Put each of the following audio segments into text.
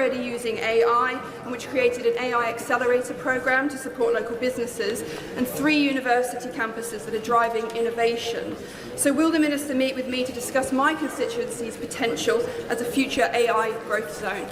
already using AI and which created an AI accelerator programme to support local businesses, and 3 university campuses that are driving innovation. So will the Minister meet with me to discuss my constituency's potential as a future AI growth zone?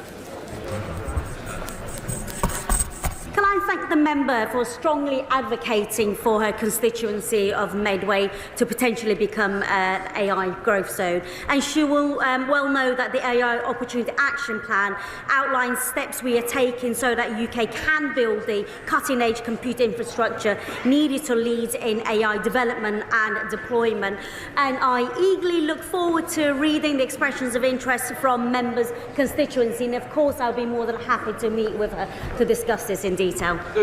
Can I thank the member for strongly advocating for her constituency of Medway to potentially become an AI growth zone? And she will well know that the AI Opportunity Action Plan outlines steps we are taking so that UK can build the cutting-edge computer infrastructure needed to lead in AI development and deployment. And I eagerly look forward to reading the expressions of interest from members' constituency. And of course, I'll be more than happy to meet with her to discuss this in detail.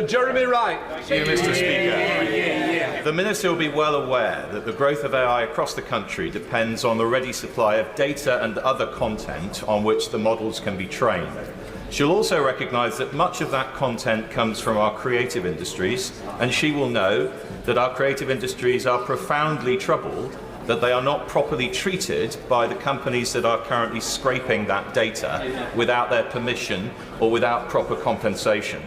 Jeremy Wright. Thank you, Mr. Speaker. The Minister will be well aware that the growth of AI across the country depends on the ready supply of data and other content on which the models can be trained. She'll also recognise that much of that content comes from our creative industries, and she will know that our creative industries are profoundly troubled that they are not properly treated by the companies that are currently scraping that data without their permission or without proper compensation.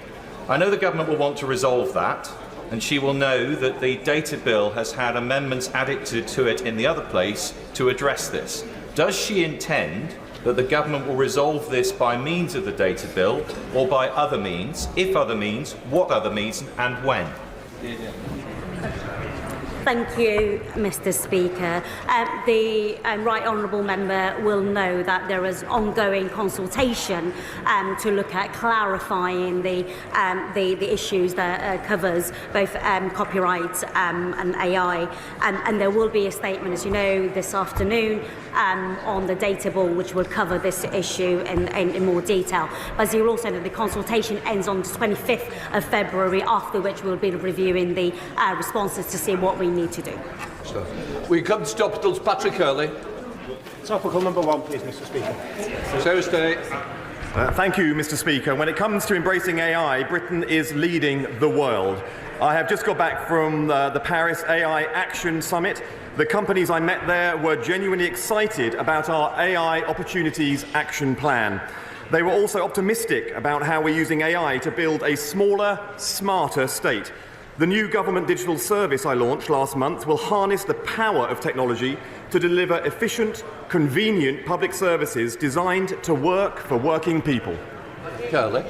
I know the government will want to resolve that, and she will know that the data bill has had amendments added to it in the other place to address this. Does she intend that the government will resolve this by means of the data bill or by other means? If other means, what other means and when? Thank you, Mr. Speaker. The Right Honourable Member will know that there is ongoing consultation to look at clarifying the issues that covers both copyright and AI. And there will be a statement, as you know, this afternoon on the data bill, which will cover this issue in more detail. As you will also know, the consultation ends on the 25th of February, after which we'll be reviewing the responses to see what we need to do. We come to topicals. Patrick Hurley. Topical number 1, please, Mr. Speaker. Sarah Stay. Thank you, Mr. Speaker. When it comes to embracing AI, Britain is leading the world. I have just got back from the Paris AI Action Summit. The companies I met there were genuinely excited about our AI Opportunities Action Plan. They were also optimistic about how we're using AI to build a smaller, smarter state. The new government digital service I launched last month will harness the power of technology to deliver efficient, convenient public services designed to work for working people. Curley.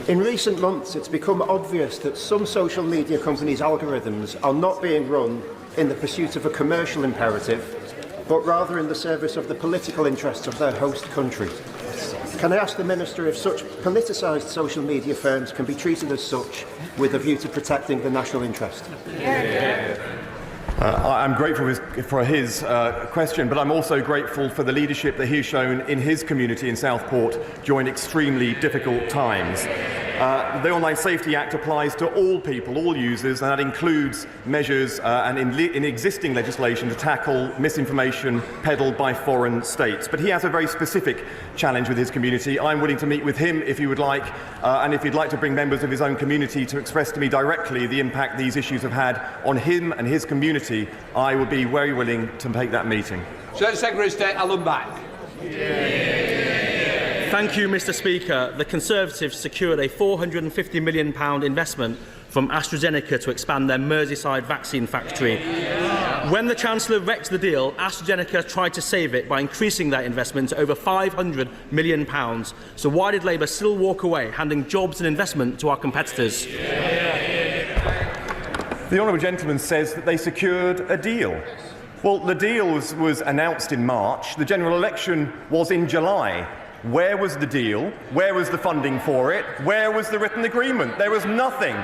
In recent months, it's become obvious that some social media companies' algorithms are not being run in the pursuit of a commercial imperative, but rather in the service of the political interests of their host country. Can I ask the Minister if such politicised social media firms can be treated as such with a view to protecting the national interest? I'm grateful for his question, but I'm also grateful for the leadership that he's shown in his community in Southport during extremely difficult times. The Online Safety Act applies to all people, all users, and that includes measures and in existing legislation to tackle misinformation peddled by foreign states. But he has a very specific challenge with his community. I'm willing to meet with him if he would like, and if he'd like to bring members of his own community to express to me directly the impact these issues have had on him and his community, I would be very willing to take that meeting. Secretary of State Alan Back. Thank you, Mr. Speaker. The Conservatives secured a £450 million investment from AstraZeneca to expand their Merseyside vaccine factory. When the Chancellor wrecked the deal, AstraZeneca tried to save it by increasing that investment to over £500 million. So why did Labour still walk away, handing jobs and investment to our competitors? The honourable gentleman says that they secured a deal. Well, the deal was announced in March. The general election was in July. Where was the deal? Where was the funding for it? Where was the written agreement? There was nothing.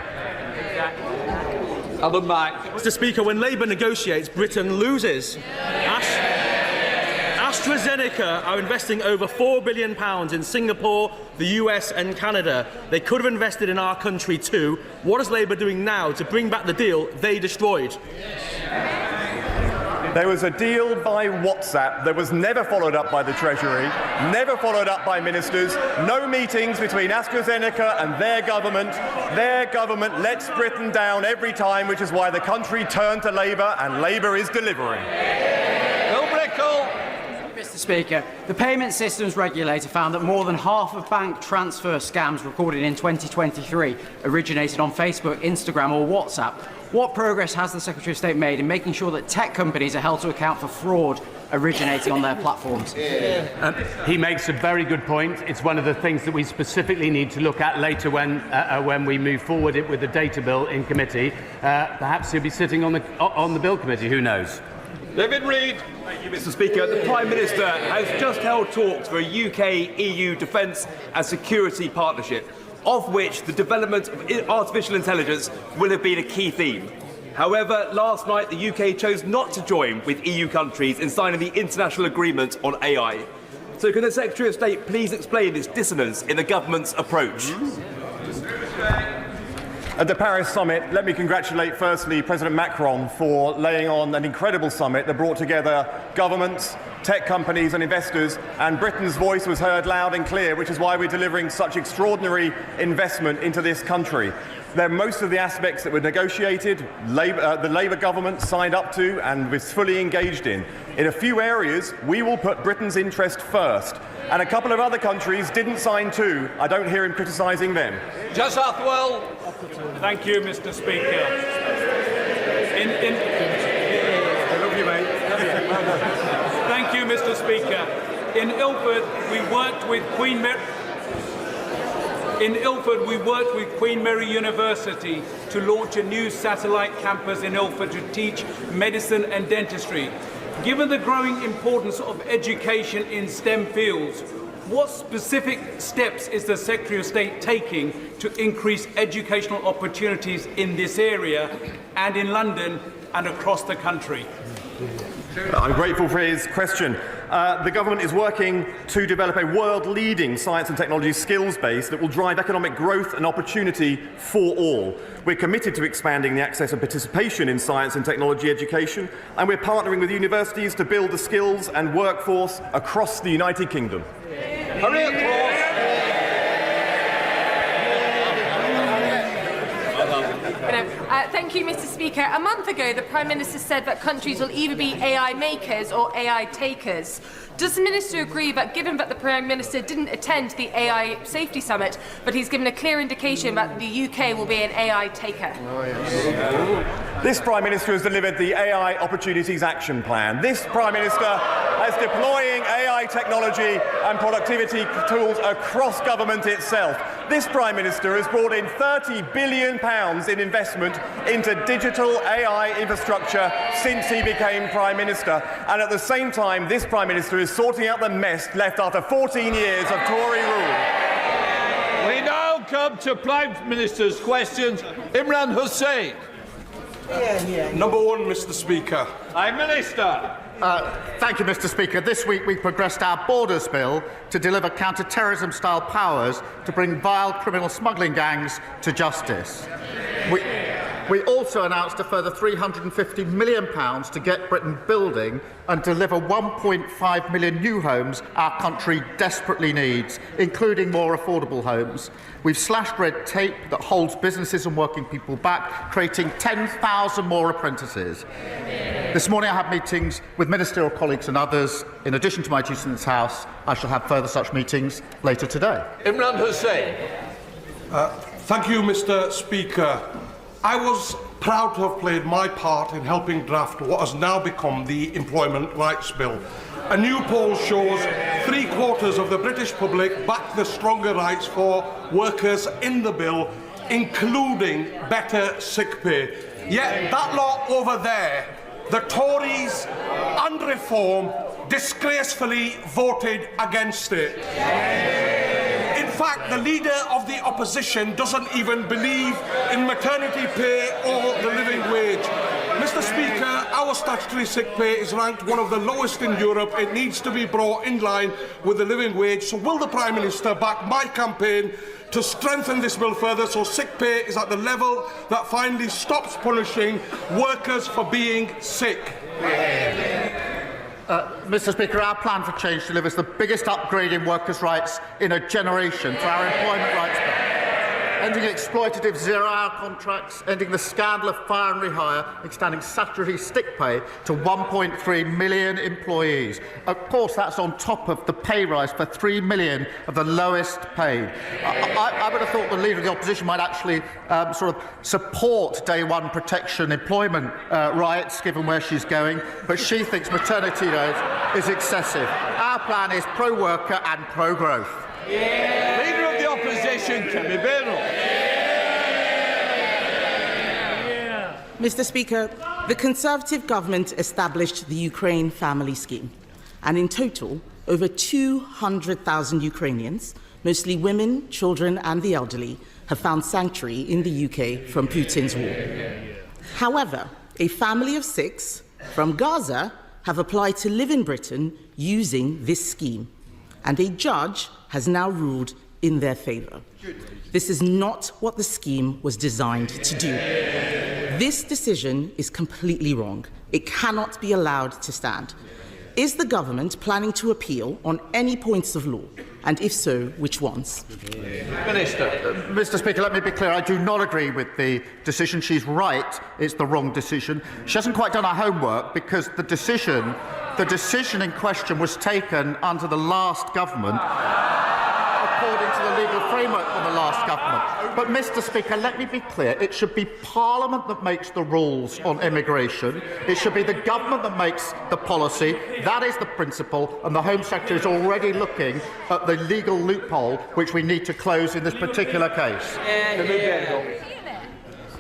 Alan Back. Mr. Speaker, when Labour negotiates, Britain loses. AstraZeneca are investing over £4 billion in Singapore, the US and Canada. They could have invested in our country too. What is Labour doing now to bring back the deal they destroyed? There was a deal by WhatsApp that was never followed up by the Treasury, never followed up by ministers, no meetings between AstraZeneca and their government. Their government lets Britain down every time, which is why the country turned to Labour, and Labour is delivering. Bill Brickell. Mr. Speaker. The Payment Systems Regulator found that more than half of bank transfer scams recorded in 2023 originated on Facebook, Instagram or WhatsApp. What progress has the Secretary of State made in making sure that tech companies are held to account for fraud originating on their platforms? He makes a very good point. It's one of the things that we specifically need to look at later when we move forward with the data bill in committee. Perhaps he'll be sitting on the bill committee. Who knows? David Reid. Thank you, Mr. Speaker. The Prime Minister has just held talks for a UK-EU defence and security partnership, of which the development of artificial intelligence will have been a key theme. However, last night the UK chose not to join with EU countries in signing the international agreement on AI. So can the Secretary of State please explain this dissonance in the government's approach? At the Paris summit, let me congratulate firstly President Macron for laying on an incredible summit that brought together governments, tech companies and investors, and Britain's voice was heard loud and clear, which is why we're delivering such extraordinary investment into this country. Most of the aspects that were negotiated, the Labour government signed up to and was fully engaged in. In a few areas, we will put Britain's interest first, and a couple of other countries didn't sign too. I don't hear him criticising them. Just Athwell. Thank you, Mr. Speaker. Thank you, Mr. Speaker. In Ilford, we worked with Queen Mary University to launch a new satellite campus in Ilford to teach medicine and dentistry. Given the growing importance of education in STEM fields, what specific steps is the Secretary of State taking to increase educational opportunities in this area and in London and across the country? I'm grateful for his question. The government is working to develop a world-leading science and technology skills base that will drive economic growth and opportunity for all. We're committed to expanding the access and participation in science and technology education, and we're partnering with universities to build the skills and workforce across the United Kingdom. Thank you, Mr. Speaker. A month ago, the Prime Minister said that countries will either be AI makers or AI takers. Does the Minister agree that, given that the Prime Minister didn't attend the AI Safety Summit, but he's given a clear indication that the UK will be an AI taker? This Prime Minister has delivered the AI Opportunities Action Plan. This Prime Minister is deploying AI technology and productivity tools across government itself. This Prime Minister has brought in £30 billion in investment into digital AI infrastructure since he became Prime Minister. And at the same time, this Prime Minister is sorting out the mess left after 14 years of Tory rule. We now come to Prime Minister's questions. Imran Hussain. Number one, Mr. Speaker. Prime Minister. Thank you, Mr. Speaker. This week we progressed our Borders Bill to deliver counter-terrorism-style powers to bring vile criminal smuggling gangs to justice. We also announced a further £350 million to get Britain building and deliver 1.5 million new homes our country desperately needs, including more affordable homes. We've slashed red tape that holds businesses and working people back, creating 10,000 more apprentices. This morning I have meetings with ministerial colleagues and others. In addition to my duties in this House, I shall have further such meetings later today. Imran Hussain. Thank you, Mr. Speaker. I was proud to have played my part in helping draft what has now become the Employment Rights Bill. A new poll shows 3/4 of the British public back the stronger rights for workers in the bill, including better sick pay. Yet that lot over there, the Tories and Reform, disgracefully voted against it. In fact, the leader of the opposition doesn't even believe in maternity pay or the living wage. Mr. Speaker, our statutory sick pay is ranked one of the lowest in Europe. It needs to be brought in line with the living wage. So will the Prime Minister back my campaign to strengthen this bill further so sick pay is at the level that finally stops punishing workers for being sick? Mr. Speaker, our plan for change delivers the biggest upgrade in workers' rights in a generation to our Employment Rights Bill. ending exploitative zero-hour contracts, ending the scandal of fire and rehire, extending statutory sick pay to 1.3 million employees. Of course, that's on top of the pay rise for 3 million of the lowest paid. I would have thought the Leader of the Opposition might actually sort of support day one protection employment rights, given where she's going, but she thinks maternity leave is excessive. Our plan is pro-worker and pro-growth. Leader of the Opposition, Kemi Badenoch. Mr. Speaker, the Conservative government established the Ukraine Family Scheme, and in total, over 200,000 Ukrainians, mostly women, children and the elderly, have found sanctuary in the UK from Putin's war. However, a family of 6 from Gaza have applied to live in Britain using this scheme, and a judge has now ruled in their favour. This is not what the scheme was designed to do. This decision is completely wrong. It cannot be allowed to stand. Is the government planning to appeal on any points of law? And if so, which ones? Minister. Mr. Speaker, let me be clear. I do not agree with the decision. She's right. It's the wrong decision. She hasn't quite done her homework because the decision in question was taken under the last government, according to the legal framework of the last government. But, Mr. Speaker, let me be clear. It should be Parliament that makes the rules on immigration. It should be the government that makes the policy. That is the principle, and the Home Secretary is already looking at the legal loophole which we need to close in this particular case.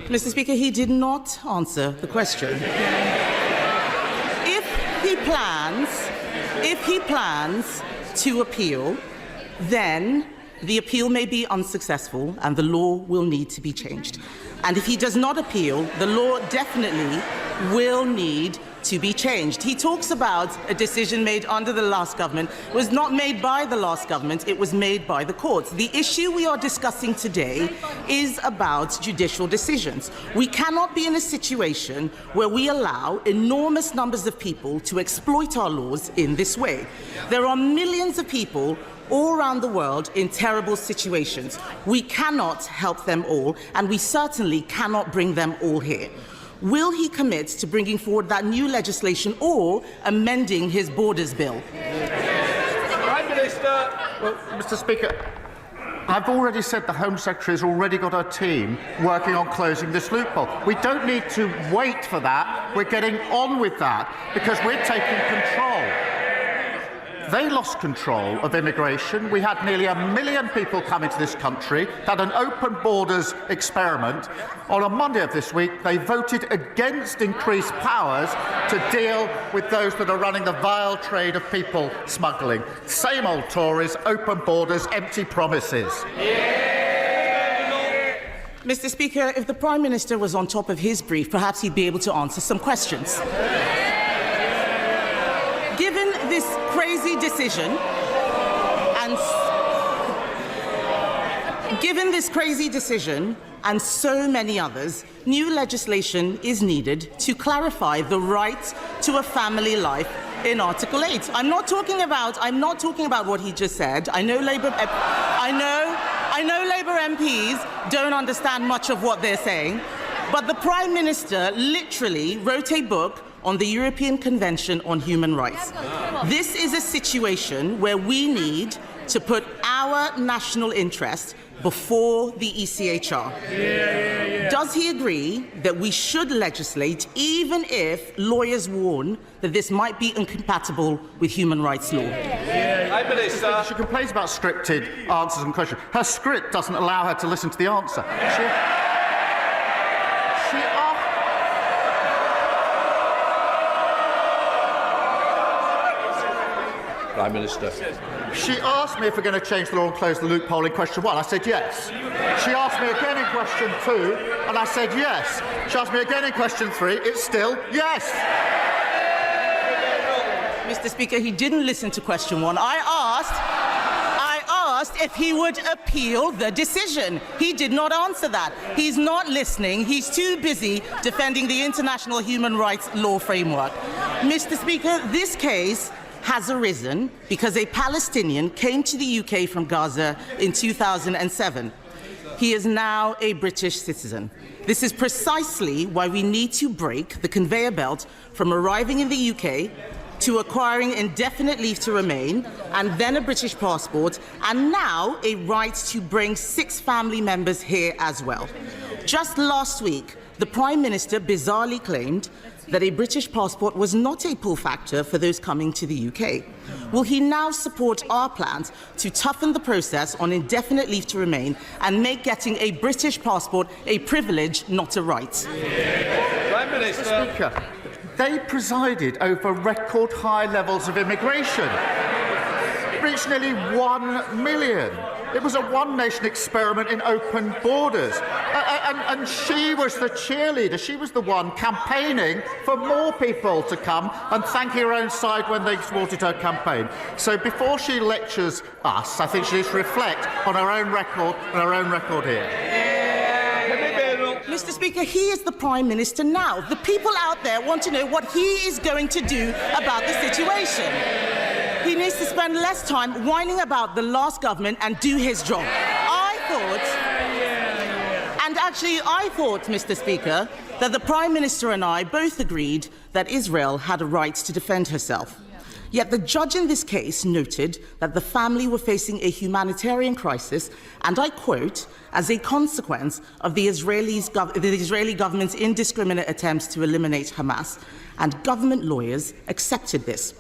Mr. Speaker, he did not answer the question. If he plans to appeal, then the appeal may be unsuccessful and the law will need to be changed. And if he does not appeal, the law definitely will need to be changed. He talks about a decision made under the last government. It was not made by the last government, it was made by the courts. The issue we are discussing today is about judicial decisions. We cannot be in a situation where we allow enormous numbers of people to exploit our laws in this way. There are millions of people all around the world in terrible situations. We cannot help them all, and we certainly cannot bring them all here. Will he commit to bringing forward that new legislation or amending his borders bill? Prime Minister. Well, Mr. Speaker, I've already said the Home Secretary has already got her team working on closing this loophole. We don't need to wait for that. We're getting on with that because we're taking control. They lost control of immigration. We had nearly 1 million people come into this country, had an open borders experiment. On a Monday of this week, they voted against increased powers to deal with those that are running the vile trade of people smuggling. Same old Tories, open borders, empty promises. Mr. Speaker, if the Prime Minister was on top of his brief, perhaps he'd be able to answer some questions. Given this crazy decision and so many others, new legislation is needed to clarify the right to a family life in Article 8. I'm not talking about what he just said. I know Labour MPs don't understand much of what they're saying, but the Prime Minister literally wrote a book on the European Convention on Human Rights. This is a situation where we need to put our national interest before the ECHR. Does he agree that we should legislate even if lawyers warn that this might be incompatible with human rights law? She complains about scripted answers and questions. Her script doesn't allow her to listen to the answer. Prime Minister. She asked me if we're going to change the law and close the loophole in question 1. I said yes. She asked me again in question 2, and I said yes. She asked me again in question 3. It's still yes. Mr. Speaker, he didn't listen to question 1. I asked if he would appeal the decision. He did not answer that. He's not listening. He's too busy defending the international human rights law framework. Mr. Speaker, this case has arisen because a Palestinian came to the UK from Gaza in 2007. he is now a British citizen. This is precisely why we need to break the conveyor belt from arriving in the UK to acquiring indefinite leave to remain, and then a British passport, and now a right to bring 6 family members here as well. Just last week, the Prime Minister bizarrely claimed that a British passport was not a pull factor for those coming to the UK. Will he now support our plans to toughen the process on indefinite leave to remain and make getting a British passport a privilege, not a right? Prime Minister. Speaker, they presided over record high levels of immigration. Reached nearly 1 million. It was a one-nation experiment in open borders. And she was the cheerleader. She was the one campaigning for more people to come and thanking her own side when they supported her campaign. So before she lectures us, I think she needs to reflect on her own record and her own record here. Mr. Speaker, he is the Prime Minister now. The people out there want to know what he is going to do about the situation. He needs to spend less time whining about the last government and do his job. I thought, Mr. Speaker, that the Prime Minister and I both agreed that Israel had a right to defend herself. Yet the judge in this case noted that the family were facing a humanitarian crisis, and I quote, as a consequence of the Israeli government's indiscriminate attempts to eliminate Hamas, and government lawyers accepted this.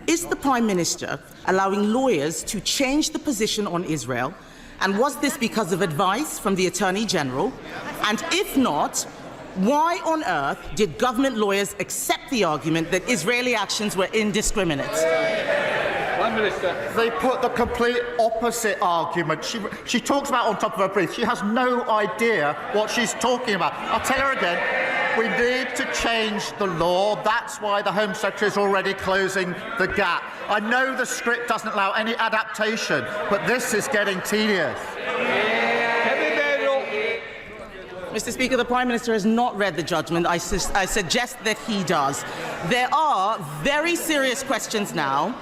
Is the Prime Minister allowing lawyers to change the position on Israel? And was this because of advice from the Attorney General? And if not, why on earth did government lawyers accept the argument that Israeli actions were indiscriminate? Prime Minister. They put the complete opposite argument. She talks about on top of her brief. She has no idea what she's talking about. I'll tell her again. We need to change the law. That's why the Home Secretary is already closing the gap. I know the script doesn't allow any adaptation, but this is getting tedious. Mr. Speaker, the Prime Minister has not read the judgment. I suggest that he does. There are very serious questions now.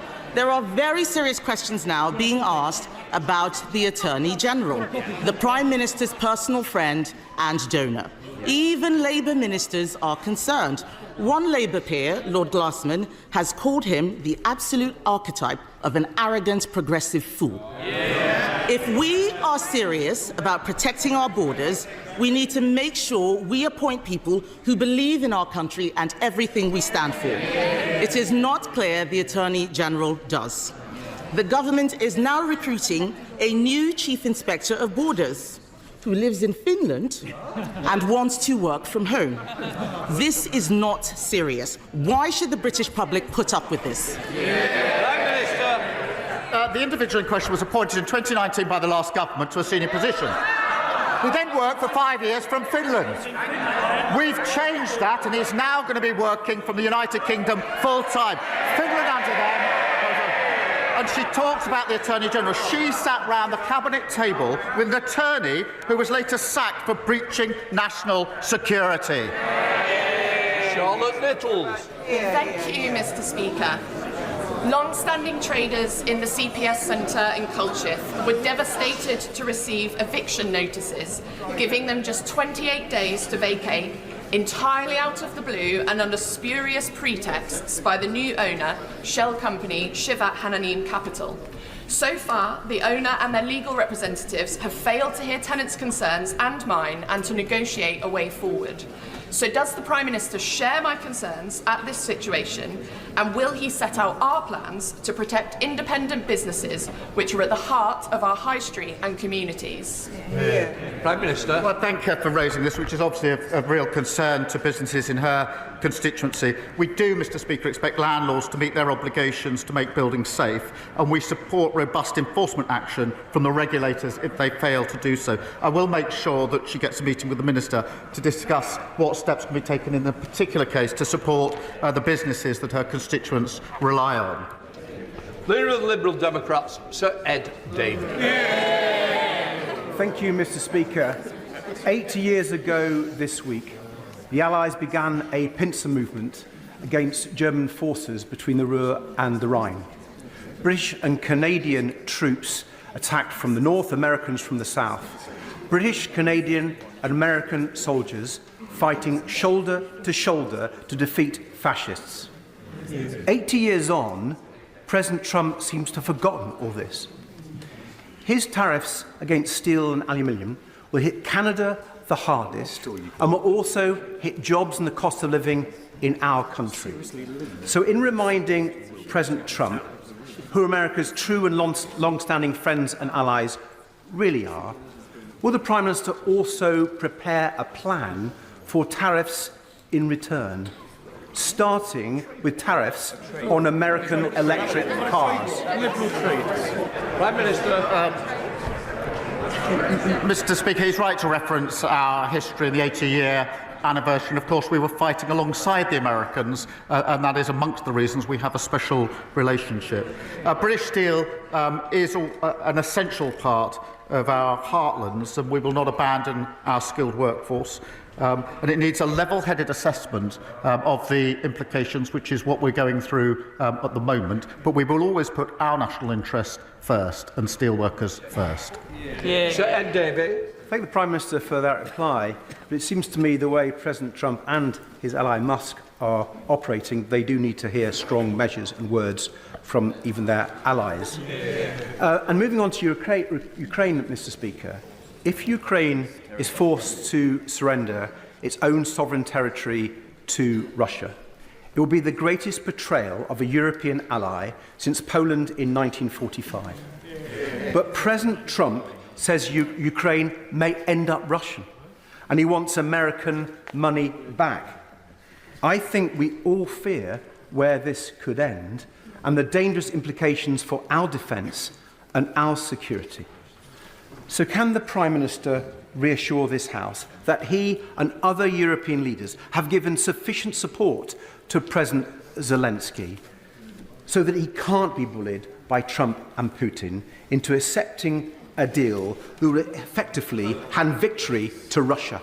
Being asked about the Attorney General, the Prime Minister's personal friend and donor. Even Labour ministers are concerned. One Labour peer, Lord Glassman, has called him the absolute archetype of an arrogant progressive fool. Yeah. If we are serious about protecting our borders, we need to make sure we appoint people who believe in our country and everything we stand for. It is not clear the Attorney General does. The government is now recruiting a new Chief Inspector of Borders who lives in Finland and wants to work from home. This is not serious. Why should the British public put up with this? The individual in question was appointed in 2019 by the last government to a senior position. He then worked for 5 years from Finland. We've changed that, and he's now going to be working from the United Kingdom full-time. Finland under them. And she talks about the Attorney General. She sat round the cabinet table with an attorney who was later sacked for breaching national security. Charlotte Littles. Thank you, Mr. Speaker. Long-standing traders in the CPS Centre in Culcheth were devastated to receive eviction notices, giving them just 28 days to vacate, entirely out of the blue and under spurious pretexts by the new owner, shell company Shivat Hananim Capital. So far, the owner and their legal representatives have failed to hear tenants' concerns and mine and to negotiate a way forward. So does the Prime Minister share my concerns at this situation, and will he set out our plans to protect independent businesses which are at the heart of our high street and communities? Yeah. Prime Minister. Well, thank her for raising this, which is obviously of real concern to businesses in her constituency. We do, Mr. Speaker, expect landlords to meet their obligations to make buildings safe, and we support robust enforcement action from the regulators if they fail to do so. I will make sure that she gets a meeting with the Minister to discuss what steps can be taken in the particular case to support the businesses that her constituents rely on. Leader of the Liberal Democrats, Sir Ed Davey. Thank you, Mr. Speaker. 8 years ago this week, the Allies began a pincer movement against German forces between the Ruhr and the Rhine. British and Canadian troops attacked from the north, Americans from the south. British, Canadian and American soldiers fighting shoulder to defeat fascists. 80 years on, President Trump seems to have forgotten all this. His tariffs against steel and aluminium will hit Canada the hardest and will also hit jobs and the cost of living in our country. So in reminding President Trump who America's true and long-standing friends and allies really are, will the Prime Minister also prepare a plan for tariffs in return, starting with tariffs on American electric cars? Prime Minister. Mr. Speaker, he's right to reference our history in the 80-year anniversary. Of course, we were fighting alongside the Americans, and that is amongst the reasons we have a special relationship. British steel is an essential part of our heartlands, and we will not abandon our skilled workforce. And it needs a level-headed assessment of the implications, which is what we're going through at the moment. But we will always put our national interest first and steelworkers first. Sir Ed Davey. Thank the Prime Minister for that reply. But it seems to me the way President Trump and his ally Musk are operating, they do need to hear strong measures and words from even their allies. And moving on to Ukraine, Mr. Speaker, if Ukraine is forced to surrender its own sovereign territory to Russia, it will be the greatest betrayal of a European ally since Poland in 1945. But President Trump says Ukraine may end up Russian, and he wants American money back. I think we all fear where this could end and the dangerous implications for our defence and our security. So can the Prime Minister reassure this House that he and other European leaders have given sufficient support to President Zelensky so that he can't be bullied by Trump and Putin into accepting a deal that will effectively hand victory to Russia?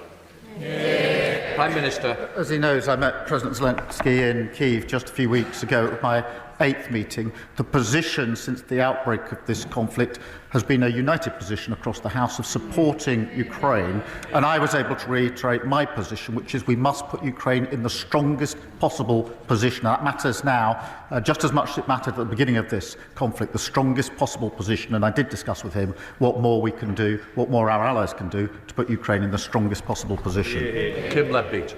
Prime Minister. As he knows, I met President Zelensky in Kyiv just a few weeks ago at my 8th meeting. The position since the outbreak of this conflict has been a united position across the House of supporting Ukraine, and I was able to reiterate my position, which is we must put Ukraine in the strongest possible position. That matters now just as much as it mattered at the beginning of this conflict, the strongest possible position, and I did discuss with him what more we can do, what more our allies can do to put Ukraine in the strongest possible position. Kim Ledbeat.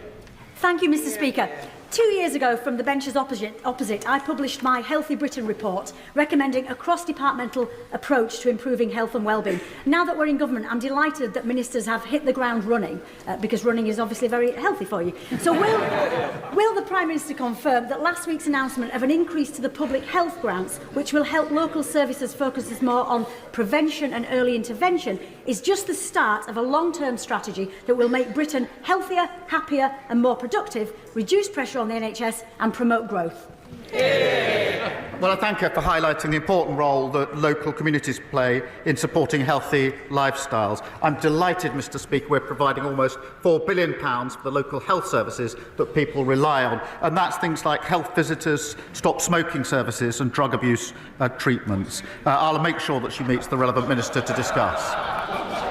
Thank you, Mr. Speaker. 2 years ago, from the benches opposite, I published my Healthy Britain report, recommending a cross-departmental approach to improving health and wellbeing. Now that we're in government, I'm delighted that ministers have hit the ground running, because running is obviously very healthy for you. So will the Prime Minister confirm that last week's announcement of an increase to the public health grants, which will help local services focus more on prevention and early intervention, is just the start of a long-term strategy that will make Britain healthier, happier and more productive, reduce pressure on the NHS and promote growth? Well, I thank her for highlighting the important role that local communities play in supporting healthy lifestyles. I'm delighted, Mr. Speaker, we're providing almost £4 billion for the local health services that people rely on, and that's things like health visitors, stop smoking services and drug abuse treatments. I'll make sure that she meets the relevant minister to discuss.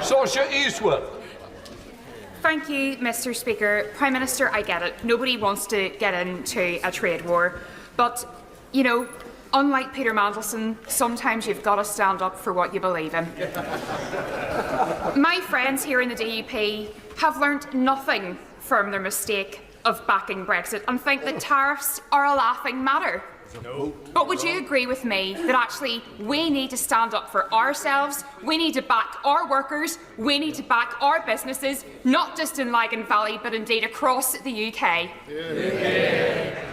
Saoirse Eastwood. Thank you, Mr. Speaker. Prime Minister, I get it. Nobody wants to get into a trade war. But, you know, unlike Peter Mandelson, sometimes you've got to stand up for what you believe in. My friends here in the DUP have learnt nothing from their mistake of backing Brexit and think that tariffs are a laughing matter. No. But would you agree with me that actually we need to stand up for ourselves, we need to back our workers, we need to back our businesses, not just in Lagan Valley, but indeed across the UK? Yeah.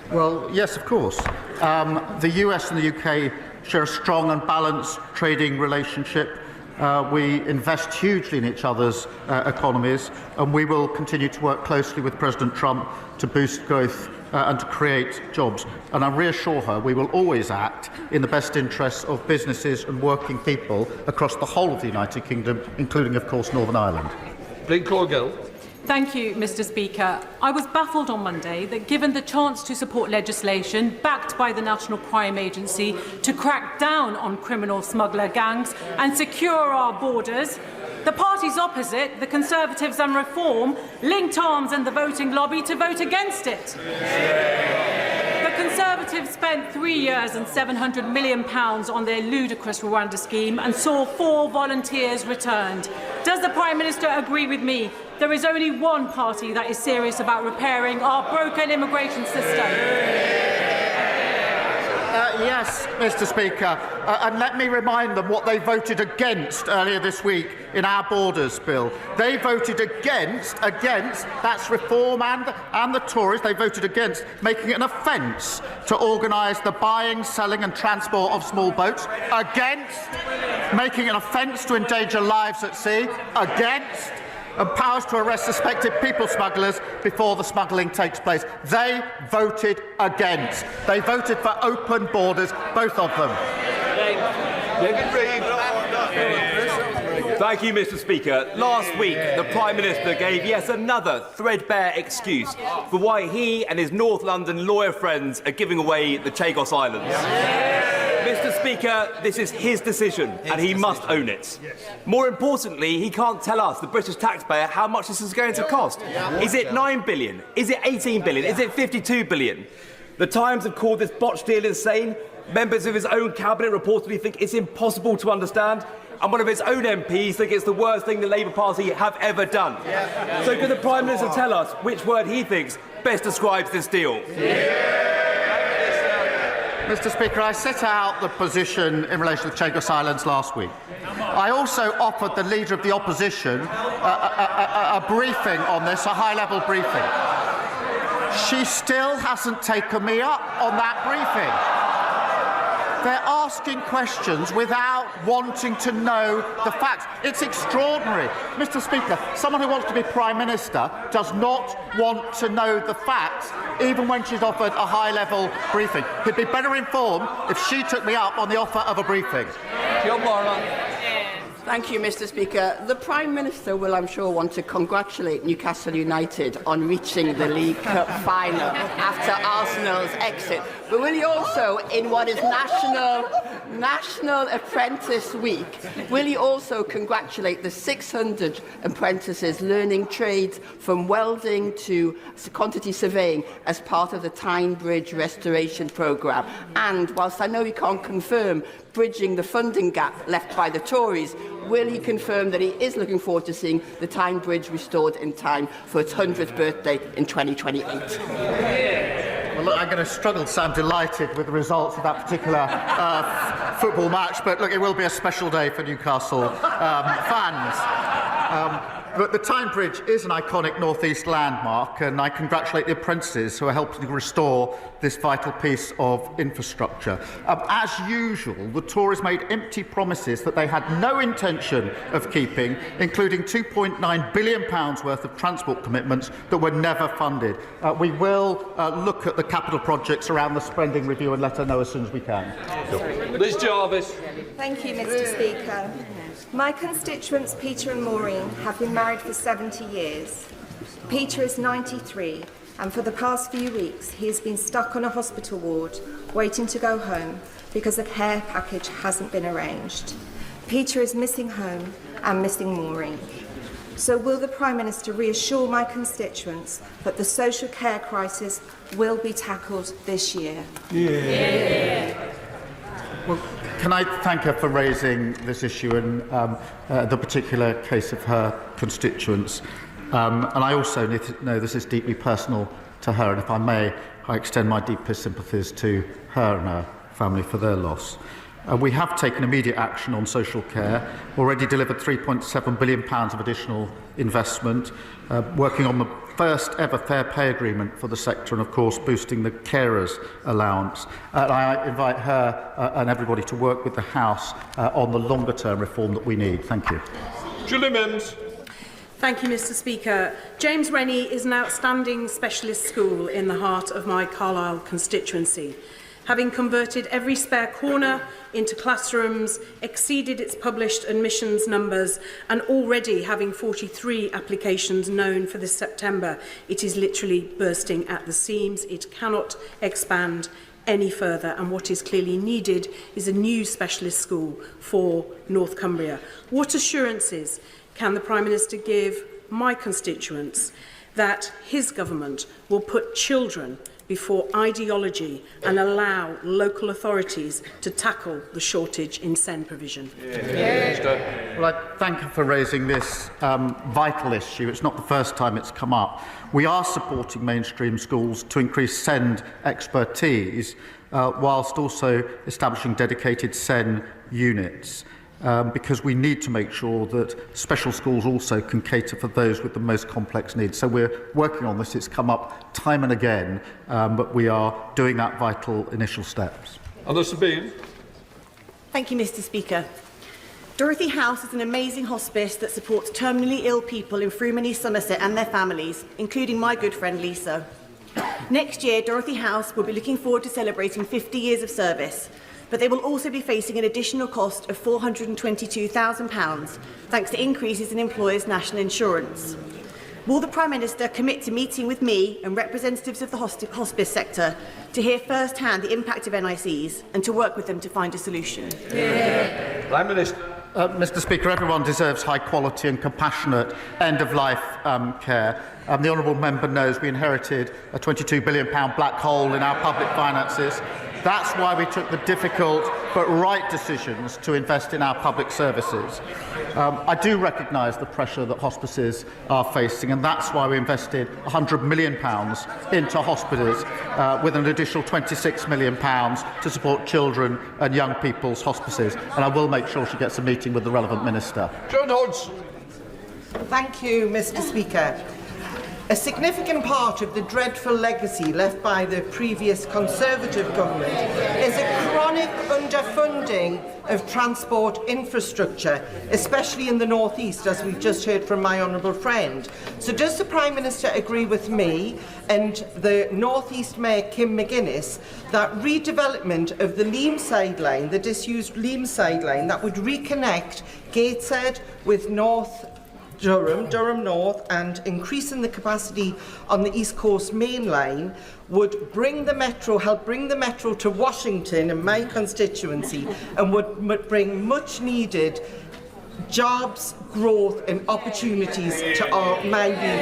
Well, yes, of course. The US and the UK share a strong and balanced trading relationship. We invest hugely in each other's economies, and we will continue to work closely with President Trump to boost growth and to create jobs. And I reassure her we will always act in the best interests of businesses and working people across the whole of the United Kingdom, including, of course, Northern Ireland. Thank you, Mr. Speaker. I was baffled on Monday that, given the chance to support legislation backed by the National Crime Agency to crack down on criminal smuggler gangs and secure our borders, The parties opposite, the Conservatives and Reform, linked arms in the voting lobby to vote against it. The Conservatives spent 3 years and £700 million on their ludicrous Rwanda scheme and saw 4 volunteers returned. Does the Prime Minister agree with me? There is only one party that is serious about repairing our broken immigration system. Yes, Mr. Speaker, and let me remind them what they voted against earlier this week in our Borders Bill. They voted against, that's Reform and the Tories, they voted against making it an offence to organise the buying, selling and transport of small boats, against making it an offence to endanger lives at sea, against and powers to arrest suspected people smugglers before the smuggling takes place. They voted against. They voted for open borders, both of them. Thank you, Mr. Speaker. Last week, the Prime Minister gave yet another threadbare excuse for why he and his North London lawyer friends are giving away the Chagos Islands. Mr. Speaker, this is his decision, and he must own it. More importantly, he can't tell us, the British taxpayer, how much this is going to cost. Is it 9 billion? Is it 18 billion? Is it 52 billion? The Times have called this botched deal insane. Members of his own cabinet reportedly think it's impossible to understand. And one of his own MPs think it's the worst thing the Labour Party have ever done. So can the Prime Minister tell us which word he thinks best describes this deal? Mr. Speaker, I set out the position in relation to the Chagos Islands last week. I also offered the Leader of the Opposition a briefing on this, a high-level briefing. She still hasn't taken me up on that briefing. They're asking questions without wanting to know the facts. It's extraordinary. Mr. Speaker, someone who wants to be Prime Minister does not want to know the facts, even when she's offered a high-level briefing. He'd be better informed if she took me up on the offer of a briefing. Thank you, Mr. Speaker. The Prime Minister will, I'm sure, want to congratulate Newcastle United on reaching the League Cup final after Arsenal's exit. But will he also, in what is National Apprentice Week, will he also congratulate the 600 apprentices learning trades from welding to quantity surveying as part of the Tyne Bridge restoration programme? And whilst I know he can't confirm bridging the funding gap left by the Tories, will he confirm that he is looking forward to seeing the Tyne Bridge restored in time for its 100th birthday in 2028? Well, look, I'm going to struggle to sound delighted with the results of that particular football match, but look, it will be a special day for Newcastle fans. But the Tyne Bridge is an iconic North East landmark, and I congratulate the apprentices who are helping to restore this vital piece of infrastructure. As usual, the Tories made empty promises that they had no intention of keeping, including £2.9 billion worth of transport commitments that were never funded. We will look at the capital projects around the spending review and let her know as soon as we can. Liz Jarvis. Thank you, Mr. Speaker. My constituents, Peter and Maureen, have been married for 70 years. Peter is 93, and for the past few weeks he has been stuck on a hospital ward, waiting to go home because a care package hasn't been arranged. Peter is missing home and missing Maureen. So will the Prime Minister reassure my constituents that the social care crisis will be tackled this year? Well, can I thank her for raising this issue and the particular case of her constituents? And I also need to know this is deeply personal to her, and if I may, I extend my deepest sympathies to her and her family for their loss. We have taken immediate action on social care, already delivered £3.7 billion of additional investment, working on the first ever fair pay agreement for the sector and, of course, boosting the carers allowance. And I invite her and everybody to work with the House on the longer-term reform that we need. Thank you. Julie Mims. Thank you, Mr. Speaker. James Rennie is an outstanding specialist school in the heart of my Carlisle constituency. Having converted every spare corner into classrooms, exceeded its published admissions numbers, and already having 43 applications known for this September, it is literally bursting at the seams. It cannot expand any further, and what is clearly needed is a new specialist school for North Cumbria. What assurances can the Prime Minister give my constituents that his government will put children before ideology and allow local authorities to tackle the shortage in SEND provision? Well, I thank you for raising this vital issue. It's not the first time it's come up. We are supporting mainstream schools to increase SEND expertise whilst also establishing dedicated SEN units. Because we need to make sure that special schools also can cater for those with the most complex needs. So we're working on this. It's come up time and again, but we are doing that vital initial steps. Thank you, Mr. Speaker. Dorothy House is an amazing hospice that supports terminally ill people in Freeman East Somerset and their families, including my good friend Lisa. Next year, Dorothy House will be looking forward to celebrating 50 years of service, but they will also be facing an additional cost of £422,000 thanks to increases in employers' national insurance. Will the Prime Minister commit to meeting with me and representatives of the hospice sector to hear first-hand the impact of NICs and to work with them to find a solution? Prime Minister. Mr. Speaker, everyone deserves high quality and compassionate end-of-life care. The honourable member knows we inherited a £22 billion black hole in our public finances. That's why we took the difficult but right decisions to invest in our public services. I do recognise the pressure that hospices are facing, and that's why we invested £100 million into hospitals with an additional £26 million to support children and young people's hospices. And I will make sure she gets a meeting with the relevant minister. John Hodge. Thank you, Mr. Speaker. A significant part of the dreadful legacy left by the previous Conservative government is a chronic underfunding of transport infrastructure, especially in the North East, as we've just heard from my honourable friend. So does the Prime Minister agree with me and the North East Mayor, Kim McGuinness, that redevelopment of the Leamside line, the disused Leamside line, that would reconnect Gateshead with Durham North, and increasing the capacity on the East Coast Main Line would help bring the metro to Washington and my constituency, and would bring much needed jobs, growth and opportunities to my region?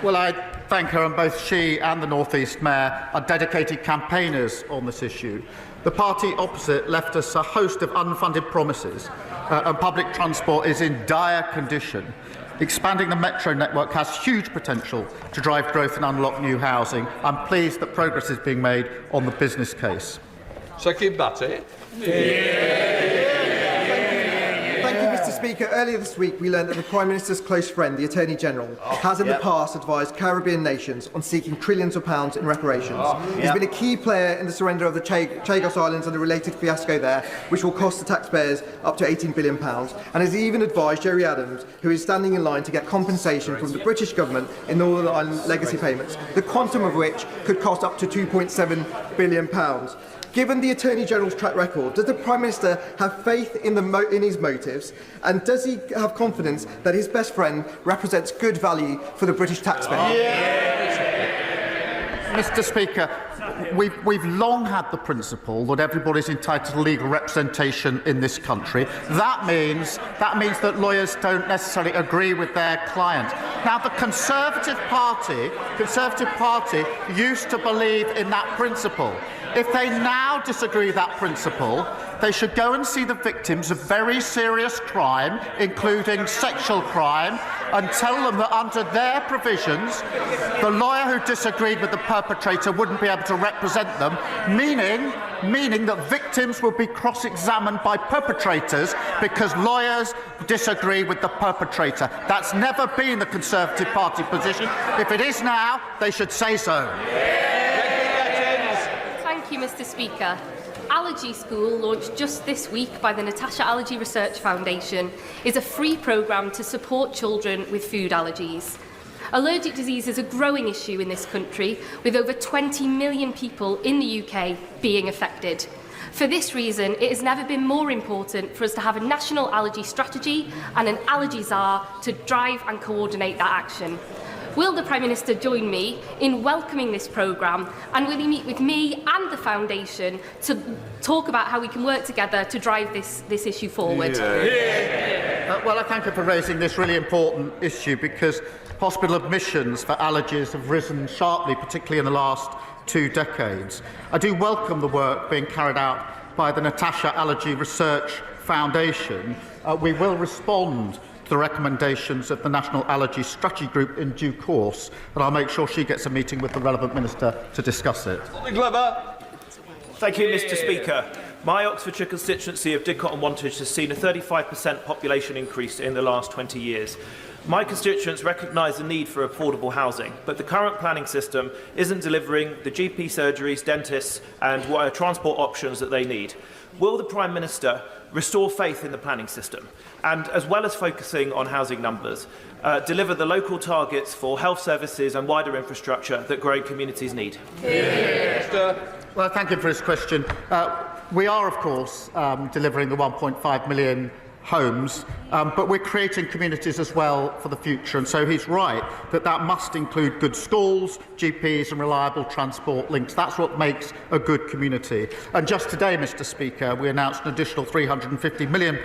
Well, I thank her, and both she and the North East Mayor are dedicated campaigners on this issue. The party opposite left us a host of unfunded promises, and public transport is in dire condition. Expanding the metro network has huge potential to drive growth and unlock new housing. I'm pleased that progress is being made on the business case. Keir Starmer. Thank you, Mr. Speaker. Earlier this week, we learned that the Prime Minister's close friend, the Attorney General, has in the past advised Caribbean nations on seeking trillions of pounds in reparations. He's been a key player in the surrender of the Chagos Islands and the related fiasco there, which will cost the taxpayers up to £18 billion, and has even advised Jerry Adams, who is standing in line to get compensation from the British government in Northern Ireland legacy payments, the quantum of which could cost up to £2.7 billion. Given the Attorney General's track record, does the Prime Minister have faith in his motives, and does he have confidence that his best friend represents good value for the British taxpayer? Mr. Speaker, we've long had the principle that everybody's entitled to legal representation in this country. That means that lawyers don't necessarily agree with their client. Now, the Conservative Party used to believe in that principle. If they now disagree with that principle, they should go and see the victims of very serious crime, including sexual crime, and tell them that under their provisions, the lawyer who disagreed with the perpetrator wouldn't be able to represent them, meaning that victims will be cross-examined by perpetrators because lawyers disagree with the perpetrator. That's never been the Conservative Party position. If it is now, they should say so. Thank you, Mr. Speaker. Allergy School, launched just this week by the Natasha Allergy Research Foundation, is a free programme to support children with food allergies. Allergic disease is a growing issue in this country, with over 20 million people in the UK being affected. For this reason, it has never been more important for us to have a national allergy strategy and an allergy czar to drive and coordinate that action. Will the Prime Minister join me in welcoming this programme, and will he meet with me and the Foundation to talk about how we can work together to drive this issue forward? Well, I thank you for raising this really important issue, because hospital admissions for allergies have risen sharply, particularly in the last 2 decades. I do welcome the work being carried out by the Natasha Allergy Research Foundation. We will respond to the recommendations of the National Allergy Strategy Group in due course, and I'll make sure she gets a meeting with the relevant minister to discuss it. Thank you, Mr. Speaker. My Oxfordshire constituency of Didcot and Wantage has seen a 35% population increase in the last 20 years. My constituents recognise the need for affordable housing, but the current planning system isn't delivering the GP surgeries, dentists and transport options that they need. Will the Prime Minister restore faith in the planning system and, as well as focusing on housing numbers, deliver the local targets for health services and wider infrastructure that growing communities need? Well, thank you for his question. We are, of course, delivering the 1.5 million homes, but we're creating communities as well for the future, and so he's right that that must include good schools, GPs and reliable transport links. That's what makes a good community. And just today, Mr. Speaker, we announced an additional £350 million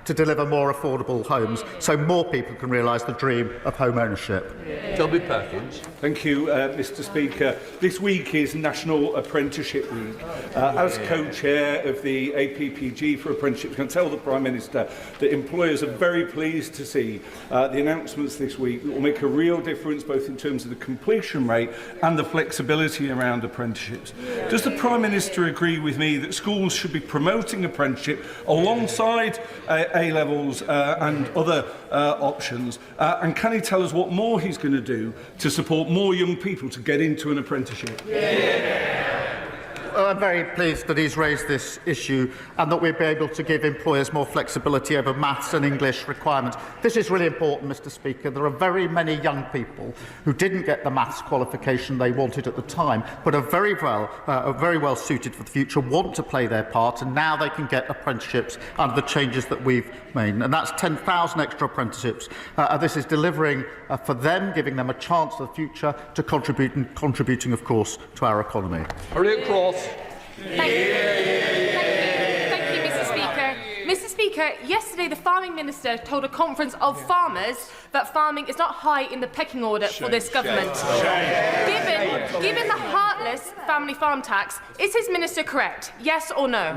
to deliver more affordable homes so more people can realise the dream of home ownership. Toby Perkins. Thank you, Mr. Speaker. This week is National Apprenticeship Week. As co-chair of the APPG for Apprenticeships, I can tell the Prime Minister that employers are very pleased to see the announcements this week that will make a real difference both in terms of the completion rate and the flexibility around apprenticeships. Does the Prime Minister agree with me that schools should be promoting apprenticeship alongside A-levels and other options? And can he tell us what more he's going to do to support more young people to get into an apprenticeship? Well, I'm very pleased that he's raised this issue and that we'll be able to give employers more flexibility over maths and English requirements. This is really important, Mr. Speaker. There are very many young people who didn't get the maths qualification they wanted at the time, but are very well suited for the future, want to play their part, and now they can get apprenticeships under the changes that we've made. And that's 10,000 extra apprenticeships. This is delivering for them, giving them a chance for the future to contributing, of course, to our economy. Harriet Cross. Thank you, Mr. Speaker. Mr. Speaker, yesterday the Farming Minister told a conference of farmers that farming is not high in the pecking order for this government. Given the heartless family farm tax, is his minister correct? Yes or no?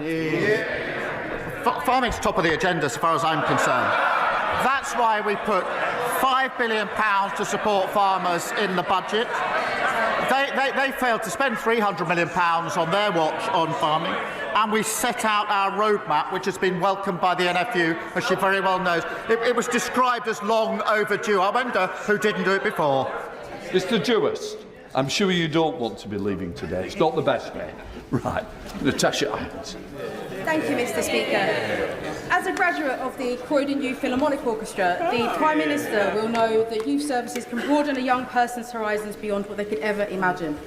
Farming's top of the agenda as far as I'm concerned. That's why we put £5 billion to support farmers in the budget. They failed to spend £300 million on their watch on farming, and we set out our roadmap, which has been welcomed by the NFU, as she very well knows. It was described as long overdue. I wonder who didn't do it before. Mr. Jewist, I'm sure you don't want to be leaving today. It's not the best day. Right. Natasha Irons. Thank you, Mr. Speaker. As a graduate of the Croydon Youth Philharmonic Orchestra, the Prime Minister will know that youth services can broaden a young person's horizons beyond what they could ever imagine.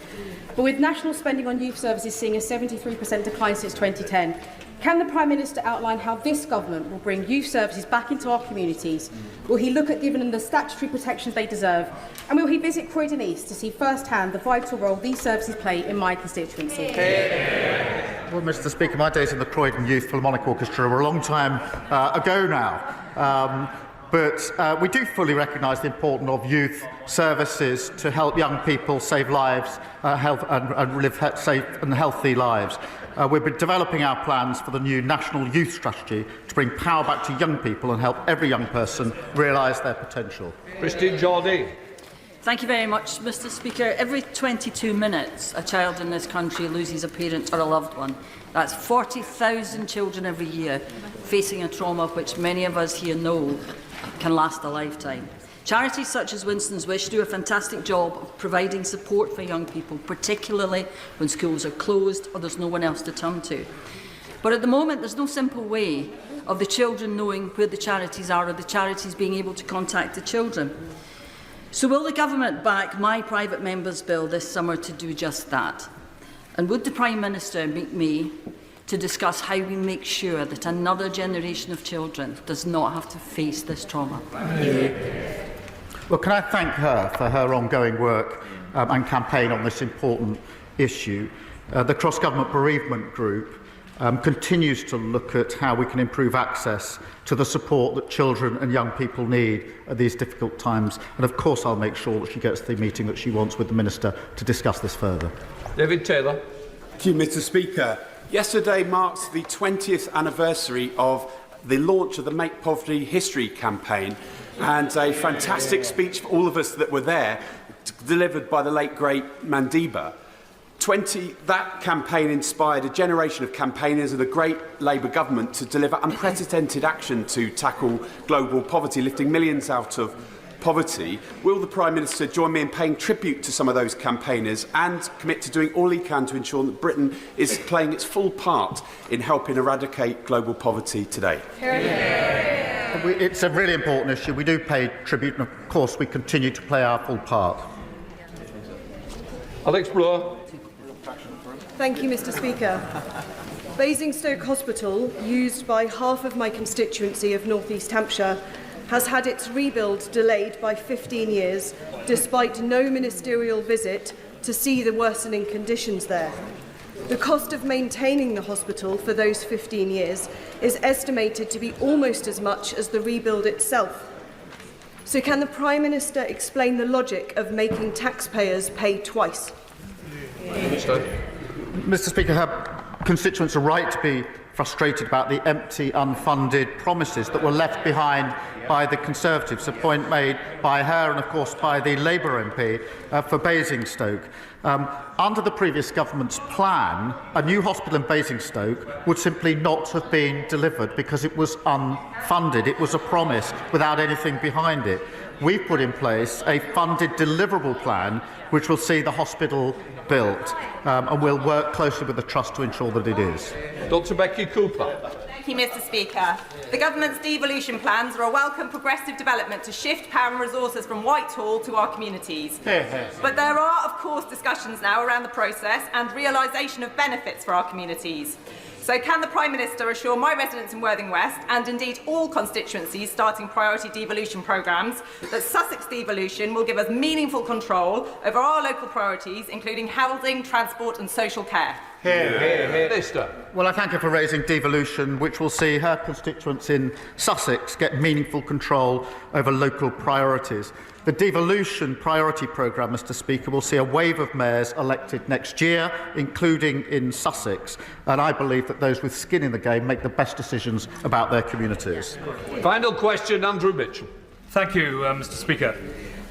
But with national spending on youth services seeing a 73% decline since 2010, can the Prime Minister outline how this government will bring youth services back into our communities? Will he look at giving them the statutory protections they deserve? And will he visit Croydon East to see firsthand the vital role these services play in my constituency? Well, Mr. Speaker, my days in the Croydon Youth Philharmonic Orchestra were a long time ago now. But we do fully recognise the importance of youth services to help young people save lives and live safe and healthy lives. We've been developing our plans for the new National Youth Strategy to bring power back to young people and help every young person realise their potential. Christine Geordie. Thank you very much, Mr. Speaker. Every 22 minutes, a child in this country loses a parent or a loved one. That's 40,000 children every year facing a trauma which many of us here know can last a lifetime. Charities such as Winston's Wish do a fantastic job of providing support for young people, particularly when schools are closed or there's no one else to turn to. But at the moment, there's no simple way of the children knowing where the charities are or the charities being able to contact the children. So will the government back my private member's bill this summer to do just that? And would the Prime Minister meet me to discuss how we make sure that another generation of children does not have to face this trauma? Well, can I thank her for her ongoing work and campaign on this important issue. The Cross-Government Bereavement Group continues to look at how we can improve access to the support that children and young people need at these difficult times. And of course, I'll make sure that she gets the meeting that she wants with the Minister to discuss this further. David Taylor. Thank you, Mr. Speaker. Yesterday marks the 20th anniversary of the launch of the Make Poverty History campaign, and a fantastic speech for all of us that were there, delivered by the late, great Mandiba. That campaign inspired a generation of campaigners and a great Labour government to deliver unprecedented action to tackle global poverty, lifting millions out of poverty. Will the Prime Minister join me in paying tribute to some of those campaigners and commit to doing all he can to ensure that Britain is playing its full part in helping eradicate global poverty today? It's a really important issue. We do pay tribute, and of course we continue to play our full part. Alex Bloor. Thank you, Mr. Speaker. Basingstoke Hospital, used by half of my constituency of North East Hampshire, has had its rebuild delayed by 15 years, despite no ministerial visit to see the worsening conditions there. The cost of maintaining the hospital for those 15 years is estimated to be almost as much as the rebuild itself. So can the Prime Minister explain the logic of making taxpayers pay twice? Mr. Speaker, her constituents are right to be frustrated about the empty, unfunded promises that were left behind by the Conservatives, a point made by her and, of course, by the Labour MP for Basingstoke. Under the previous government's plan, a new hospital in Basingstoke would simply not have been delivered because it was unfunded. It was a promise without anything behind it. We've put in place a funded deliverable plan which will see the hospital built, and we'll work closely with the Trust to ensure that it is. Dr Becky Cooper. Thank you, Mr. Speaker. The government's devolution plans are a welcome progressive development to shift power and resources from Whitehall to our communities. But there are, of course, discussions now around the process and realisation of benefits for our communities. So can the Prime Minister assure my residents in Worthing West, and indeed all constituencies starting priority devolution programmes, that Sussex devolution will give us meaningful control over our local priorities, including housing, transport and social care? Minister. Well, I thank her for raising devolution, which will see her constituents in Sussex get meaningful control over local priorities. The devolution priority programme, Mr. Speaker, will see a wave of mayors elected next year, including in Sussex, and I believe that those with skin in the game make the best decisions about their communities. Final question, Andrew Mitchell. Thank you, Mr. Speaker.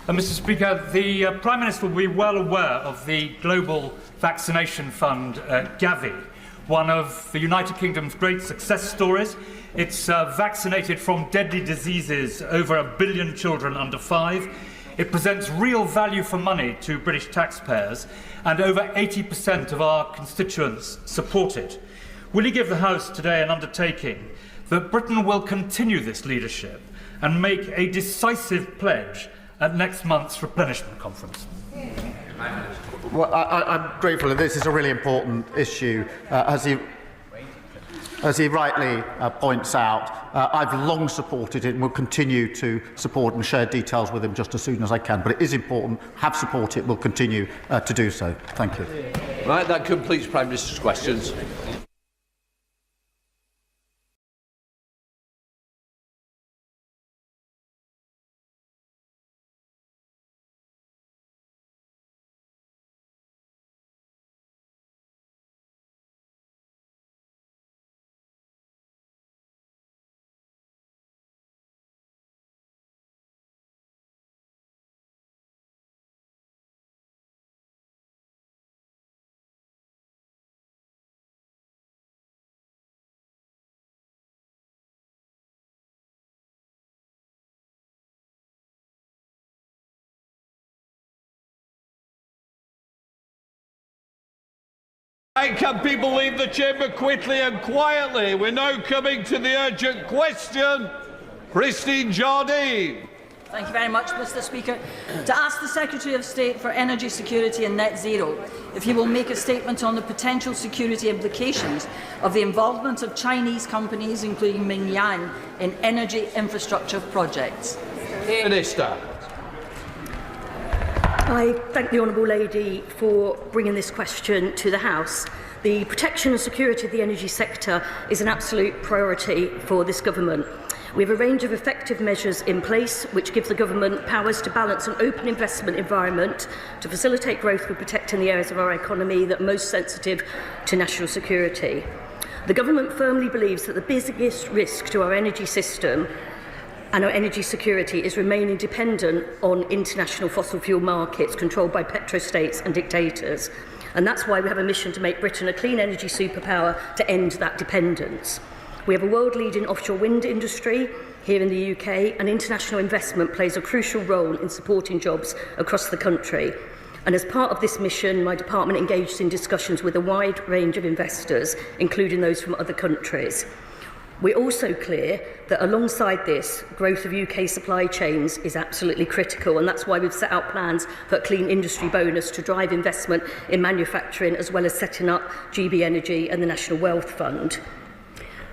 Mr. Speaker, the Prime Minister will be well aware of the Global Vaccination Fund, Gavi, one of the United Kingdom's great success stories. It's vaccinated from deadly diseases over 1 billion children under 5. It presents real value for money to British taxpayers, and over 80% of our constituents support it. Will he give the House today an undertaking that Britain will continue this leadership and make a decisive pledge at next month's replenishment conference? Well, I'm grateful that this is a really important issue. As he rightly points out, I've long supported it and will continue to support and share details with him just as soon as I can. But it is important, have support it, will continue to do so. Thank you. Right, that completes Prime Minister's questions. Can people leave the chamber quickly and quietly? We're now coming to the urgent question. Christine Jardine. Thank you very much, Mr. Speaker. To ask the Secretary of State for Energy Security and Net Zero if he will make a statement on the potential security implications of the involvement of Chinese companies, including Mingyang, in energy infrastructure projects. Minister. I thank the Honourable Lady for bringing this question to the House. The protection and security of the energy sector is an absolute priority for this government. We have a range of effective measures in place which give the government powers to balance an open investment environment to facilitate growth and protecting the areas of our economy that are most sensitive to national security. The government firmly believes that the biggest risk to our energy system and our energy security is remaining dependent on international fossil fuel markets controlled by petrostates and dictators. And that's why we have a mission to make Britain a clean energy superpower to end that dependence. We have a world-leading offshore wind industry here in the UK, and international investment plays a crucial role in supporting jobs across the country. And as part of this mission, my department engaged in discussions with a wide range of investors, including those from other countries. We're also clear that alongside this, growth of UK supply chains is absolutely critical, and that's why we've set out plans for a clean industry bonus to drive investment in manufacturing, as well as setting up GB Energy and the National Wealth Fund.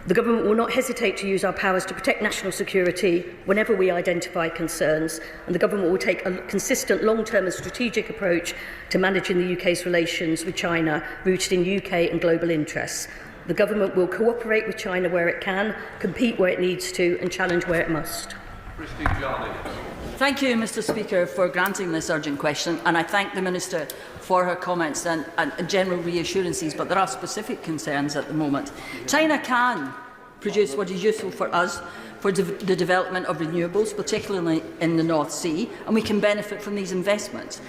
The government will not hesitate to use our powers to protect national security whenever we identify concerns, and the government will take a consistent long-term and strategic approach to managing the UK's relations with China, rooted in UK and global interests. The government will cooperate with China where it can, compete where it needs to, and challenge where it must. Thank you, Mr Speaker, for granting this urgent question, and I thank the Minister for her comments and general reassurances, but there are specific concerns at the moment. China can produce what is useful for us for the development of renewables, particularly in the North Sea, and we can benefit from these investments.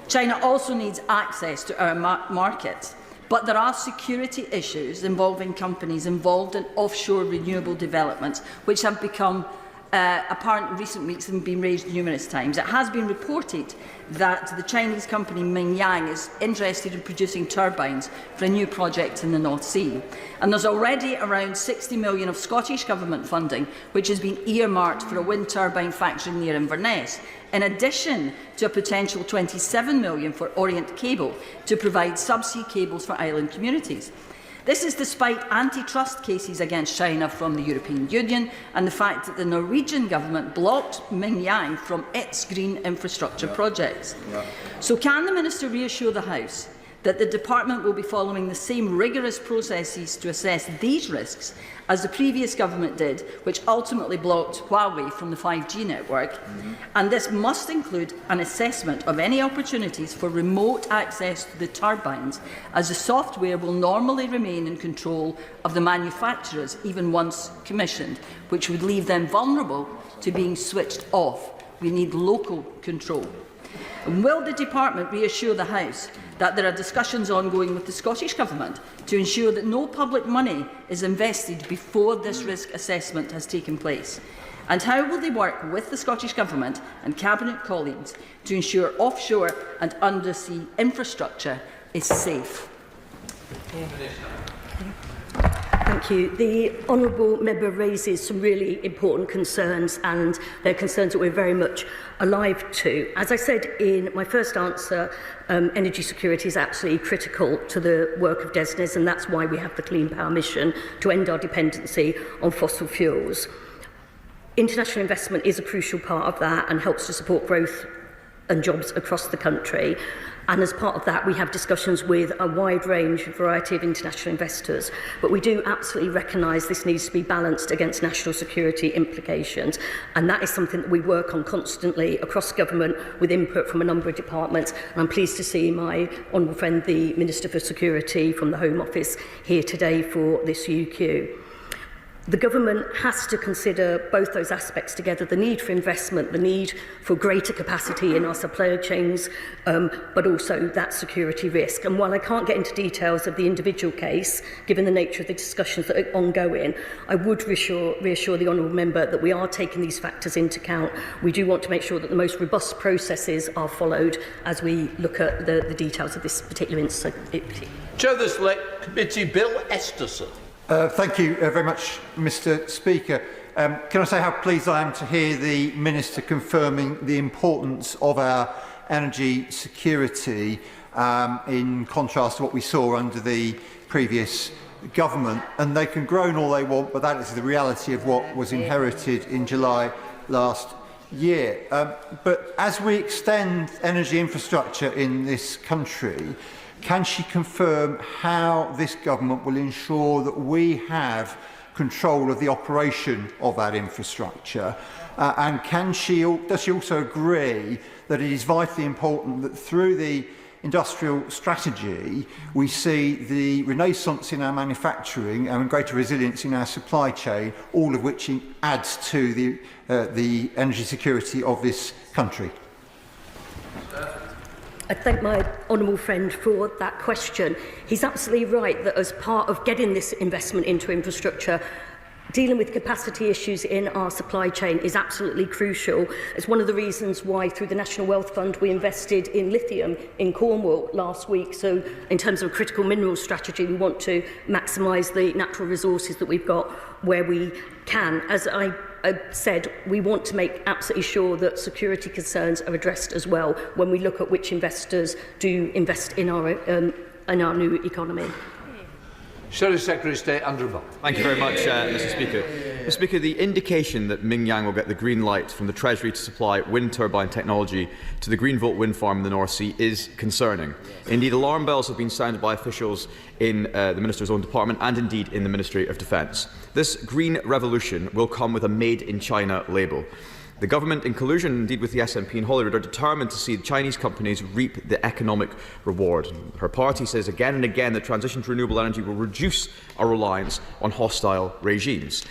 China also needs access to our markets, but there are security issues involving companies involved in offshore renewable developments, which have become apparent in recent weeks and been raised numerous times. It has been reported that the Chinese company Mingyang is interested in producing turbines for a new project in the North Sea. And there's already around 60 million of Scottish Government funding which has been earmarked for a wind turbine factory near Inverness, in addition to a potential 27 million for Orient Cable to provide subsea cables for island communities. This is despite antitrust cases against China from the European Union and the fact that the Norwegian government blocked Mingyang from its green infrastructure projects. So can the Minister reassure the House that the Department will be following the same rigorous processes to assess these risks as the previous government did, which ultimately blocked Huawei from the 5G network? And this must include an assessment of any opportunities for remote access to the turbines, as the software will normally remain in control of the manufacturers even once commissioned, which would leave them vulnerable to being switched off. We need local control. And will the Department reassure the House that there are discussions ongoing with the Scottish Government to ensure that no public money is invested before this risk assessment has taken place? And how will they work with the Scottish Government and Cabinet colleagues to ensure offshore and undersea infrastructure is safe? Thank you. The honourable member raises some really important concerns, and they're concerns that we're very much alive to. As I said in my first answer, energy security is absolutely critical to the work of DESNZ, and that's why we have the Clean Power Mission to end our dependency on fossil fuels. International investment is a crucial part of that and helps to support growth and jobs across the country. And as part of that, we have discussions with a wide range, variety of international investors. But we do absolutely recognise this needs to be balanced against national security implications. And that is something that we work on constantly across government with input from a number of departments. And I'm pleased to see my honourable friend, the Minister for Security from the Home Office, here today for this UQ. The government has to consider both those aspects together, the need for investment, the need for greater capacity in our supply chains, but also that security risk. And while I can't get into details of the individual case, given the nature of the discussions that are ongoing, I would reassure the honourable member that we are taking these factors into account. We do want to make sure that the most robust processes are followed as we look at the details of this particular incident. Chair the Select Committee, Bill Esterson. Thank you very much, Mr Speaker. Can I say how pleased I am to hear the Minister confirming the importance of our energy security in contrast to what we saw under the previous government. And they can groan all they want, but that is the reality of what was inherited in July last year. But as we extend energy infrastructure in this country, can she confirm how this government will ensure that we have control of the operation of that infrastructure? And does she also agree that it is vitally important that through the industrial strategy we see the renaissance in our manufacturing and greater resilience in our supply chain, all of which adds to the energy security of this country? I thank my honourable friend for that question. He's absolutely right that as part of getting this investment into infrastructure, dealing with capacity issues in our supply chain is absolutely crucial. It's one of the reasons why, through the National Wealth Fund, we invested in lithium in Cornwall last week. So in terms of a critical minerals strategy, we want to maximise the natural resources that we've got where we can. As I said, we want to make absolutely sure that security concerns are addressed as well when we look at which investors do invest in our new economy. Shadow Secretary of State Andrew Bolt. Thank you very much, Mr. Speaker. Mr. Speaker, the indication that Mingyang will get the green light from the Treasury to supply wind turbine technology to the Greenvolt wind farm in the North Sea is concerning. Indeed, alarm bells have been sounded by officials in the Minister's own department and indeed in the Ministry of Defence. This green revolution will come with a Made in China label. The government, in collusion indeed with the SNP in Holyrood, are determined to see Chinese companies reap the economic reward. Her party says again and again that transition to renewable energy will reduce our reliance on hostile regimes.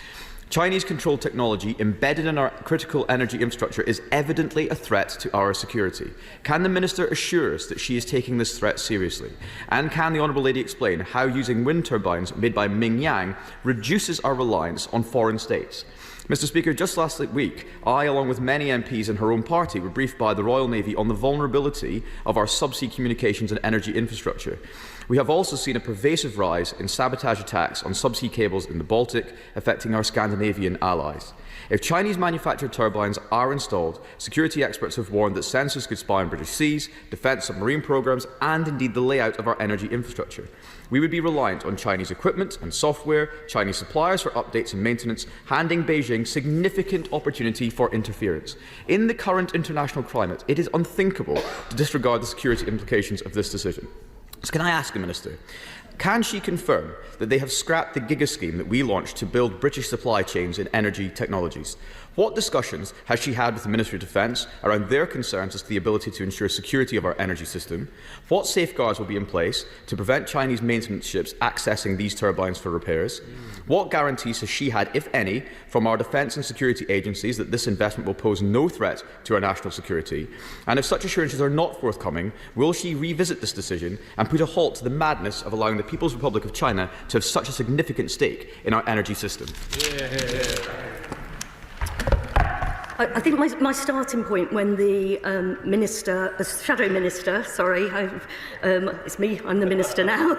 Chinese-controlled technology embedded in our critical energy infrastructure is evidently a threat to our security. Can the Minister assure us that she is taking this threat seriously? And can the Honourable Lady explain how using wind turbines made by Mingyang reduces our reliance on foreign states? Mr. Speaker, just last week, I, along with many MPs in her own party, were briefed by the Royal Navy on the vulnerability of our subsea communications and energy infrastructure. We have also seen a pervasive rise in sabotage attacks on subsea cables in the Baltic, affecting our Scandinavian allies. If Chinese-manufactured turbines are installed, security experts have warned that sensors could spy on British seas, defence submarine programmes and indeed the layout of our energy infrastructure. We would be reliant on Chinese equipment and software, Chinese suppliers for updates and maintenance, handing Beijing significant opportunity for interference. In the current international climate, it is unthinkable to disregard the security implications of this decision. So can I ask the Minister, can she confirm that they have scrapped the Giga scheme that we launched to build British supply chains in energy technologies? What discussions has she had with the Ministry of Defence around their concerns as to the ability to ensure security of our energy system? What safeguards will be in place to prevent Chinese maintenance ships accessing these turbines for repairs? What guarantees has she had, if any, from our defence and security agencies that this investment will pose no threat to our national security? And if such assurances are not forthcoming, will she revisit this decision and put a halt to the madness of allowing the People's Republic of China to have such a significant stake in our energy system? I think my starting point when the Shadow Minister, it's me, I'm the Minister now,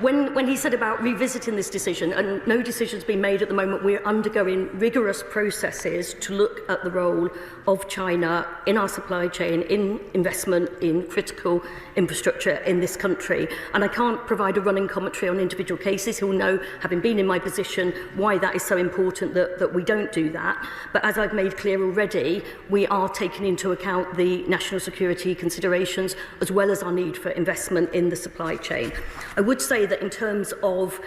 when he said about revisiting this decision, and no decision's been made at the moment, we're undergoing rigorous processes to look at the role of China in our supply chain, in investment in critical infrastructure in this country. And I can't provide a running commentary on individual cases. He'll know, having been in my position, why that is so important that we don't do that. But as I've made clear already, we are taking into account the national security considerations as well as our need for investment in the supply chain. I would say that in terms of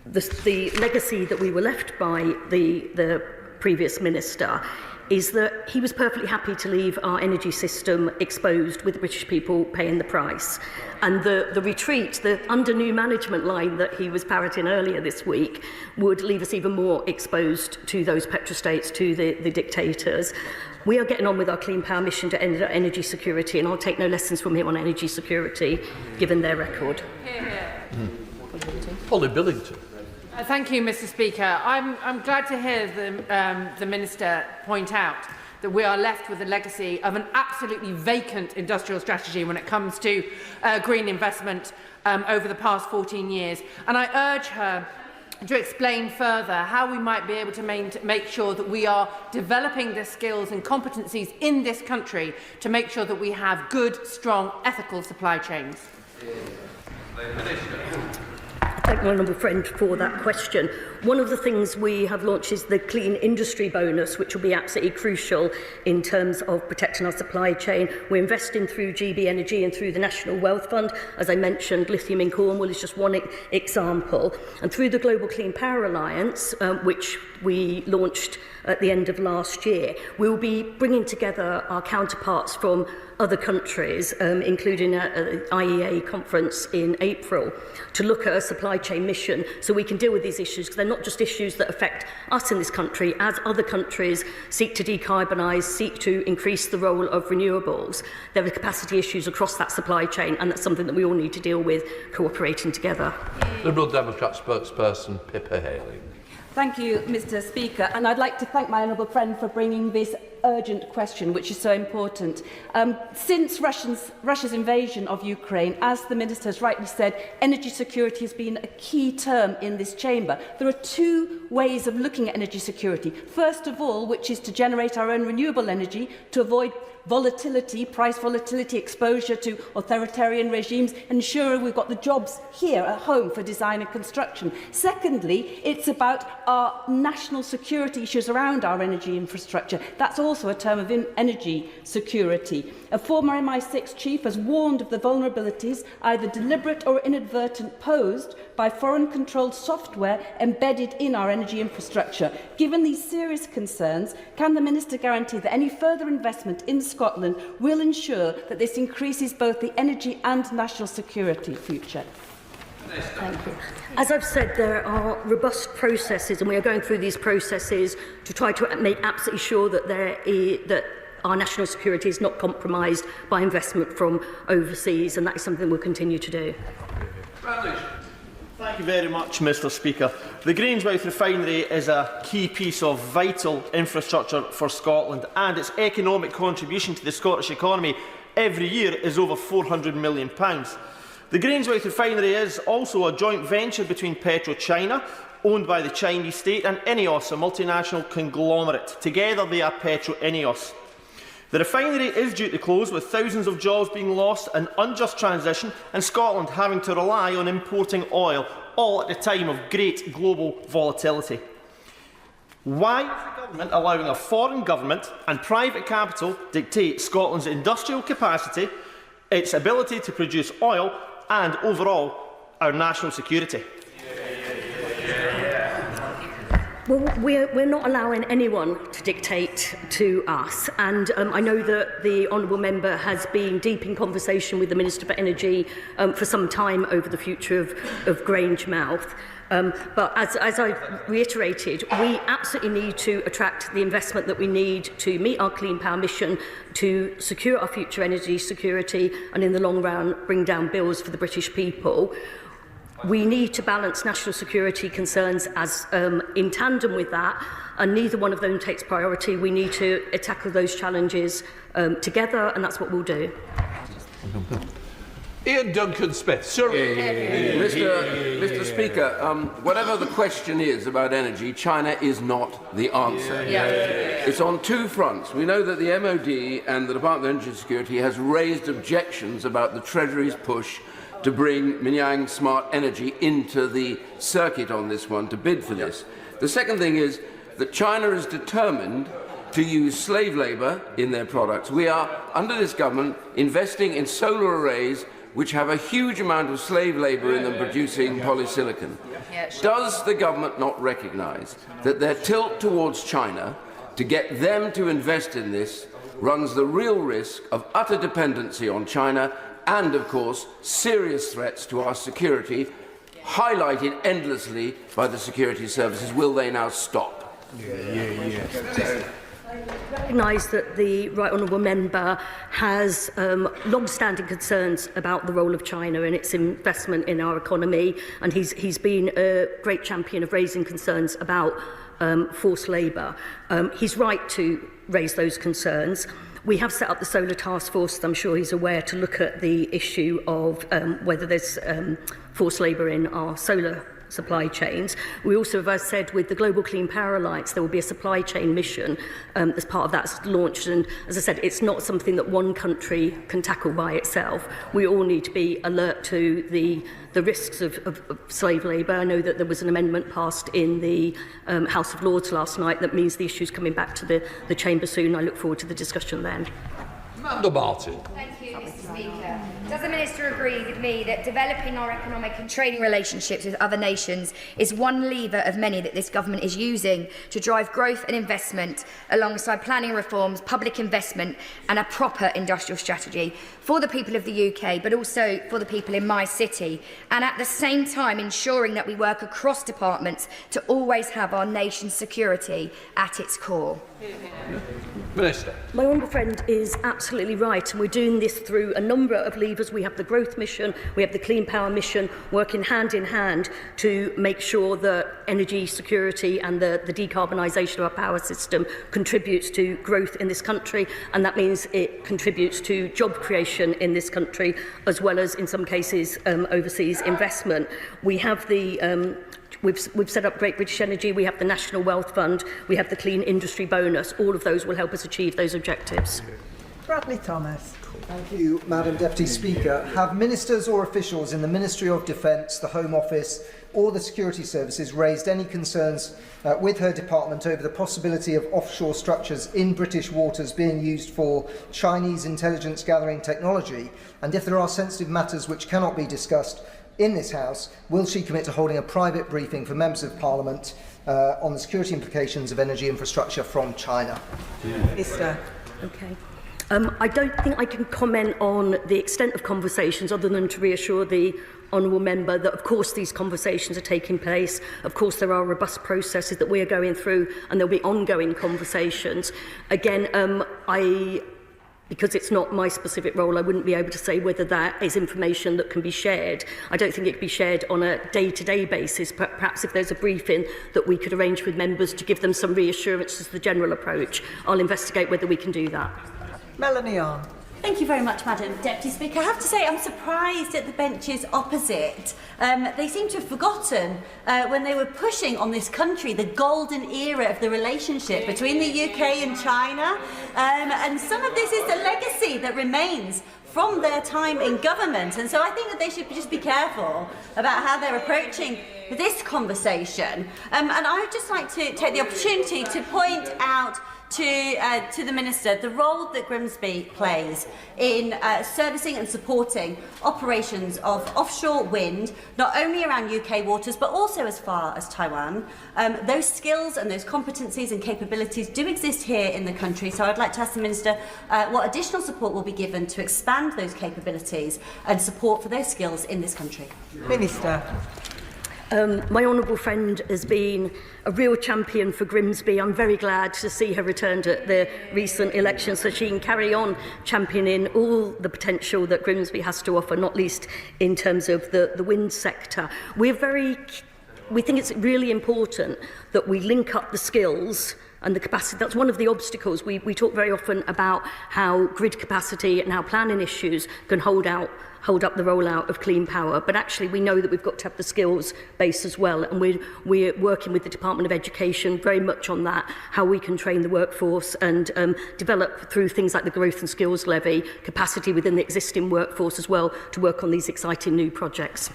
the legacy that we were left by the previous minister, is that he was perfectly happy to leave our energy system exposed with the British people paying the price. And the retreat, the under new management line that he was parroting earlier this week, would leave us even more exposed to those petrostates, to the dictators. We are getting on with our clean power mission to end energy security, and I'll take no lessons from him on energy security, given their record. Polly Billington. Thank you, Mr. Speaker. I'm glad to hear the Minister point out that we are left with a legacy of an absolutely vacant industrial strategy when it comes to green investment over the past 14 years. And I urge her to explain further how we might be able to make sure that we are developing the skills and competencies in this country to make sure that we have good, strong, ethical supply chains. thank my honourable friend for that question. One of the things we have launched is the Clean Industry Bonus, which will be absolutely crucial in terms of protecting our supply chain. We're investing through GB Energy and through the National Wealth Fund. As I mentioned, lithium in Cornwall is just one example. And through the Global Clean Power Alliance, which we launched at the end of last year, we'll be bringing together our counterparts from other countries, including at the IEA conference in April, to look at a supply chain mission so we can deal with these issues, because they're not just issues that affect us in this country. As other countries seek to decarbonise, seek to increase the role of renewables, there are capacity issues across that supply chain, and that's something that we all need to deal with, cooperating together. Liberal Democrat spokesperson Pippa Hailing. Thank you, Mr. Speaker, and I'd like to thank my honourable friend for bringing this urgent question, which is so important. Since Russia's invasion of Ukraine, as the Minister has rightly said, energy security has been a key term in this chamber. There are two ways of looking at energy security. First of all, which is to generate our own renewable energy to avoid volatility, price volatility, exposure to authoritarian regimes, ensuring we've got the jobs here at home for design and construction. Secondly, it's about our national security issues around our energy infrastructure. That's also a term of energy security. A former MI6 chief has warned of the vulnerabilities, either deliberate or inadvertent, posed by foreign-controlled software embedded in our energy infrastructure. Given these serious concerns, can the Minister guarantee that any further investment in Scotland will ensure that this increases both the energy and national security future? Thank you. As I've said, there are robust processes, and we are going through these processes to try to make absolutely sure that that our national security is not compromised by investment from overseas, and that is something we'll continue to do. Thank you very much, Mr. Speaker. The Grangemouth refinery is a key piece of vital infrastructure for Scotland, and its economic contribution to the Scottish economy every year is over £400 million. The Grangemouth refinery is also a joint venture between PetroChina, owned by the Chinese state, and INEOS, a multinational conglomerate. Together they are Petro-INEOS. The refinery is due to close, with thousands of jobs being lost, an unjust transition, and Scotland having to rely on importing oil, all at a time of great global volatility. Why is the government allowing a foreign government and private capital dictate Scotland's industrial capacity, its ability to produce oil, and overall our national security? Well, we're not allowing anyone to dictate to us, and I know that the honourable member has been deep in conversation with the Minister for Energy for some time over the future of Grangemouth. But as I reiterated, we absolutely need to attract the investment that we need to meet our clean power mission, to secure our future energy security, and in the long run bring down bills for the British people. We need to balance national security concerns as in tandem with that, and neither one of them takes priority. We need to tackle those challenges together, and that's what we'll do. Ian Duncan-Smith. Mr. Speaker, whatever the question is about energy, China is not the answer. It's on two fronts. We know that the MOD and the Department of Energy Security has raised objections about the Treasury's push to bring Minyang Smart Energy into the circuit on this one, to bid for this. The second thing is that China is determined to use slave labour in their products. We are, under this government, investing in solar arrays which have a huge amount of slave labour in them producing polysilicon. Does the government not recognise that their tilt towards China to get them to invest in this runs the real risk of utter dependency on China and, of course, serious threats to our security, highlighted endlessly by the security services? Will they now stop? I recognise that the Right Honourable Member has long-standing concerns about the role of China and its investment in our economy, and he's been a great champion of raising concerns about forced labour. He's right to raise those concerns. We have set up the Solar Task Force, I'm sure he's aware, to look at the issue of whether there's forced labour in our solar supply chains. We also, as I said, with the Global Clean Power Alliance, there will be a supply chain mission as part of that's launched. And as I said, it's not something that one country can tackle by itself. We all need to be alert to the risks of slave labour. I know that there was an amendment passed in the House of Lords last night that means the issue's coming back to the Chamber soon. I look forward to the discussion then. Amanda Martin. Thank you, Mr. Speaker. Does the Minister agree with me that developing our economic and trading relationships with other nations is one lever of many that this government is using to drive growth and investment alongside planning reforms, public investment and a proper industrial strategy for the people of the UK, but also for the people in my city, and at the same time ensuring that we work across departments to always have our nation's security at its core? Minister. My honourable friend is absolutely right, and we're doing this through a number of levers. We have the growth mission, we have the clean power mission, working hand in hand to make sure that energy security and the decarbonisation of our power system contributes to growth in this country, and that means it contributes to job creation in this country, as well as in some cases overseas investment. We have the We've set up Great British Energy, we have the National Wealth Fund, we have the Clean Industry Bonus. All of those will help us achieve those objectives. Bradley Thomas. Thank you, Madam Deputy Speaker. Have ministers or officials in the Ministry of Defence, the Home Office or the Security Services raised any concerns with her department over the possibility of offshore structures in British waters being used for Chinese intelligence gathering technology? And if there are sensitive matters which cannot be discussed in this House, will she commit to holding a private briefing for members of Parliament on the security implications of energy infrastructure from China? Minister. Okay. I don't think I can comment on the extent of conversations other than to reassure the honourable member that of course these conversations are taking place. Of course there are robust processes that we are going through and there'll be ongoing conversations. Again, because it's not my specific role, I wouldn't be able to say whether that is information that can be shared. I don't think it can be shared on a day-to-day basis, but perhaps if there's a briefing that we could arrange with members to give them some reassurance as to the general approach, I'll investigate whether we can do that. Melanie Arn. Thank you very much, Madam Deputy Speaker. I have to say I'm surprised at the benches opposite. They seem to have forgotten when they were pushing on this country the golden era of the relationship between the UK and China. And some of this is the legacy that remains from their time in government. And so I think that they should just be careful about how they're approaching this conversation. And I would just like to take the opportunity to point out to the Minister the role that Grimsby plays in servicing and supporting operations of offshore wind, not only around UK waters but also as far as Taiwan. Those skills and those competencies and capabilities do exist here in the country, so I'd like to ask the Minister what additional support will be given to expand those capabilities and support for those skills in this country. Minister. My honourable friend has been a real champion for Grimsby. I'm very glad to see her returned at the recent election so she can carry on championing all the potential that Grimsby has to offer, not least in terms of the wind sector. We think it's really important that we link up the skills and the capacity. That's one of the obstacles. We talk very often about how grid capacity and how planning issues can hold up the rollout of clean power, but actually we know that we've got to have the skills base as well, and we're working with the Department of Education very much on that, how we can train the workforce and develop through things like the Growth and Skills Levy capacity within the existing workforce as well to work on these exciting new projects.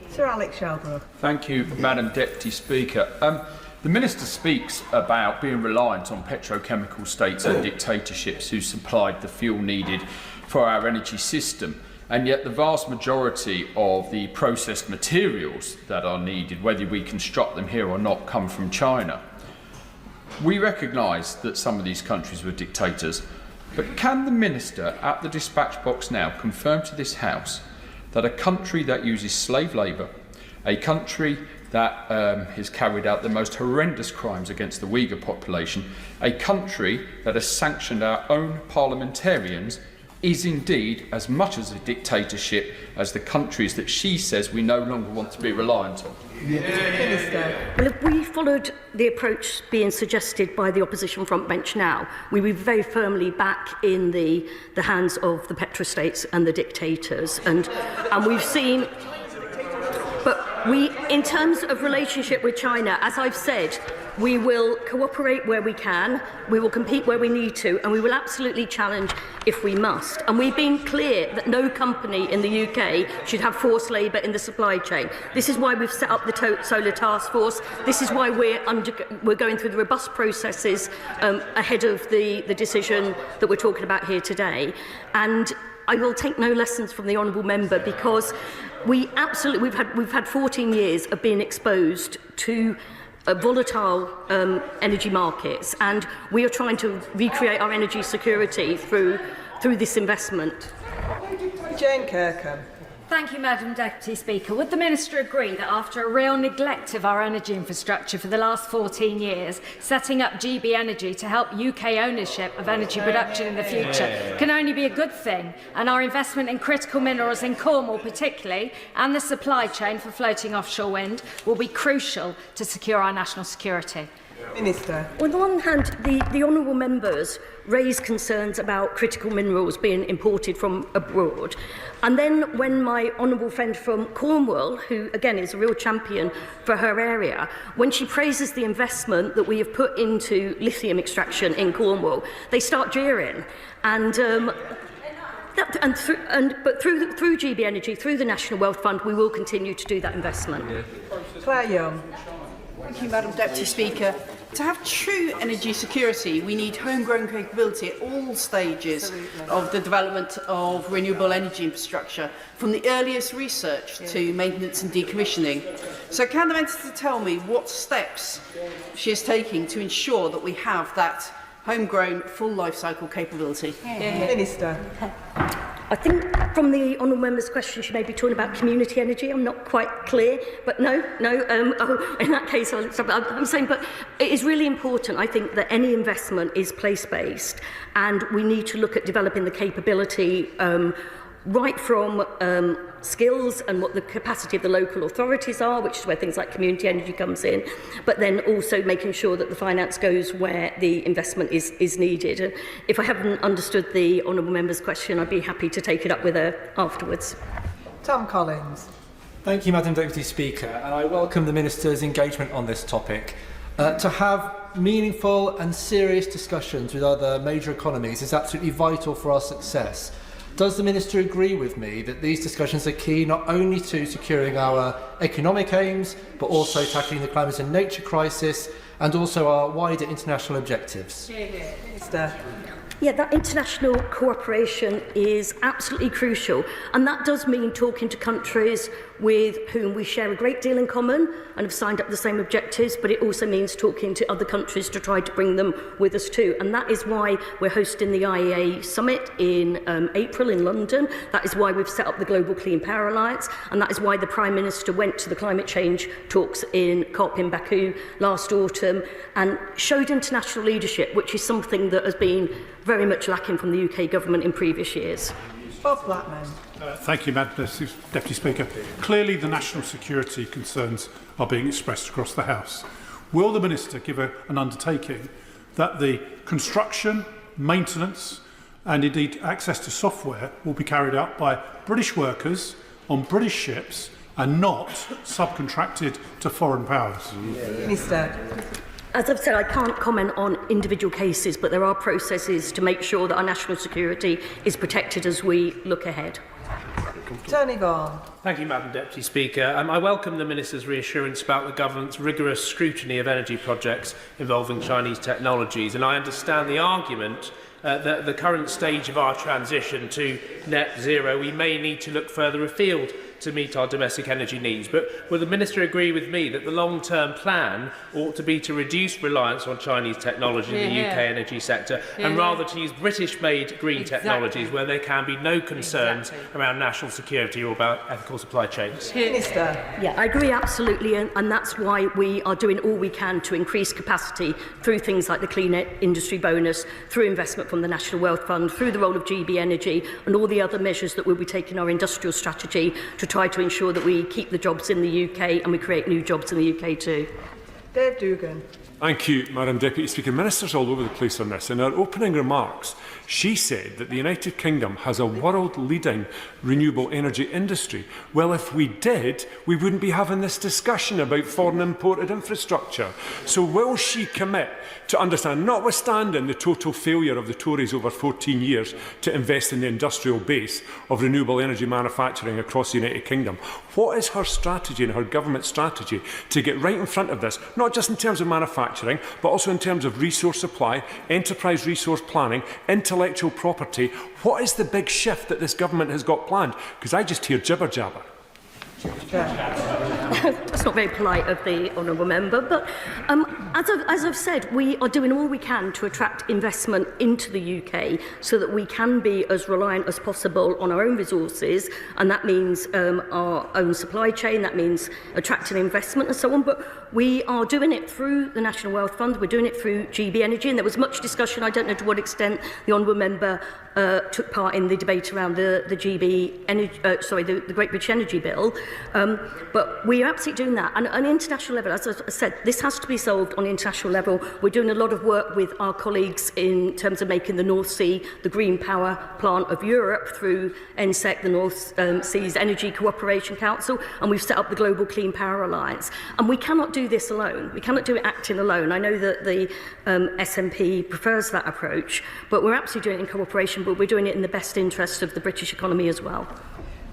Sir Alex Shelbrooke. Thank you, Madam Deputy Speaker. The Minister speaks about being reliant on petrochemical states and dictatorships who supplied the fuel needed for our energy system. And yet the vast majority of the processed materials that are needed, whether we construct them here or not, come from China. We recognise that some of these countries were dictators, but can the Minister at the dispatch box now confirm to this House that a country that uses slave labour, a country that has carried out the most horrendous crimes against the Uyghur population, a country that has sanctioned our own parliamentarians, is indeed as much as a dictatorship as the countries that she says we no longer want to be reliant on? Well, if we followed the approach being suggested by the opposition front bench now, we would be very firmly back in the hands of the petrostates and the dictators. And we've seen... But In terms of relationship with China, as I've said, we will cooperate where we can, we will compete where we need to, and we will absolutely challenge if we must. And we've been clear that no company in the UK should have forced labour in the supply chain. This is why we've set up the Solar Task Force. This is why we're going through the robust processes ahead of the decision that we're talking about here today. And I will take no lessons from the honourable member, because we've had 14 years of being exposed to volatile energy markets, and we are trying to recreate our energy security through this investment. Jane Kirkham. Thank you, Madam Deputy Speaker. Would the Minister agree that after a real neglect of our energy infrastructure for the last 14 years, setting up GB Energy to help UK ownership of energy production in the future can only be a good thing, and our investment in critical minerals in Cornwall particularly, and the supply chain for floating offshore wind, will be crucial to secure our national security? Minister. On the one hand, the honourable members raise concerns about critical minerals being imported from abroad. And then when my honourable friend from Cornwall, who again is a real champion for her area, when she praises the investment that we have put into lithium extraction in Cornwall, they start jeering. And through GB Energy, through the National Wealth Fund, we will continue to do that investment. Claire Young. Thank you, Madam Deputy Speaker. To have true energy security, we need homegrown capability at all stages of the development of renewable energy infrastructure, from the earliest research to maintenance and decommissioning. So can the Minister tell me what steps she is taking to ensure that we have that homegrown full life cycle capability? Minister. I think from the honourable member's question, she may be talking about community energy. I'm not quite clear, but no. In that case, I'm saying, but it is really important, I think, that any investment is place-based, and we need to look at developing the capability right from skills and what the capacity of the local authorities are, which is where things like community energy comes in, but then also making sure that the finance goes where the investment is needed. And if I haven't understood the honourable member's question, I'd be happy to take it up with her afterwards. Tom Collins. Thank you, Madam Deputy Speaker, and I welcome the Minister's engagement on this topic. To have meaningful and serious discussions with other major economies is absolutely vital for our success. Does the Minister agree with me that these discussions are key not only to securing our economic aims, but also tackling the climate and nature crisis, and also our wider international objectives? Minister. Yeah, that international cooperation is absolutely crucial, and that does mean talking to countries with whom we share a great deal in common and have signed up the same objectives, but it also means talking to other countries to try to bring them with us too. And that is why we're hosting the IEA Summit in April in London. That is why we've set up the Global Clean Power Alliance, and that is why the Prime Minister went to the climate change talks in COP in Baku last autumn and showed international leadership, which is something that has been very much lacking from the UK government in previous years. Bob Blackman. Thank you, Madam Deputy Speaker. Clearly, the national security concerns are being expressed across the House. Will the Minister give an undertaking that the construction, maintenance and indeed access to software will be carried out by British workers on British ships and not subcontracted to foreign powers? Minister. As I've said, I can't comment on individual cases, but there are processes to make sure that our national security is protected as we look ahead. Tony Vaughan. Thank you, Madam Deputy Speaker. I welcome the Minister's reassurance about the Government's rigorous scrutiny of energy projects involving Chinese technologies, and I understand the argument that at the current stage of our transition to net zero, we may need to look further afield to meet our domestic energy needs. But will the Minister agree with me that the long-term plan ought to be to reduce reliance on Chinese technology in the UK energy sector and rather to use British-made green technologies where there can be no concerns around national security or about ethical supply chains? Minister. Yeah, I agree absolutely, and that's why we are doing all we can to increase capacity through things like the Clean Industry Bonus, through investment from the National Wealth Fund, through the role of GB Energy and all the other measures that we'll be taking our industrial strategy to try to ensure that we keep the jobs in the UK and we create new jobs in the UK too. Dave Dugan. Thank you, Madam Deputy Speaker. Ministers all over the place on this. In her opening remarks, she said that the United Kingdom has a world-leading renewable energy industry. Well, if we did, we wouldn't be having this discussion about foreign imported infrastructure. So will she commit to understand, notwithstanding the total failure of the Tories over 14 years to invest in the industrial base of renewable energy manufacturing across the United Kingdom, what is her strategy and her government strategy to get right in front of this, not just in terms of manufacturing, but also in terms of resource supply, enterprise resource planning, intellectual property? What is the big shift that this government has got planned? Because I just hear jibber-jabber. That's not very polite of the honourable member, but as I've said, we are doing all we can to attract investment into the UK so that we can be as reliant as possible on our own resources, and that means our own supply chain, that means attracting investment and so on. But we are doing it through the National Wealth Fund, we're doing it through GB Energy, and there was much discussion, I don't know to what extent the honourable member took part in the debate around the GB Energy, the Great British Energy Bill. But we are absolutely doing that. And on an international level, as I said, this has to be solved on an international level. We're doing a lot of work with our colleagues in terms of making the North Sea the green power plant of Europe through NSEC, the North Seas Energy Cooperation Council, and we've set up the Global Clean Power Alliance. And we cannot do this alone. We cannot do it acting alone. I know that the SNP prefers that approach, but we're absolutely doing it in cooperation, but we're doing it in the best interest of the British economy as well.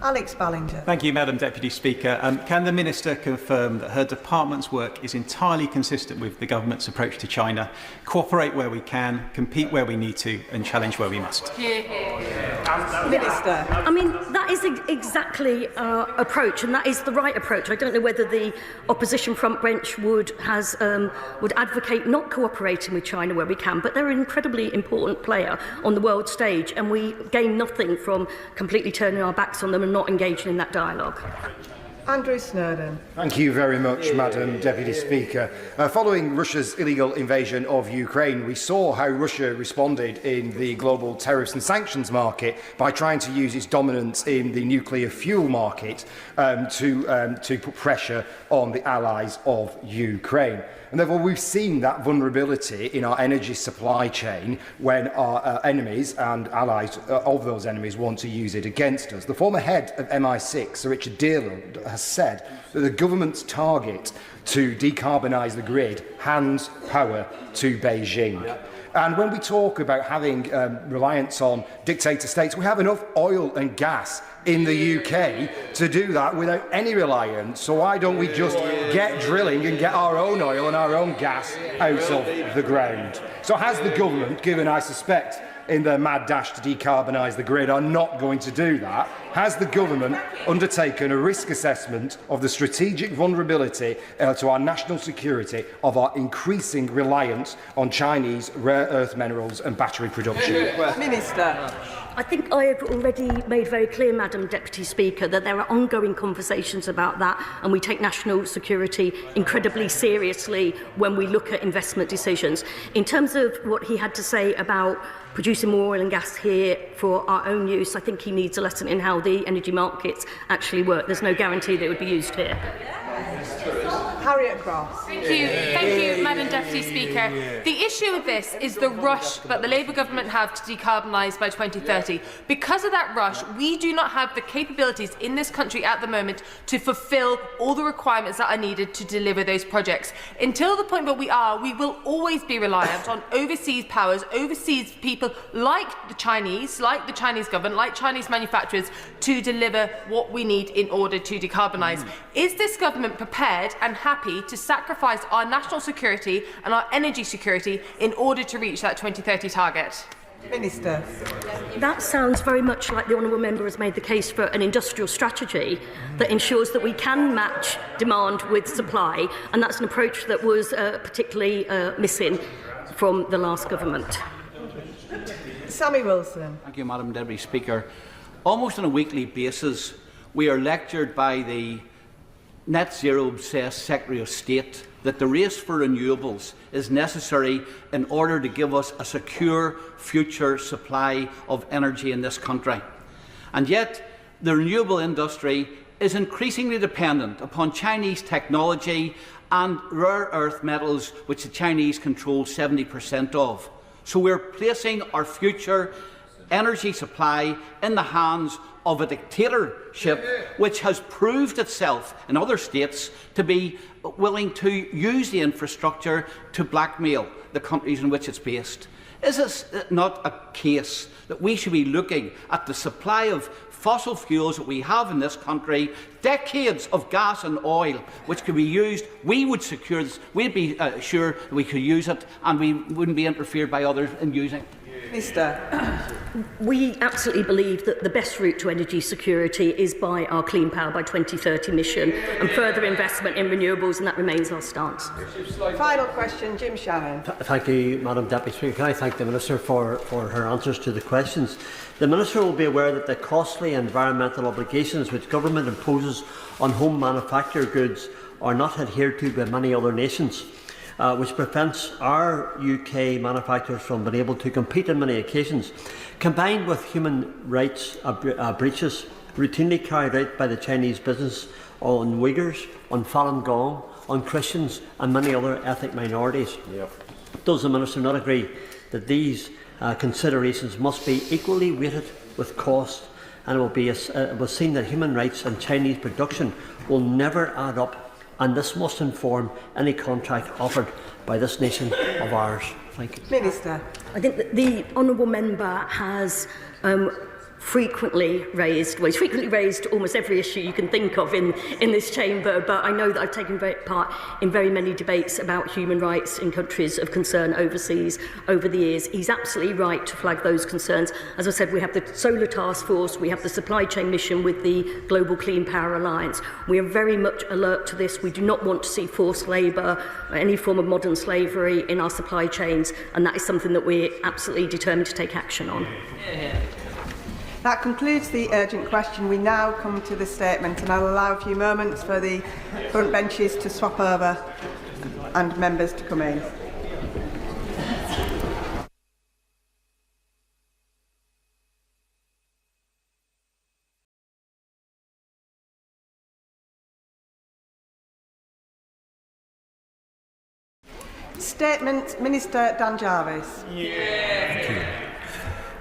Alex Ballinger. Thank you, Madam Deputy Speaker. Can the Minister confirm that her department's work is entirely consistent with the government's approach to China, cooperate where we can, compete where we need to, and challenge where we must? Minister. I mean, that is exactly our approach, and that is the right approach. I don't know whether the opposition front bench would advocate not cooperating with China where we can, but they're an incredibly important player on the world stage, and we gain nothing from completely turning our backs on them and not engaging in that dialogue. Andrew Snowden. Thank you very much, Madam Deputy Speaker. Following Russia's illegal invasion of Ukraine, we saw how Russia responded in the global tariffs and sanctions market by trying to use its dominance in the nuclear fuel market to put pressure on the allies of Ukraine. And therefore, we've seen that vulnerability in our energy supply chain when our enemies and allies of those enemies want to use it against us. The former head of MI6, Sir Richard Dearland, has said that the government's target to decarbonise the grid hands power to Beijing. And when we talk about having reliance on dictator states, we have enough oil and gas in the UK to do that without any reliance. So why don't we just get drilling and get our own oil and our own gas out of the ground? So has the government, given, I suspect, in their mad dash to decarbonise the grid, are not going to do that, has the government undertaken a risk assessment of the strategic vulnerability to our national security of our increasing reliance on Chinese rare earth minerals and battery production? Minister. I think I have already made very clear, Madam Deputy Speaker, that there are ongoing conversations about that, and we take national security incredibly seriously when we look at investment decisions. In terms of what he had to say about producing more oil and gas here for our own use, I think he needs a lesson in how the energy markets actually work. There's no guarantee that it would be used here. Harriet Cross. Thank you, Madam Deputy Speaker. The issue with this is the rush that the Labour government have to decarbonise by 2030. Because of that rush, we do not have the capabilities in this country at the moment to fulfil all the requirements that are needed to deliver those projects. Until the point where we will always be reliant on overseas powers, overseas people like the Chinese government, like Chinese manufacturers, to deliver what we need in order to decarbonise. Is this government prepared and happy to sacrifice our national security and our energy security in order to reach that 2030 target? Minister. That sounds very much like the honourable member has made the case for an industrial strategy that ensures that we can match demand with supply, and that's an approach that was particularly missing from the last government. Sammy Wilson. Thank you, Madam Deputy Speaker. Almost on a weekly basis, we are lectured by the net zero obsessed Secretary of State that the race for renewables is necessary in order to give us a secure future supply of energy in this country. And yet, the renewable industry is increasingly dependent upon Chinese technology and rare earth metals, which the Chinese control 70% of. So we're placing our future energy supply in the hands of a dictatorship which has proved itself in other states to be willing to use the infrastructure to blackmail the countries in which it's based. Is this not a case that we should be looking at the supply of fossil fuels that we have in this country, decades of gas and oil which could be used? We would secure this, we'd be sure that we could use it and we wouldn't be interfered by others in using it. We absolutely believe that the best route to energy security is by our Clean Power by 2030 mission and further investment in renewables, and that remains our stance. Final question, Jim Shannon. Thank you, Madam Deputy Speaker. Can I thank the Minister for her answers to the questions? The Minister will be aware that the costly environmental obligations which government imposes on home manufactured goods are not adhered to by many other nations, which prevents our UK manufacturers from being able to compete on many occasions, combined with human rights breaches routinely carried out by the Chinese business on Uyghurs, on Falun Gong, on Christians and many other ethnic minorities. Does the Minister not agree that these considerations must be equally weighted with cost, and it will seem that human rights and Chinese production will never add up, and this must inform any contract offered by this nation of ours? Thank you. Minister. I think that the honourable member has frequently raised almost every issue you can think of in this chamber, but I know that I've taken part in very many debates about human rights in countries of concern overseas over the years. He's absolutely right to flag those concerns. As I said, we have the Solar Task Force, we have the supply chain mission with the Global Clean Power Alliance. We are very much alert to this. We do not want to see forced labour or any form of modern slavery in our supply chains, and that is something that we're absolutely determined to take action on. That concludes the urgent question. We now come to the statement, and I'll allow a few moments for the front benches to swap over and members to come in. Statement, Minister Dan Jarvis. Thank you.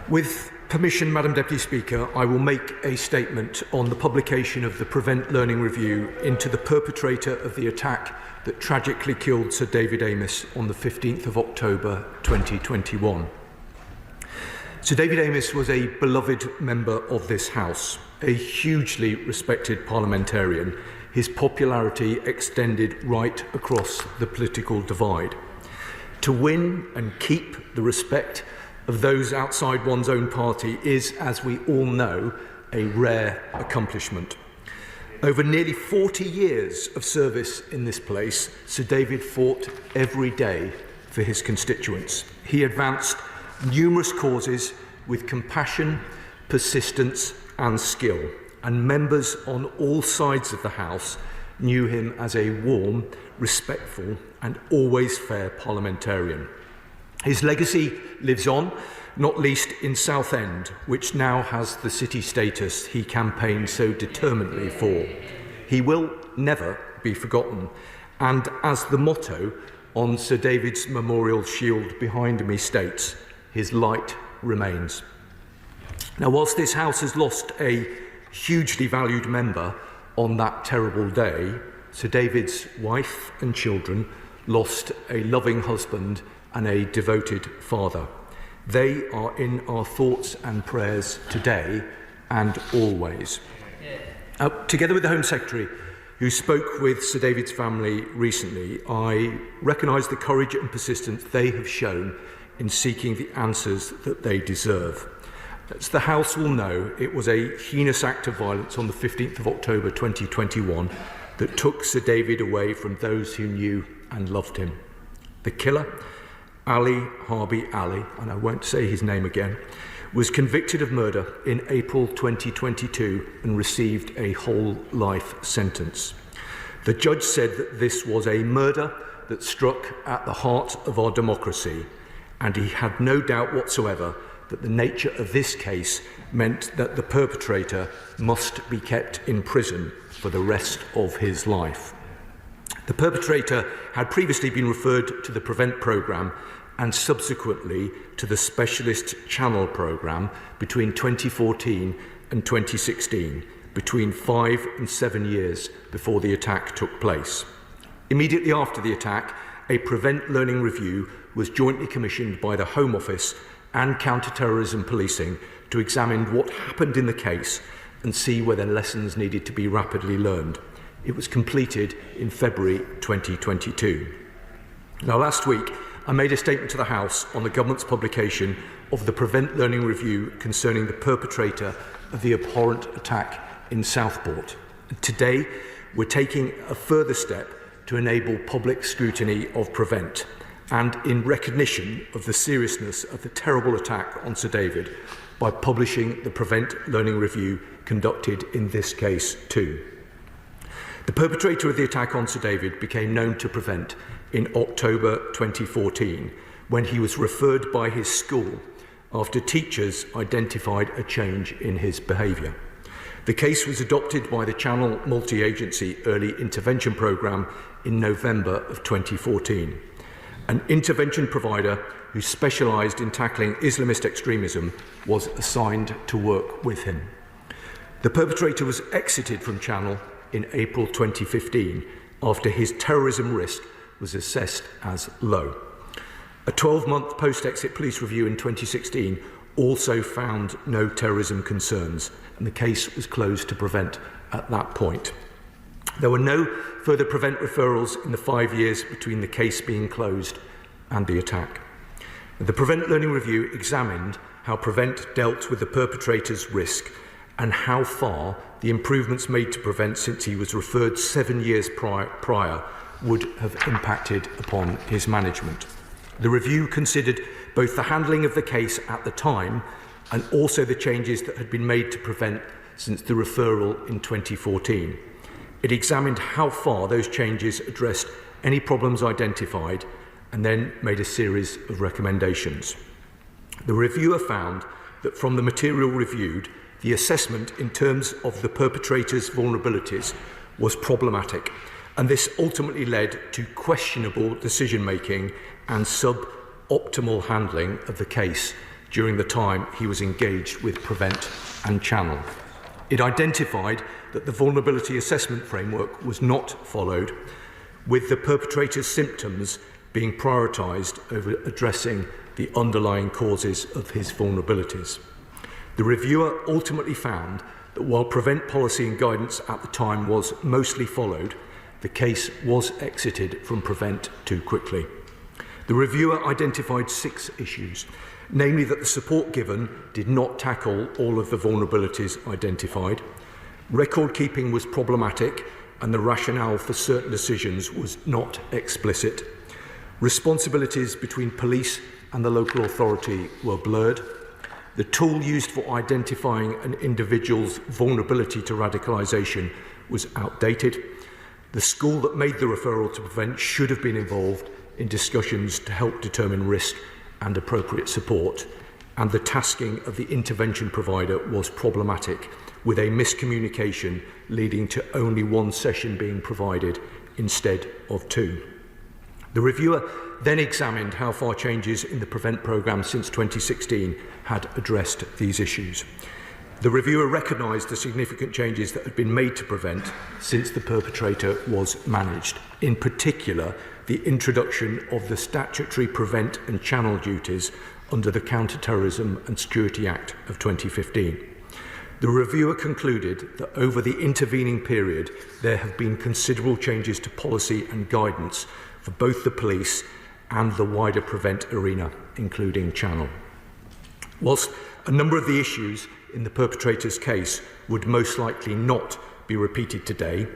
With permission, Madam Deputy Speaker, I will make a statement on the publication of the Prevent Learning Review into the perpetrator of the attack that tragically killed Sir David Amess on the 15th of October 2021. Sir David Amess was a beloved member of this House, a hugely respected parliamentarian. His popularity extended right across the political divide. To win and keep the respect of those outside one's own party is, as we all know, a rare accomplishment. Over nearly 40 years of service in this place, Sir David fought every day for his constituents. He advanced numerous causes with compassion, persistence and skill, and members on all sides of the House knew him as a warm, respectful and always fair parliamentarian. His legacy lives on, not least in Southend, which now has the city status he campaigned so determinedly for. He will never be forgotten, and as the motto on Sir David's memorial shield behind me states, his light remains. Now, whilst this House has lost a hugely valued member on that terrible day, Sir David's wife and children lost a loving husband and a devoted father. They are in our thoughts and prayers today and always. Together with the Home Secretary, who spoke with Sir David's family recently, I recognise the courage and persistence they have shown in seeking the answers that they deserve. As the House will know, it was a heinous act of violence on the 15th of October 2021 that took Sir David away from those who knew and loved him. The killer, Ali Harbi Ali, and I won't say his name again, was convicted of murder in April 2022 and received a whole life sentence. The judge said that this was a murder that struck at the heart of our democracy, and he had no doubt whatsoever that the nature of this case meant that the perpetrator must be kept in prison for the rest of his life. The perpetrator had previously been referred to the PREVENT programme and subsequently to the Specialist Channel programme between 2014 and 2016, between 5 and 7 years before the attack took place. Immediately after the attack, a PREVENT learning review was jointly commissioned by the Home Office and Counter-Terrorism Policing to examine what happened in the case and see whether lessons needed to be rapidly learned. It was completed in February 2022. Now, last week, I made a statement to the House on the Government's publication of the PREVENT learning review concerning the perpetrator of the abhorrent attack in Southport. Today, we're taking a further step to enable public scrutiny of PREVENT, and in recognition of the seriousness of the terrible attack on Sir David, by publishing the PREVENT learning review conducted in this case too. The perpetrator of the attack on Sir David became known to PREVENT in October 2014, when he was referred by his school after teachers identified a change in his behaviour. The case was adopted by the Channel Multi-Agency Early Intervention Programme in November of 2014. An intervention provider who specialised in tackling Islamist extremism was assigned to work with him. The perpetrator was exited from Channel in April 2015 after his terrorism risk was assessed as low. A 12-month post-exit police review in 2016 also found no terrorism concerns, and the case was closed to PREVENT at that point. There were no further PREVENT referrals in the 5 years between the case being closed and the attack. The PREVENT learning review examined how PREVENT dealt with the perpetrator's risk and how far the improvements made to PREVENT since he was referred 7 years prior would have impacted upon his management. The review considered both the handling of the case at the time and also the changes that had been made to PREVENT since the referral in 2014. It examined how far those changes addressed any problems identified and then made a series of recommendations. The reviewer found that from the material reviewed, the assessment in terms of the perpetrator's vulnerabilities was problematic, and this ultimately led to questionable decision-making and sub-optimal handling of the case during the time he was engaged with PREVENT and Channel. It identified that the vulnerability assessment framework was not followed, with the perpetrator's symptoms being prioritised over addressing the underlying causes of his vulnerabilities. The reviewer ultimately found that while PREVENT policy and guidance at the time was mostly followed, the case was exited from PREVENT too quickly. The reviewer identified 6 issues, namely that the support given did not tackle all of the vulnerabilities identified, record keeping was problematic and the rationale for certain decisions was not explicit, responsibilities between police and the local authority were blurred, the tool used for identifying an individual's vulnerability to radicalisation was outdated, the school that made the referral to PREVENT should have been involved in discussions to help determine risk and appropriate support, and the tasking of the intervention provider was problematic, with a miscommunication leading to only 1 session being provided instead of 2. The reviewer then examined how far changes in the PREVENT programme since 2016 had addressed these issues. The reviewer recognised the significant changes that had been made to PREVENT since the perpetrator was managed, in particular the introduction of the statutory PREVENT and Channel duties under the Counter-Terrorism and Security Act of 2015. The reviewer concluded that over the intervening period there have been considerable changes to policy and guidance for both the police and the wider PREVENT arena, including Channel. Whilst a number of the issues in the perpetrator's case would most likely not be repeated today,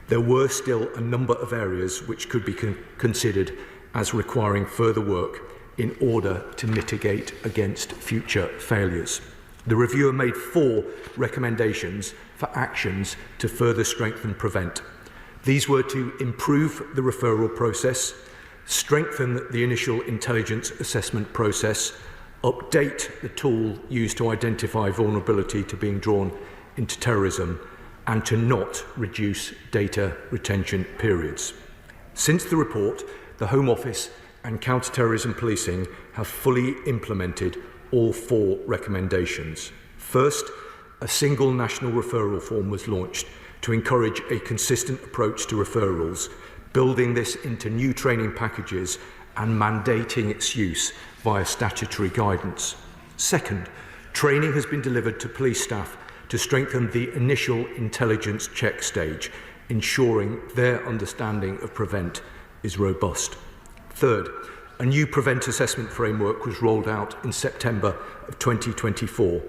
there were still a number of areas which could be considered as requiring further work in order to mitigate against future failures. The reviewer made 4 recommendations for actions to further strengthen PREVENT. These were to improve the referral process, strengthen the initial intelligence assessment process, update the tool used to identify vulnerability to being drawn into terrorism, and to not reduce data retention periods. Since the report, the Home Office and Counter-Terrorism Policing have fully implemented all 4 recommendations. First, a single national referral form was launched to encourage a consistent approach to referrals, building this into new training packages and mandating its use via statutory guidance. Second, training has been delivered to police staff to strengthen the initial intelligence check stage, ensuring their understanding of PREVENT is robust. Third, a new PREVENT assessment framework was rolled out in September of 2024.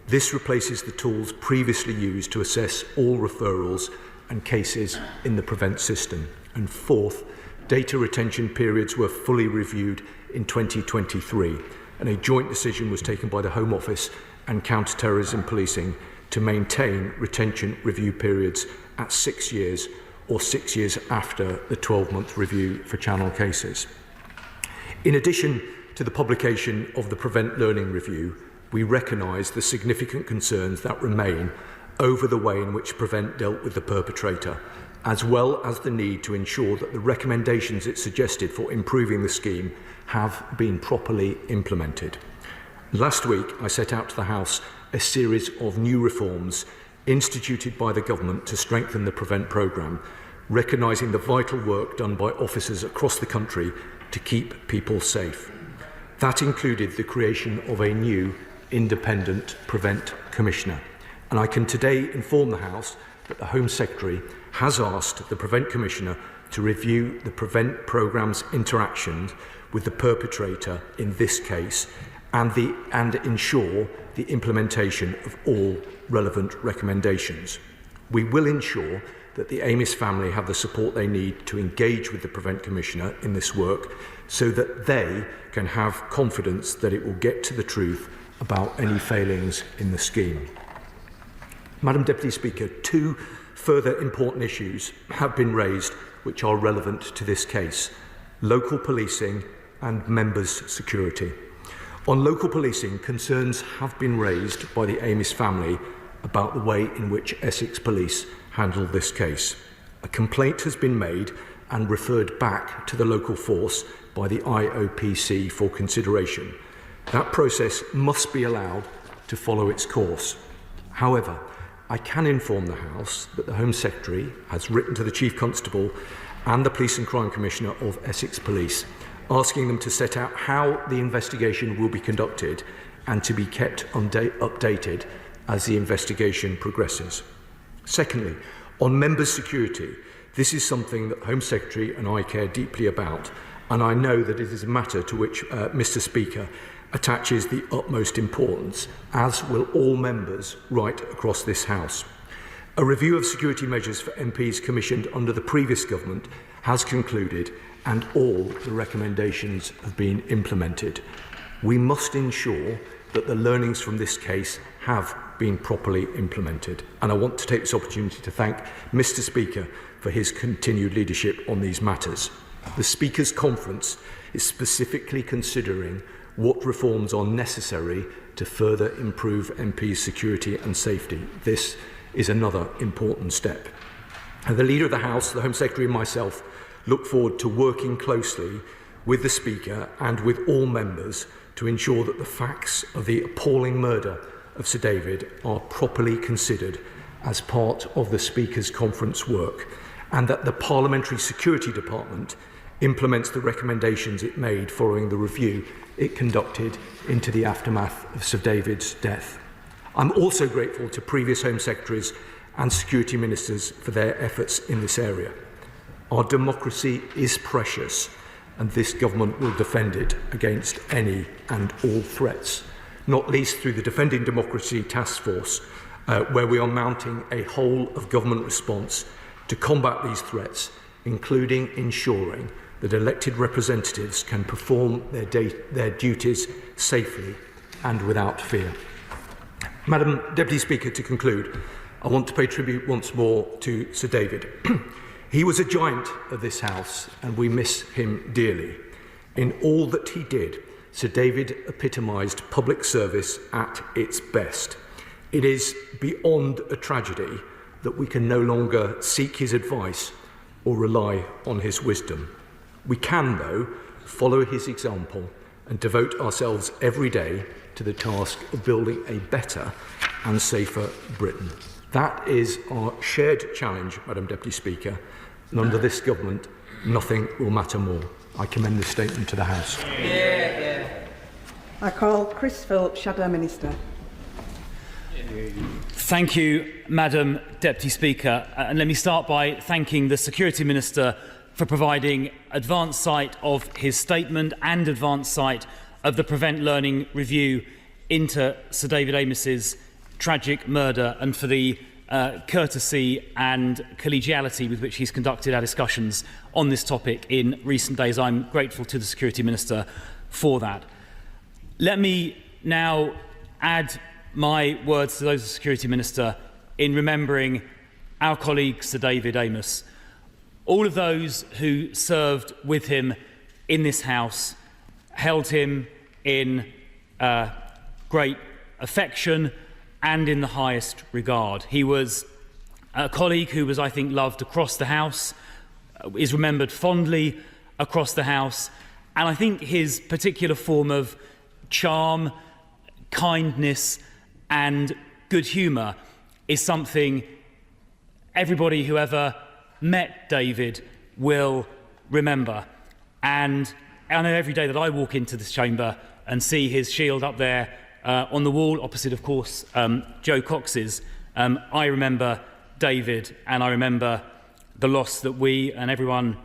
This replaces the tools previously used to assess all referrals and cases in the PREVENT system. And fourth, data retention periods were fully reviewed in 2023, and a joint decision was taken by the Home Office and Counter-Terrorism Policing to maintain retention review periods at 6 years or 6 years after the 12-month review for channel cases. In addition to the publication of the PREVENT Learning Review, we recognise the significant concerns that remain over the way in which PREVENT dealt with the perpetrator, as well as the need to ensure that the recommendations it suggested for improving the scheme have been properly implemented. Last week, I set out to the House a series of new reforms instituted by the government to strengthen the PREVENT programme, recognising the vital work done by officers across the country to keep people safe. That included the creation of a new independent PREVENT Commissioner. And I can today inform the House that the Home Secretary has asked the PREVENT Commissioner to review the PREVENT programme's interactions with the perpetrator in this case and ensure the implementation of all relevant recommendations. We will ensure that the Amis family have the support they need to engage with the PREVENT Commissioner in this work so that they can have confidence that it will get to the truth about any failings in the scheme. Madam Deputy Speaker, 2 further important issues have been raised which are relevant to this case: local policing and members' security. On local policing, concerns have been raised by the Amis family about the way in which Essex Police handled this case. A complaint has been made and referred back to the local force by the IOPC for consideration. That process must be allowed to follow its course. However, I can inform the House that the Home Secretary has written to the Chief Constable and the Police and Crime Commissioner of Essex Police, asking them to set out how the investigation will be conducted and to be kept updated as the investigation progresses. Secondly, on members' security, this is something that the Home Secretary and I care deeply about, and I know that it is a matter to which Mr. Speaker attaches the utmost importance, as will all members right across this House. A review of security measures for MPs commissioned under the previous government has concluded, and all the recommendations have been implemented. We must ensure that the learnings from this case have been properly implemented, and I want to take this opportunity to thank Mr. Speaker for his continued leadership on these matters. The Speaker's Conference is specifically considering what reforms are necessary to further improve MPs' security and safety. This is another important step. And the Leader of the House, the Home Secretary and myself look forward to working closely with the Speaker and with all members to ensure that the facts of the appalling murder of Sir David are properly considered as part of the Speaker's Conference work, and that the Parliamentary Security Department implements the recommendations it made following the review it conducted into the aftermath of Sir David's death. I'm also grateful to previous Home Secretaries and Security Ministers for their efforts in this area. Our democracy is precious, and this government will defend it against any and all threats, not least through the Defending Democracy Task Force, where we are mounting a whole-of-government response to combat these threats, including ensuring that elected representatives can perform their duties safely and without fear. Madam Deputy Speaker, to conclude, I want to pay tribute once more to Sir David. He was a giant of this House, and we miss him dearly. In all that he did, Sir David epitomised public service at its best. It is beyond a tragedy that we can no longer seek his advice or rely on his wisdom. We can, though, follow his example and devote ourselves every day to the task of building a better and safer Britain. That is our shared challenge, Madam Deputy Speaker, and under this government, nothing will matter more. I commend this statement to the House. I call Chris Philp, Shadow Minister. Thank you, Madam Deputy Speaker. And let me start by thanking the Security Minister for providing advance sight of his statement and advance sight of the Prevent Learning review into Sir David Amos's tragic murder, and for the courtesy and collegiality with which he's conducted our discussions on this topic in recent days. I'm grateful to the Security Minister for that. Let me now add my words to those of the Security Minister in remembering our colleague Sir David Amos. All of those who served with him in this House held him in great affection and in the highest regard. He was a colleague who was, I think, loved across the House, is remembered fondly across the House, and I think his particular form of charm, kindness and good humour is something everybody who ever met David will remember. And I know every day that I walk into this chamber and see his shield up there on the wall, opposite, of course, Joe Cox's, I remember David, and I remember the loss that we and everyone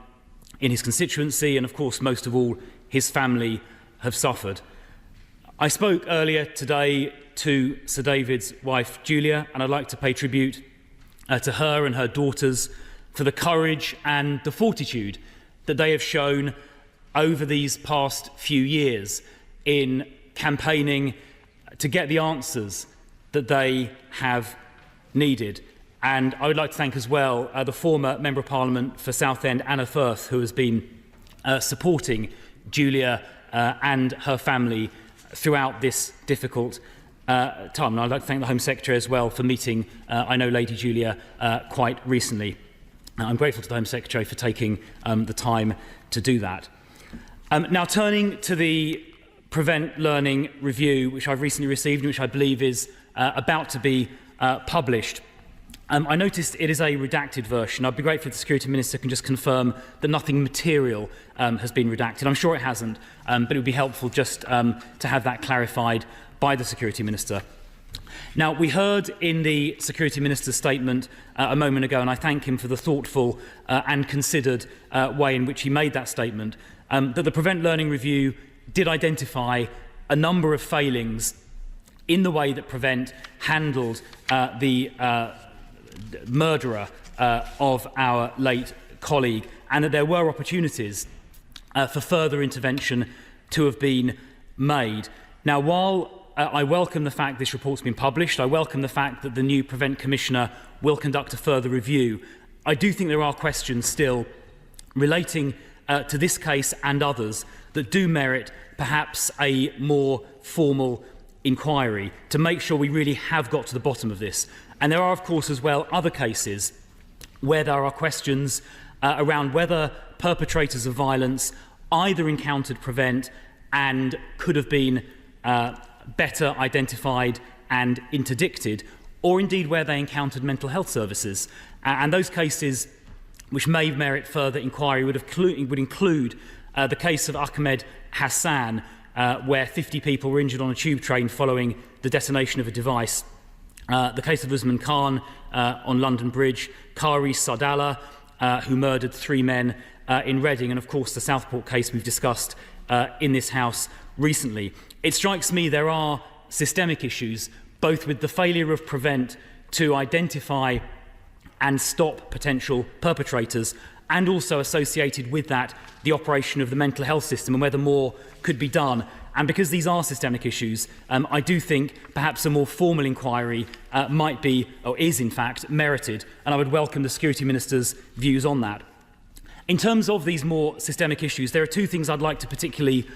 in his constituency, and of course, most of all, his family, have suffered. I spoke earlier today to Sir David's wife, Julia, and I'd like to pay tribute to her and her daughters for the courage and the fortitude that they have shown over these past few years in campaigning to get the answers that they have needed. And I would like to thank as well the former Member of Parliament for Southend, Anna Firth, who has been supporting Julia and her family throughout this difficult time. And I'd like to thank the Home Secretary as well for meeting, I know, Lady Julia quite recently. I'm grateful to the Home Secretary for taking the time to do that. Now, turning to the Prevent Learning review, which I've recently received and which I believe is about to be published. I noticed it is a redacted version. I'd be grateful if the Security Minister can just confirm that nothing material has been redacted. I'm sure it hasn't, but it would be helpful just to have that clarified by the Security Minister. Now, we heard in the Security Minister's statement a moment ago, and I thank him for the thoughtful and considered way in which he made that statement, that the Prevent Learning review did identify a number of failings in the way that Prevent handled the murderer of our late colleague, and that there were opportunities for further intervention to have been made. Now, while I welcome the fact this report's been published, I welcome the fact that the new Prevent Commissioner will conduct a further review, I do think there are questions still relating to this case and others that do merit perhaps a more formal inquiry to make sure we really have got to the bottom of this. And there are, of course, as well, other cases where there are questions around whether perpetrators of violence either encountered Prevent and could have been better identified and interdicted, or indeed where they encountered mental health services. And those cases which may merit further inquiry would include the case of Ahmed Hassan, where 50 people were injured on a tube train following the detonation of a device, the case of Usman Khan on London Bridge, Kari Sadala, who murdered 3 men in Reading, and of course the Southport case we've discussed in this House recently. It strikes me there are systemic issues, both with the failure of Prevent to identify and stop potential perpetrators, and also associated with that the operation of the mental health system and whether more could be done. And because these are systemic issues, I do think perhaps a more formal inquiry might be, or is in fact, merited, and I would welcome the Security Minister's views on that. In terms of these more systemic issues, there are 2 things I'd like to particularly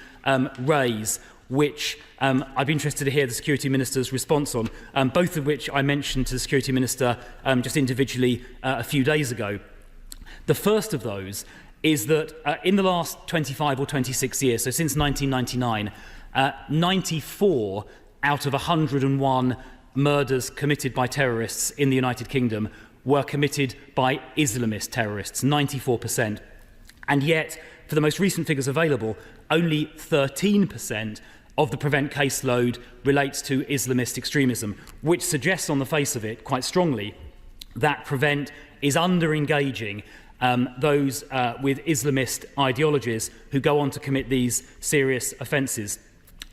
raise, which I'd be interested to hear the Security Minister's response on, both of which I mentioned to the Security Minister just individually a few days ago. The first of those is that in the last 25 or 26 years, so since 1999, 94 out of 101 murders committed by terrorists in the United Kingdom were committed by Islamist terrorists, 94%. And yet, for the most recent figures available, only 13% of the Prevent caseload relates to Islamist extremism, which suggests on the face of it quite strongly that Prevent is under-engaging those with Islamist ideologies who go on to commit these serious offences.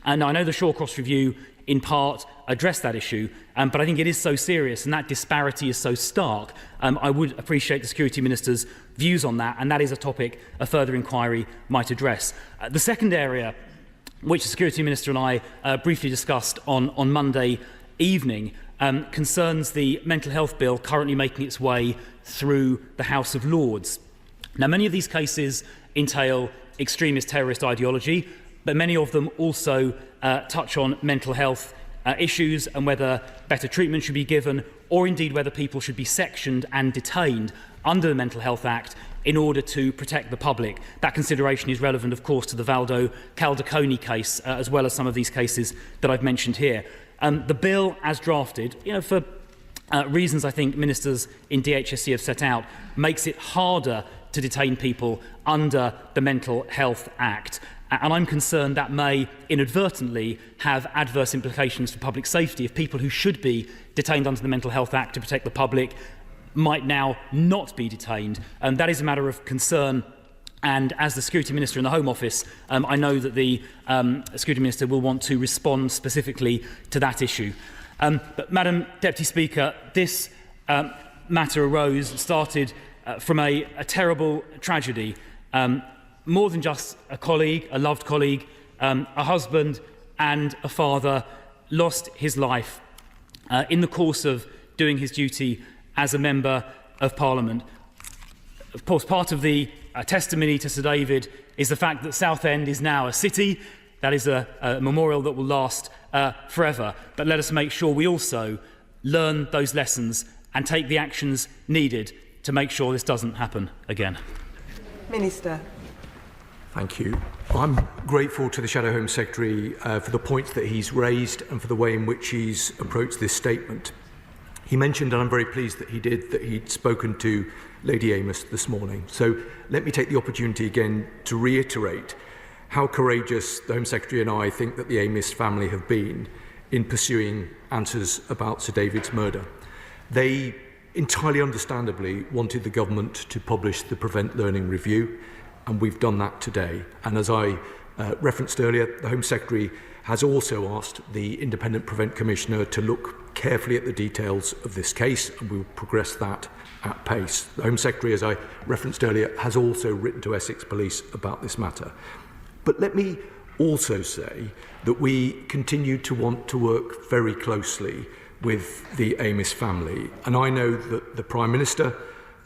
And I know the Shawcross Review in part addressed that issue, but I think it is so serious and that disparity is so stark. I would appreciate the Security Minister's views on that, and that is a topic a further inquiry might address. The second area, which the Security Minister and I briefly discussed on Monday evening, concerns the mental health bill currently making its way through the House of Lords. Now, many of these cases entail extremist terrorist ideology, but many of them also touch on mental health issues and whether better treatment should be given, or indeed whether people should be sectioned and detained under the Mental Health Act in order to protect the public. That consideration is relevant, of course, to the Valdo Caldaconi case, as well as some of these cases that I've mentioned here. The bill, as drafted, for reasons I think ministers in DHSC have set out, makes it harder to detain people under the Mental Health Act. And I'm concerned that may inadvertently have adverse implications for public safety if people who should be detained under the Mental Health Act to protect the public might now not be detained. And that is a matter of concern. And as the Security Minister in the Home Office, I know that the Security Minister will want to respond specifically to that issue. But Madam Deputy Speaker, this matter started from a terrible tragedy. More than just a colleague, a loved colleague, a husband and a father lost his life in the course of doing his duty as a Member of Parliament. Of course, part of the testimony to Sir David is the fact that Southend is now a city. That is a memorial that will last forever. But let us make sure we also learn those lessons and take the actions needed to make sure this doesn't happen again. Minister. Thank you. I'm grateful to the Shadow Home Secretary for the points that he's raised and for the way in which he's approached this statement. He mentioned, and I'm very pleased that he did, that he'd spoken to Lady Amos this morning. So let me take the opportunity again to reiterate how courageous the Home Secretary and I think that the Amos family have been in pursuing answers about Sir David's murder. They entirely understandably wanted the government to publish the Prevent Learning Review, and we've done that today. And as I referenced earlier, the Home Secretary has also asked the Independent Prevent Commissioner to look carefully at the details of this case, and we will progress that at pace. The Home Secretary, as I referenced earlier, has also written to Essex Police about this matter. But let me also say that we continue to want to work very closely with the Amos family, and I know that the Prime Minister,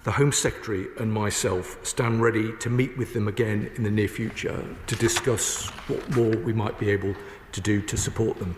the Home Secretary and myself stand ready to meet with them again in the near future to discuss what more we might be able to do to support them.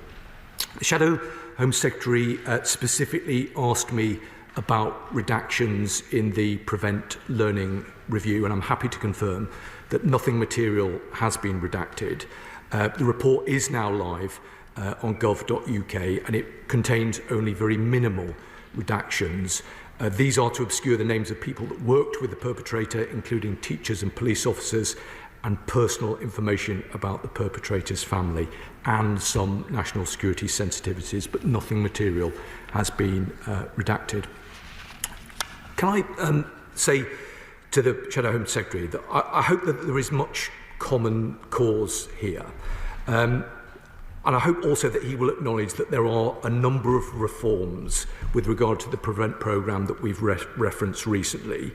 The Shadow Home Secretary specifically asked me about redactions in the Prevent Learning Review, and I'm happy to confirm that nothing material has been redacted. The report is now live on gov.uk, and it contains only very minimal redactions. These are to obscure the names of people that worked with the perpetrator, including teachers and police officers, and personal information about the perpetrator's family, and some national security sensitivities, but nothing material has been redacted. Can I say to the Shadow Home Secretary that I hope that there is much common cause here. And I hope also that he will acknowledge that there are a number of reforms with regard to the Prevent programme that we've referenced recently,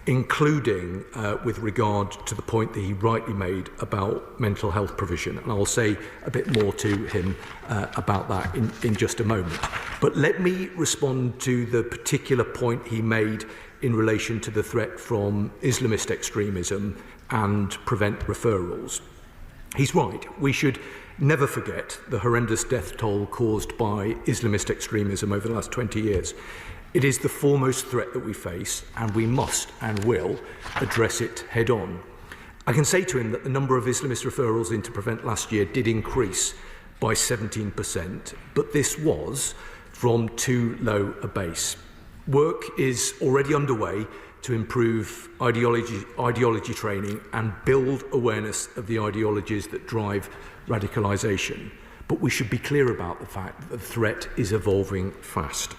including with regard to the point that he rightly made about mental health provision. And I'll say a bit more to him about that in just a moment. But let me respond to the particular point he made in relation to the threat from Islamist extremism and Prevent referrals. He's right. We should never forget the horrendous death toll caused by Islamist extremism over the last 20 years. It is the foremost threat that we face, and we must and will address it head on. I can say to him that the number of Islamist referrals into Prevent last year did increase by 17%, but this was from too low a base. Work is already underway to improve ideology training and build awareness of the ideologies that drive radicalisation. But we should be clear about the fact that the threat is evolving fast.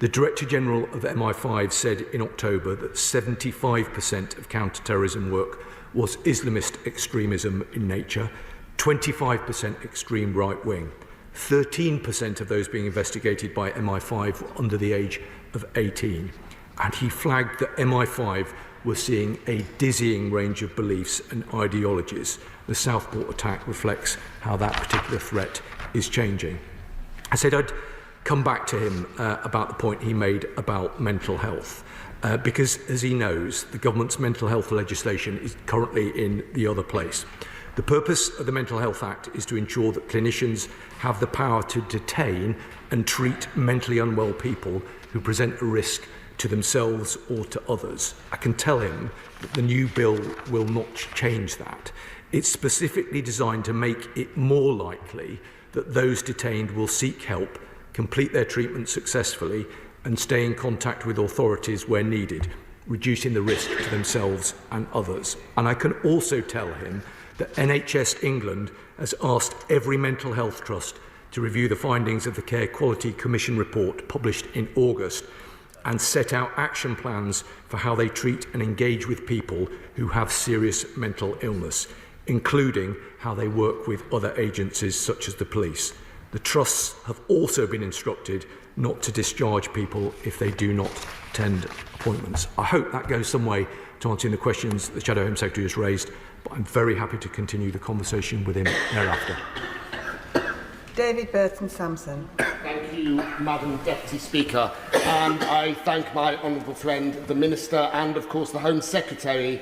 The Director General of MI5 said in October that 75% of counter-terrorism work was Islamist extremism in nature, 25% extreme right-wing. 13% of those being investigated by MI5 were under the age of 18. And he flagged that MI5 were seeing a dizzying range of beliefs and ideologies. The Southport attack reflects how that particular threat is changing. I said I'd come back to him about the point he made about mental health, because, as he knows, the government's mental health legislation is currently in the other place. The purpose of the Mental Health Act is to ensure that clinicians have the power to detain and treat mentally unwell people who present a risk to themselves or to others. I can tell him that the new bill will not change that. It's specifically designed to make it more likely that those detained will seek help, complete their treatment successfully, and stay in contact with authorities where needed, reducing the risk to themselves and others. And I can also tell him that NHS England has asked every mental health trust to review the findings of the Care Quality Commission report published in August and set out action plans for how they treat and engage with people who have serious mental illness, including how they work with other agencies such as the police. The trusts have also been instructed not to discharge people if they do not attend appointments. I hope that goes some way to answering the questions the Shadow Home Secretary has raised, but I'm very happy to continue the conversation with him thereafter. David Burton-Sampson. Thank you, Madam Deputy Speaker. And I thank my honourable friend, the Minister, and of course the Home Secretary,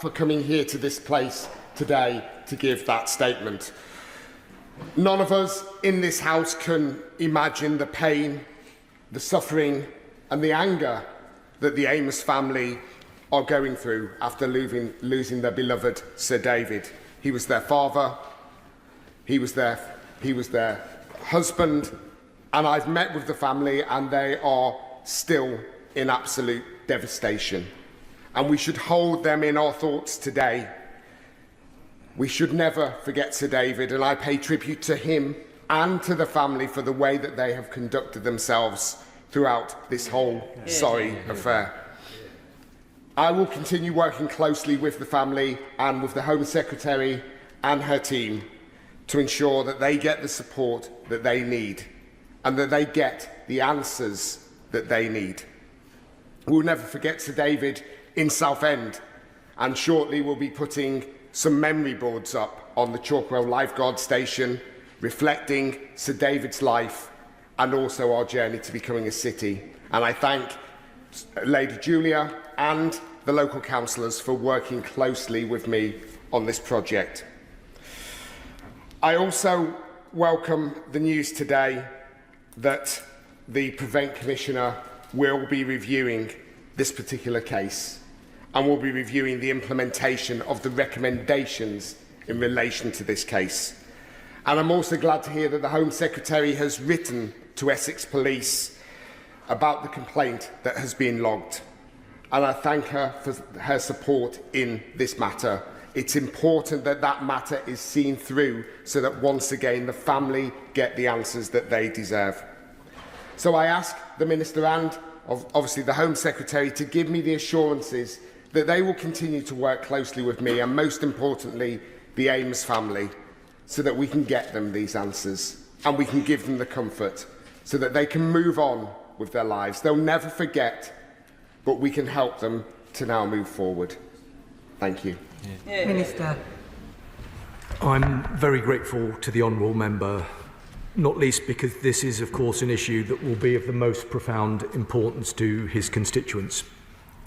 for coming here to this place today to give that statement. None of us in this House can imagine the pain, the suffering and the anger that the Amos family are going through after losing their beloved Sir David. He was their father, he was their husband, and I've met with the family and they are still in absolute devastation. And we should hold them in our thoughts today. We should never forget Sir David, and I pay tribute to him and to the family for the way that they have conducted themselves throughout this whole sorry affair. I will continue working closely with the family and with the Home Secretary and her team to ensure that they get the support that they need and that they get the answers that they need. We'll never forget Sir David in Southend, and shortly we'll be putting some memory boards up on the Chalkwell Lifeguard Station reflecting Sir David's life and also our journey to becoming a city. And I thank Lady Julia and the local councillors for working closely with me on this project. I also welcome the news today that the Prevent Commissioner will be reviewing this particular case and will be reviewing the implementation of the recommendations in relation to this case. And I'm also glad to hear that the Home Secretary has written to Essex Police about the complaint that has been logged. And I thank her for her support in this matter. It's important that that matter is seen through so that once again the family get the answers that they deserve. So I ask the Minister and obviously the Home Secretary to give me the assurances that they will continue to work closely with me and most importantly the Amos family so that we can get them these answers and we can give them the comfort so that they can move on with their lives. They'll never forget, but we can help them to now move forward. Thank you. Minister. I'm very grateful to the honourable member, not least because this is, of course, an issue that will be of the most profound importance to his constituents.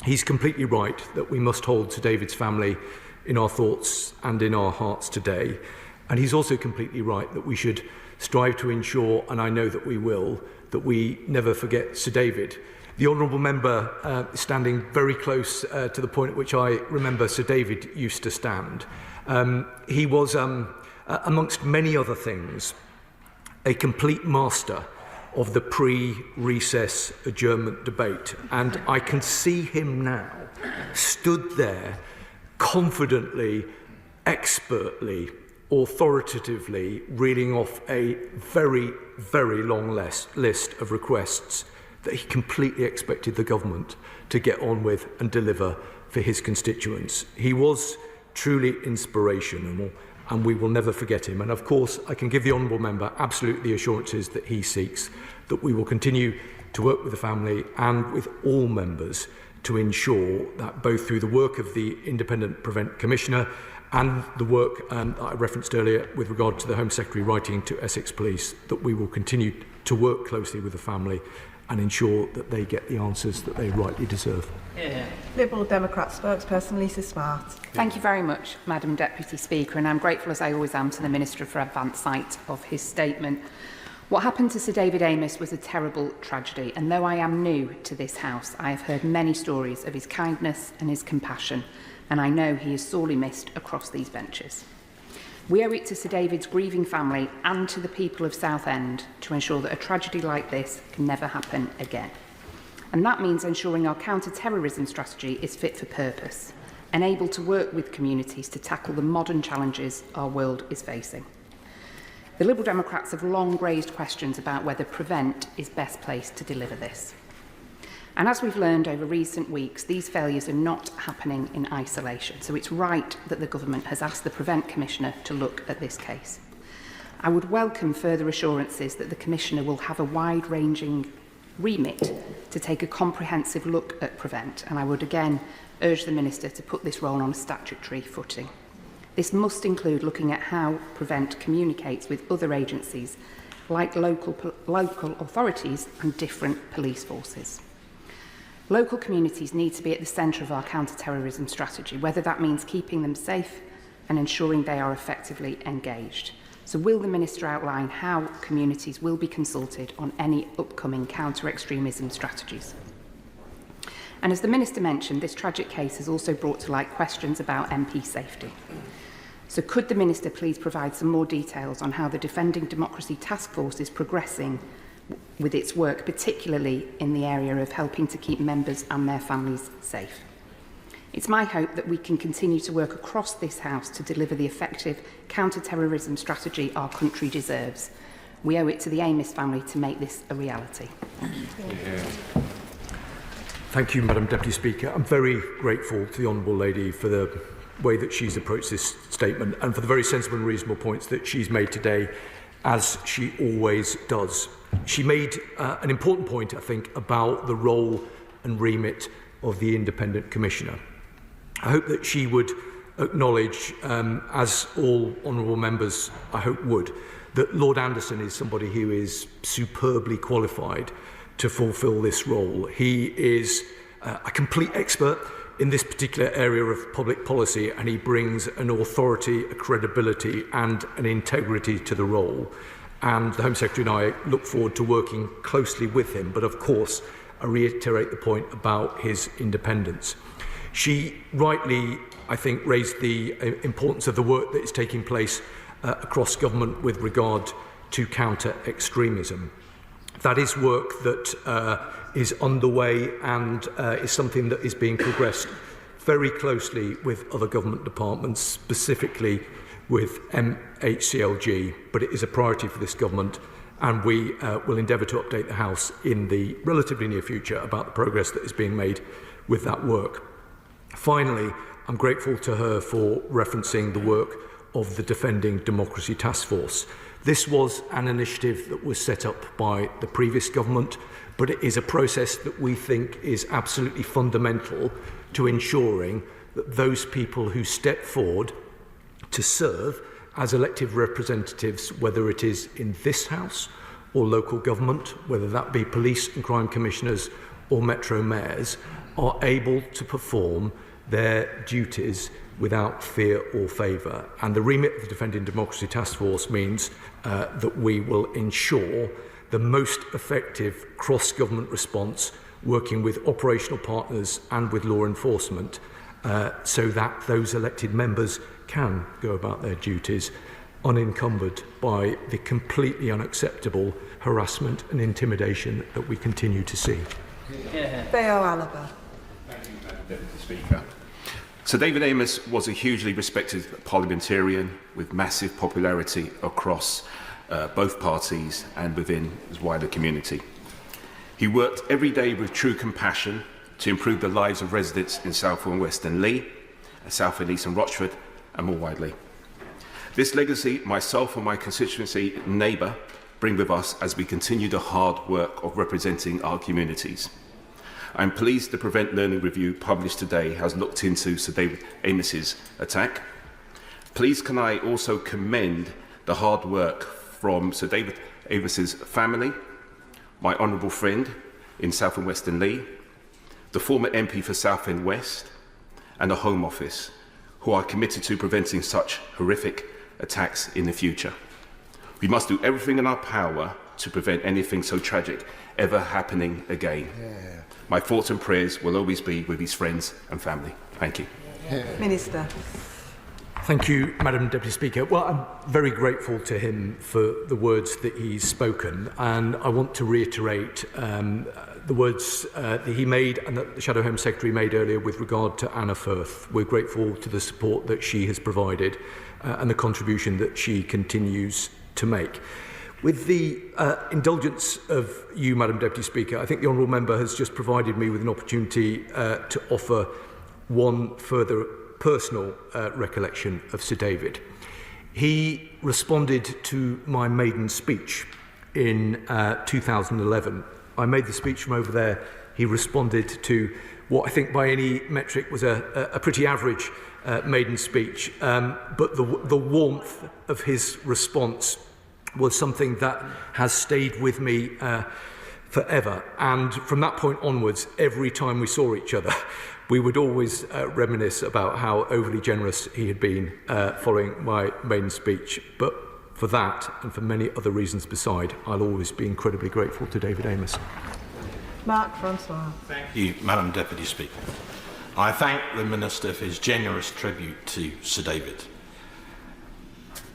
He's completely right that we must hold Sir David's family in our thoughts and in our hearts today. And he's also completely right that we should strive to ensure, and I know that we will, that we never forget Sir David. The honourable member standing very close to the point at which I remember Sir David used to stand. He was, amongst many other things, a complete master of the pre-recess adjournment debate. And I can see him now, stood there, confidently, expertly, authoritatively reading off a very, very long list of requests that he completely expected the government to get on with and deliver for his constituents. He was truly inspirational, and we will never forget him. And of course, I can give the honourable member absolutely the assurances that he seeks, that we will continue to work with the family and with all members to ensure that both through the work of the Independent Prevent Commissioner and the work that I referenced earlier with regard to the Home Secretary writing to Essex Police, that we will continue to work closely with the family and ensure that they get the answers that they rightly deserve. Liberal Democrat spokesperson Lisa Smart. Thank you very much, Madam Deputy Speaker, and I'm grateful, as I always am, to the Minister for advance sight of his statement. What happened to Sir David Amess was a terrible tragedy, and though I am new to this House, I have heard many stories of his kindness and his compassion, and I know he is sorely missed across these benches. We owe it to Sir David's grieving family and to the people of Southend to ensure that a tragedy like this can never happen again. And that means ensuring our counter-terrorism strategy is fit for purpose and able to work with communities to tackle the modern challenges our world is facing. The Liberal Democrats have long raised questions about whether Prevent is best placed to deliver this. And as we've learned over recent weeks, these failures are not happening in isolation. So it's right that the government has asked the Prevent Commissioner to look at this case. I would welcome further assurances that the Commissioner will have a wide-ranging remit to take a comprehensive look at Prevent, and I would again urge the Minister to put this role on a statutory footing. This must include looking at how Prevent communicates with other agencies like local authorities and different police forces. Local communities need to be at the centre of our counter-terrorism strategy, whether that means keeping them safe and ensuring they are effectively engaged. So will the Minister outline how communities will be consulted on any upcoming counter-extremism strategies? And as the Minister mentioned, this tragic case has also brought to light questions about MP safety. So could the Minister please provide some more details on how the Defending Democracy Task Force is progressing with its work, particularly in the area of helping to keep members and their families safe? It's my hope that we can continue to work across this House to deliver the effective counter-terrorism strategy our country deserves. We owe it to the Amess family to make this a reality. Thank you, Madam Deputy Speaker. I'm very grateful to the Honourable Lady for the way that she's approached this statement and for the very sensible and reasonable points that she's made today, as she always does. She made an important point, I think, about the role and remit of the Independent Commissioner. I hope that she would acknowledge, as all honourable members I hope would, that Lord Anderson is somebody who is superbly qualified to fulfil this role. He is a complete expert in this particular area of public policy, and he brings an authority, a credibility and an integrity to the role. And the Home Secretary and I look forward to working closely with him. But of course, I reiterate the point about his independence. She rightly, I think, raised the importance of the work that is taking place across government with regard to counter-extremism. That is work that is underway and is something that is being progressed very closely with other government departments, specifically with MHCLG, but it is a priority for this government, and we will endeavour to update the House in the relatively near future about the progress that is being made with that work. Finally, I'm grateful to her for referencing the work of the Defending Democracy Task Force. This was an initiative that was set up by the previous government, but it is a process that we think is absolutely fundamental to ensuring that those people who step forward to serve as elected representatives, whether it is in this House or local government, whether that be police and crime commissioners or metro mayors, are able to perform their duties without fear or favour. And the remit of the Defending Democracy Task Force means that we will ensure the most effective cross-government response, working with operational partners and with law enforcement, so that those elected members can go about their duties unencumbered by the completely unacceptable harassment and intimidation that we continue to see. Theo Alaba. Thank you, Madam Deputy Speaker. Sir David Amess was a hugely respected parliamentarian with massive popularity across both parties and within his wider community. He worked every day with true compassion to improve the lives of residents in South and Western Leigh, South and East and Rochford, and more widely. This legacy, myself and my constituency neighbour bring with us as we continue the hard work of representing our communities. I am pleased the Prevent Learning Review published today has looked into Sir David Amess's attack. Please can I also commend the hard work from Sir David Amess's family, my honourable friend in South and Western Leigh, the former MP for Southend West, and the Home Office, who are committed to preventing such horrific attacks in the future. We must do everything in our power to prevent anything so tragic ever happening again. My thoughts and prayers will always be with his friends and family. Thank you. Minister. Thank you, Madam Deputy Speaker. Well, I'm very grateful to him for the words that he's spoken, and I want to reiterate the words that he made and that the Shadow Home Secretary made earlier with regard to Anna Firth. We're grateful to the support that she has provided and the contribution that she continues to make. With the indulgence of you, Madam Deputy Speaker, I think the Honourable Member has just provided me with an opportunity to offer one further personal recollection of Sir David. He responded to my maiden speech in 2011. I made the speech from over there. He responded to what I think by any metric was a pretty average maiden speech, but the warmth of his response was something that has stayed with me forever. And from that point onwards, every time we saw each other, we would always reminisce about how overly generous he had been following my maiden speech. But for that, and for many other reasons beside, I'll always be incredibly grateful to David Amess. Mark Francois. Thank you, Madam Deputy Speaker. I thank the Minister for his generous tribute to Sir David.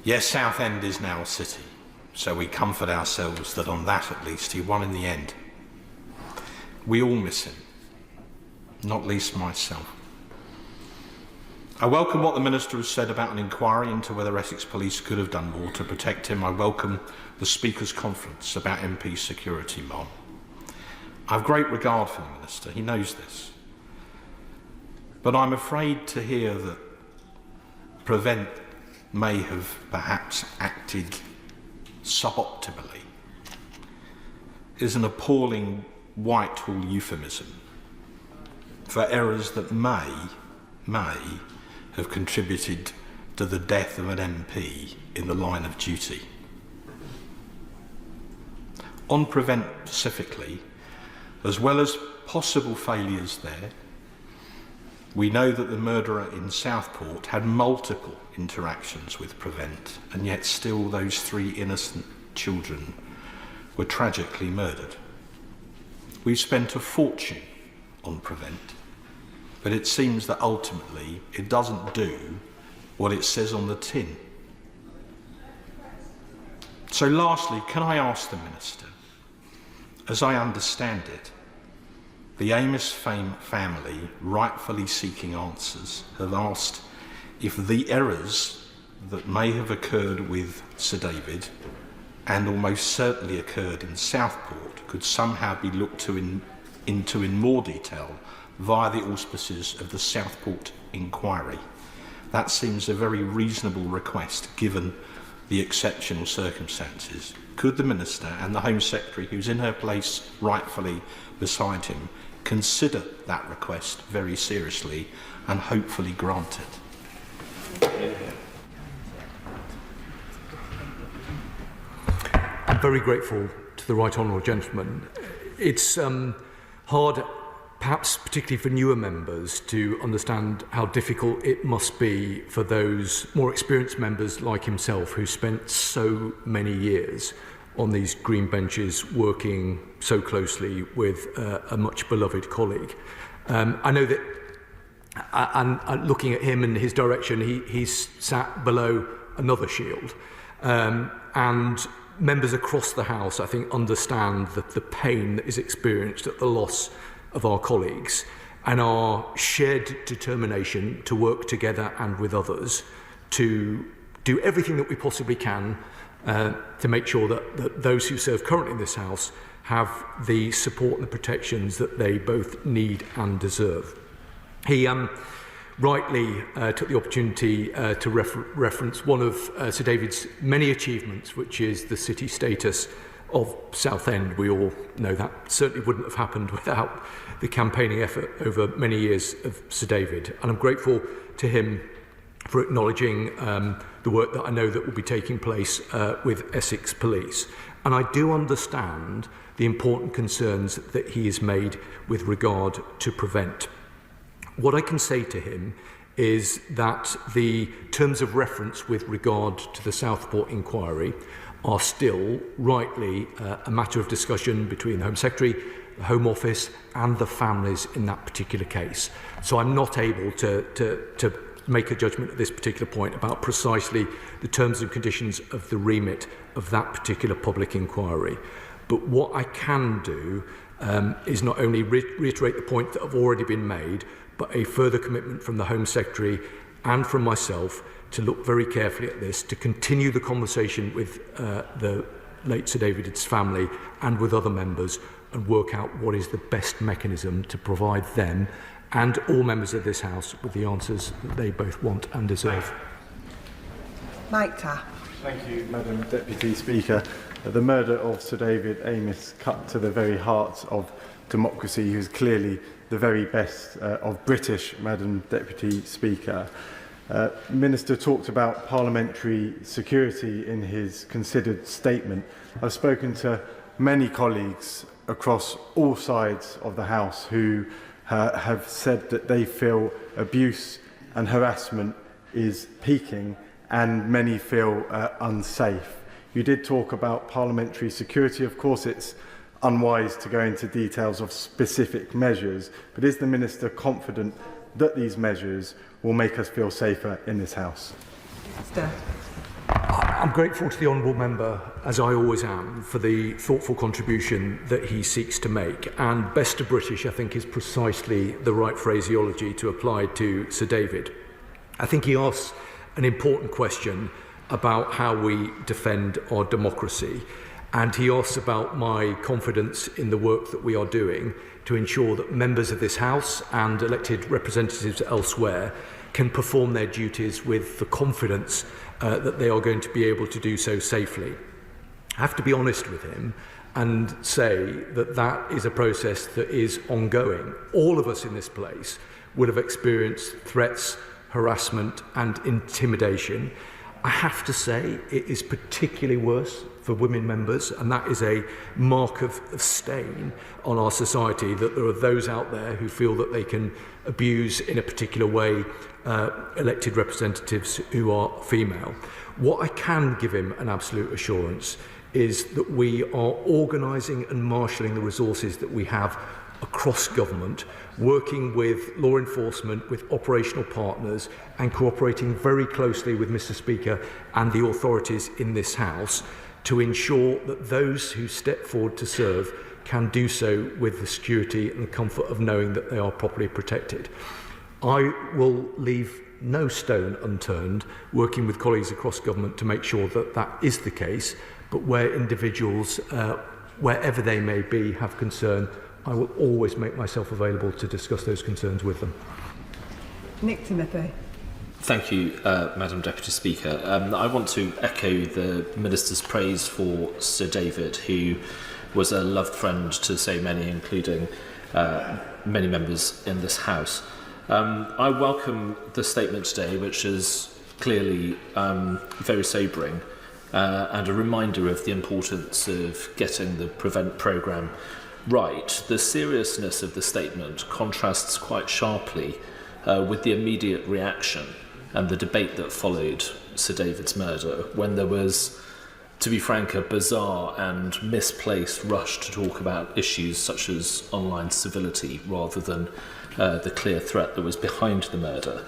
Yes, Southend is now a city, so we comfort ourselves that on that at least he won in the end. We all miss him, not least myself. I welcome what the Minister has said about an inquiry into whether Essex Police could have done more to protect him. I welcome the Speaker's conference about MP security, Mom. I have great regard for the Minister, he knows this. But I'm afraid to hear that Prevent may have perhaps acted suboptimally is an appalling Whitehall euphemism for errors that may have contributed to the death of an MP in the line of duty. On Prevent specifically, as well as possible failures there, we know that the murderer in Southport had multiple interactions with Prevent, and yet still those 3 innocent children were tragically murdered. We've spent a fortune on Prevent, but it seems that ultimately it doesn't do what it says on the tin. So lastly, can I ask the Minister, as I understand it, the Amess family, rightfully seeking answers, have asked if the errors that may have occurred with Sir David and almost certainly occurred in Southport could somehow be looked into in more detail via the auspices of the Southport inquiry. That seems a very reasonable request given the exceptional circumstances. Could the Minister and the Home Secretary, who's in her place rightfully beside him, consider that request very seriously and hopefully grant it? I'm very grateful to the right honourable gentleman. It's hard perhaps particularly for newer members, to understand how difficult it must be for those more experienced members like himself who spent so many years on these green benches working so closely with a much beloved colleague. I know that, and looking at him and his direction, he's sat below another shield. And members across the House, I think, understand the pain that is experienced at the loss of our colleagues, and our shared determination to work together and with others to do everything that we possibly can to make sure that those who serve currently in this House have the support and the protections that they both need and deserve. He rightly took the opportunity to reference one of Sir David's many achievements, which is the city status of Southend. We all know that certainly wouldn't have happened without the campaigning effort over many years of Sir David. And I'm grateful to him for acknowledging the work that I know that will be taking place with Essex Police. And I do understand the important concerns that he has made with regard to Prevent. What I can say to him is that the terms of reference with regard to the Southport inquiry are still rightly a matter of discussion between the Home Secretary, the Home Office and the families in that particular case. So I'm not able to make a judgment at this particular point about precisely the terms and conditions of the remit of that particular public inquiry. But what I can do is not only reiterate the point that have already been made, but a further commitment from the Home Secretary and from myself to look very carefully at this, to continue the conversation with the late Sir David's family and with other members, and work out what is the best mechanism to provide them and all members of this House with the answers that they both want and deserve. Mike Tapp. Thank you, Madam Deputy Speaker. The murder of Sir David Amess cut to the very heart of democracy, who's clearly the very best of British, Madam Deputy Speaker. Minister talked about parliamentary security in his considered statement. I've spoken to many colleagues across all sides of the House who have said that they feel abuse and harassment is peaking, and many feel unsafe. You did talk about parliamentary security. Of course, it's unwise to go into details of specific measures, but is the Minister confident that these measures will make us feel safer in this House? I'm grateful to the Honourable Member, as I always am, for the thoughtful contribution that he seeks to make. And best of British, I think, is precisely the right phraseology to apply to Sir David. I think he asks an important question about how we defend our democracy. And he asks about my confidence in the work that we are doing to ensure that members of this House and elected representatives elsewhere can perform their duties with the confidence that they are going to be able to do so safely. I have to be honest with him and say that that is a process that is ongoing. All of us in this place would have experienced threats, harassment and intimidation. I have to say it is particularly worse for women members, and that is a mark of stain on our society, that there are those out there who feel that they can abuse in a particular way elected representatives who are female. What I can give him an absolute assurance is that we are organising and marshalling the resources that we have across government, working with law enforcement, with operational partners and cooperating very closely with Mr Speaker and the authorities in this House to ensure that those who step forward to serve can do so with the security and the comfort of knowing that they are properly protected. I will leave no stone unturned working with colleagues across government to make sure that that is the case, but where individuals, wherever they may be, have concern, I will always make myself available to discuss those concerns with them. Nick Timothy. Thank you, Madam Deputy Speaker. I want to echo the Minister's praise for Sir David, who was a loved friend to so many, including many members in this House. I welcome the statement today, which is clearly very sobering and a reminder of the importance of getting the Prevent programme right, the seriousness of the statement contrasts quite sharply with the immediate reaction and the debate that followed Sir David's murder, when there was, to be frank, a bizarre and misplaced rush to talk about issues such as online civility rather than the clear threat that was behind the murder.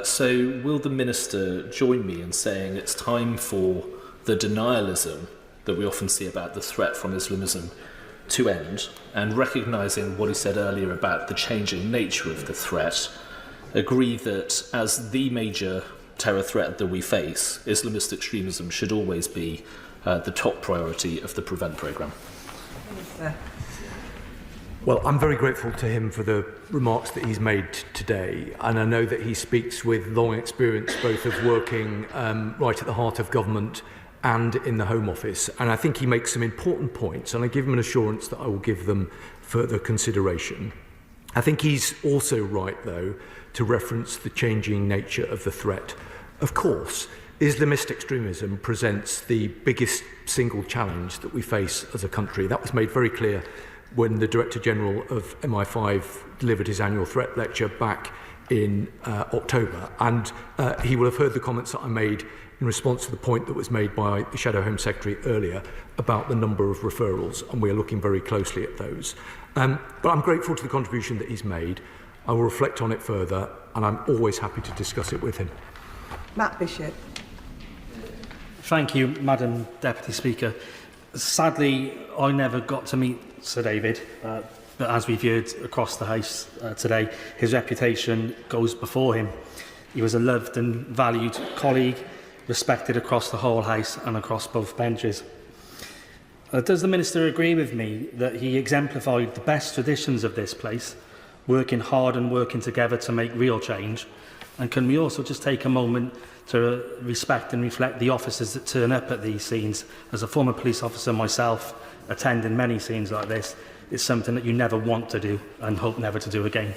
So will the Minister join me in saying it's time for the denialism that we often see about the threat from Islamism to end, and recognising what he said earlier about the changing nature of the threat, agree that as the major terror threat that we face, Islamist extremism should always be the top priority of the Prevent programme? Well, I'm very grateful to him for the remarks that he's made today, and I know that he speaks with long experience both of working right at the heart of government and in the Home Office, and I think he makes some important points, and I give him an assurance that I will give them further consideration. I think he's also right, though, to reference the changing nature of the threat. Of course, Islamist extremism presents the biggest single challenge that we face as a country. That was made very clear when the Director General of MI5 delivered his annual threat lecture back in October. And he will have heard the comments that I made in response to the point that was made by the Shadow Home Secretary earlier about the number of referrals, and we are looking very closely at those. But I'm grateful to the contribution that he's made. I will reflect on it further, and I'm always happy to discuss it with him. Matt Bishop. Thank you, Madam Deputy Speaker. Sadly, I never got to meet Sir David, but as we've heard across the House today, his reputation goes before him. He was a loved and valued colleague, respected across the whole House and across both benches. Does the Minister agree with me that he exemplified the best traditions of this place, working hard and working together to make real change? And can we also just take a moment to respect and reflect the officers that turn up at these scenes? As a former police officer myself, attending many scenes like this, it's something that you never want to do and hope never to do again.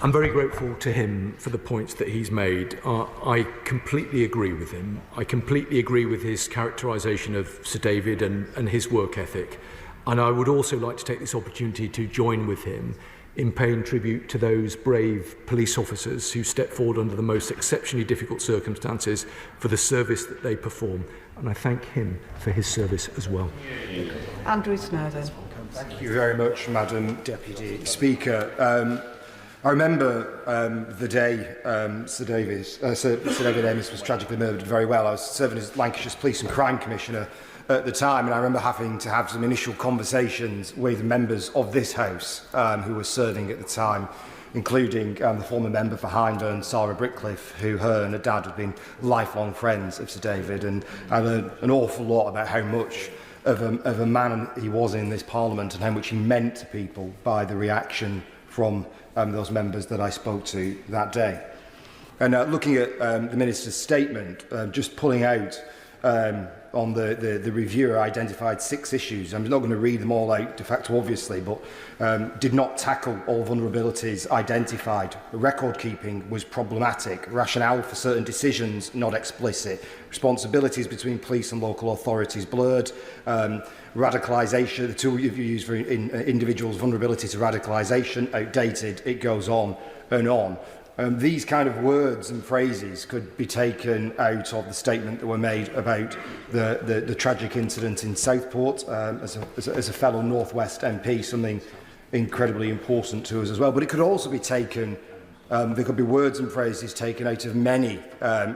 I'm very grateful to him for the points that he's made. I completely agree with him. I completely agree with his characterisation of Sir David and his work ethic. And I would also like to take this opportunity to join with him in paying tribute to those brave police officers who step forward under the most exceptionally difficult circumstances for the service that they perform. And I thank him for his service as well. Andrew Snowden. Thank you very much, Madam Deputy Speaker. I remember the day Sir David Amos was tragically murdered very well. I was serving as Lancashire's Police and Crime Commissioner at the time, and I remember having to have some initial conversations with members of this House who were serving at the time, including the former member for Hindburn, Sarah Brickliffe, who her and her dad had been lifelong friends of Sir David, and I learned an awful lot about how much of a man he was in this Parliament and how much he meant to people by the reaction from those members that I spoke to that day. And looking at the Minister's statement, just pulling out on the reviewer identified 6 issues. I'm not going to read them all out de facto, obviously, but did not tackle all vulnerabilities identified. Record keeping was problematic. Rationale for certain decisions not explicit. Responsibilities between police and local authorities blurred. Radicalisation, the tool you use for individuals' vulnerability to radicalisation, outdated. It goes on and on. These kind of words and phrases could be taken out of the statement that were made about the tragic incident in Southport. As a fellow North West MP, something incredibly important to us as well. But it could also be taken, there could be words and phrases taken out of many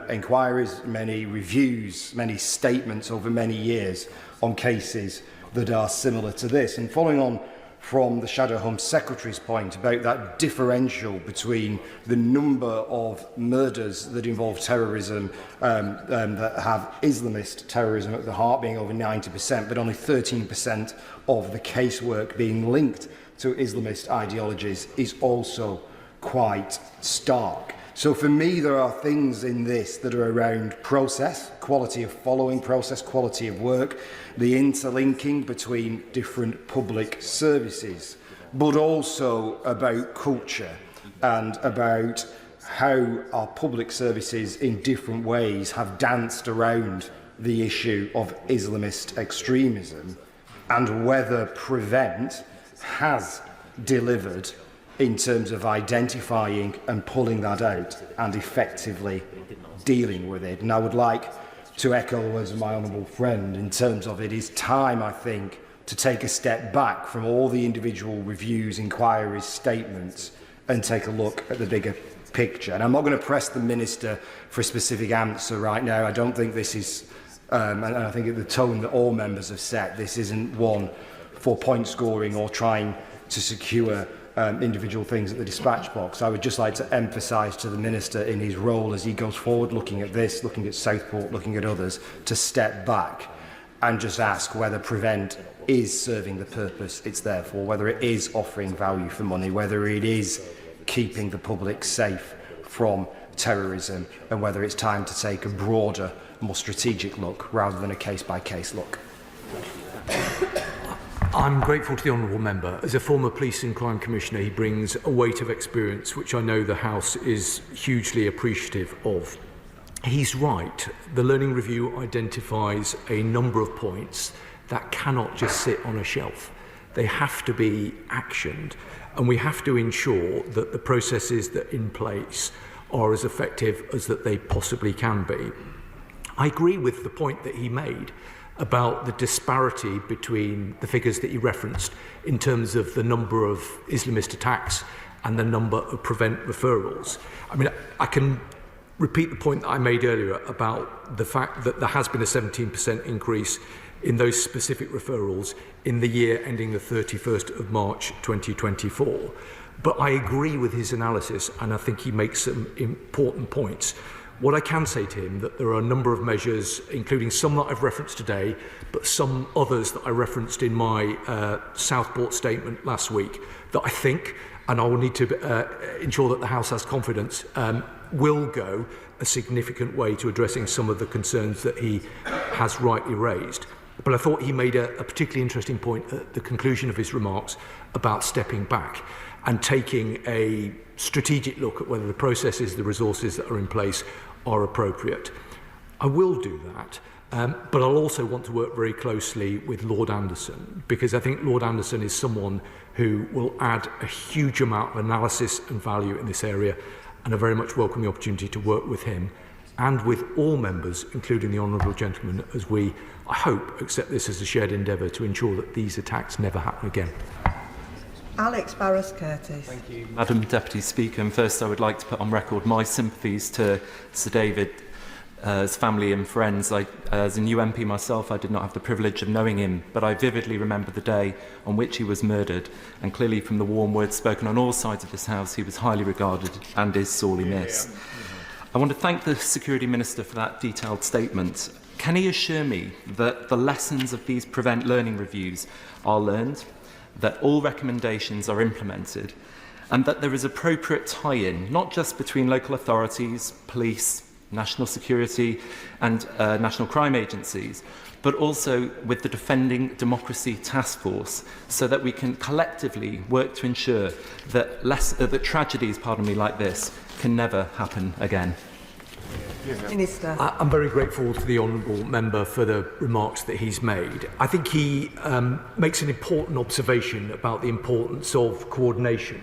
inquiries, many reviews, many statements over many years on cases that are similar to this. And following on from the Shadow Home Secretary's point about that differential between the number of murders that involve terrorism that have Islamist terrorism at the heart being over 90%, but only 13% of the casework being linked to Islamist ideologies is also quite stark. So for me, there are things in this that are around process, quality of following process, quality of work, the interlinking between different public services, but also about culture and about how our public services in different ways have danced around the issue of Islamist extremism and whether Prevent has delivered in terms of identifying and pulling that out and effectively dealing with it. And I would like to echo the words of my honourable friend in terms of it is time, I think, to take a step back from all the individual reviews, inquiries, statements, and take a look at the bigger picture. And I'm not going to press the Minister for a specific answer right now. I don't think this is, and I think at the tone that all members have set, this isn't one for point scoring or trying to secure individual things at the dispatch box. I would just like to emphasise to the Minister in his role as he goes forward, looking at this, looking at Southport, looking at others, to step back and just ask whether Prevent is serving the purpose it's there for, whether it is offering value for money, whether it is keeping the public safe from terrorism, and whether it's time to take a broader, more strategic look rather than a case-by-case look. I'm grateful to the honourable member. As a former police and crime commissioner, he brings a weight of experience which I know the House is hugely appreciative of. He's right. The Learning Review identifies a number of points that cannot just sit on a shelf. They have to be actioned, and we have to ensure that the processes that are in place are as effective as that they possibly can be. I agree with the point that he made about the disparity between the figures that he referenced in terms of the number of Islamist attacks and the number of Prevent referrals. I mean, I can repeat the point that I made earlier about the fact that there has been a 17% increase in those specific referrals in the year ending the 31st of March 2024. But I agree with his analysis, and I think he makes some important points. What I can say to him that there are a number of measures, including some that I've referenced today, but some others that I referenced in my Southport statement last week, that I think, and I will need to ensure that the House has confidence, will go a significant way to addressing some of the concerns that he has rightly raised. But I thought he made a particularly interesting point at the conclusion of his remarks about stepping back and taking a strategic look at whether the processes, the resources that are in place are appropriate. I will do that, but I'll also want to work very closely with Lord Anderson, because I think Lord Anderson is someone who will add a huge amount of analysis and value in this area, and I very much welcome the opportunity to work with him and with all members, including the honourable gentleman, as we, I hope, accept this as a shared endeavour to ensure that these attacks never happen again. Alex Barras-Curtis. Thank you, Madam Deputy Speaker. And first I would like to put on record my sympathies to Sir David's family and friends. As a new MP myself, I did not have the privilege of knowing him, but I vividly remember the day on which he was murdered, and clearly from the warm words spoken on all sides of this House, he was highly regarded and is sorely missed. I want to thank the Security Minister for that detailed statement. Can he assure me that the lessons of these Prevent Learning Reviews are learned, that all recommendations are implemented, and that there is appropriate tie-in, not just between local authorities, police, national security and national crime agencies, but also with the Defending Democracy Task Force, so that we can collectively work to ensure that, that tragedies like this can never happen again. Minister. I'm very grateful to the honourable member for the remarks that he's made. I think he makes an important observation about the importance of coordination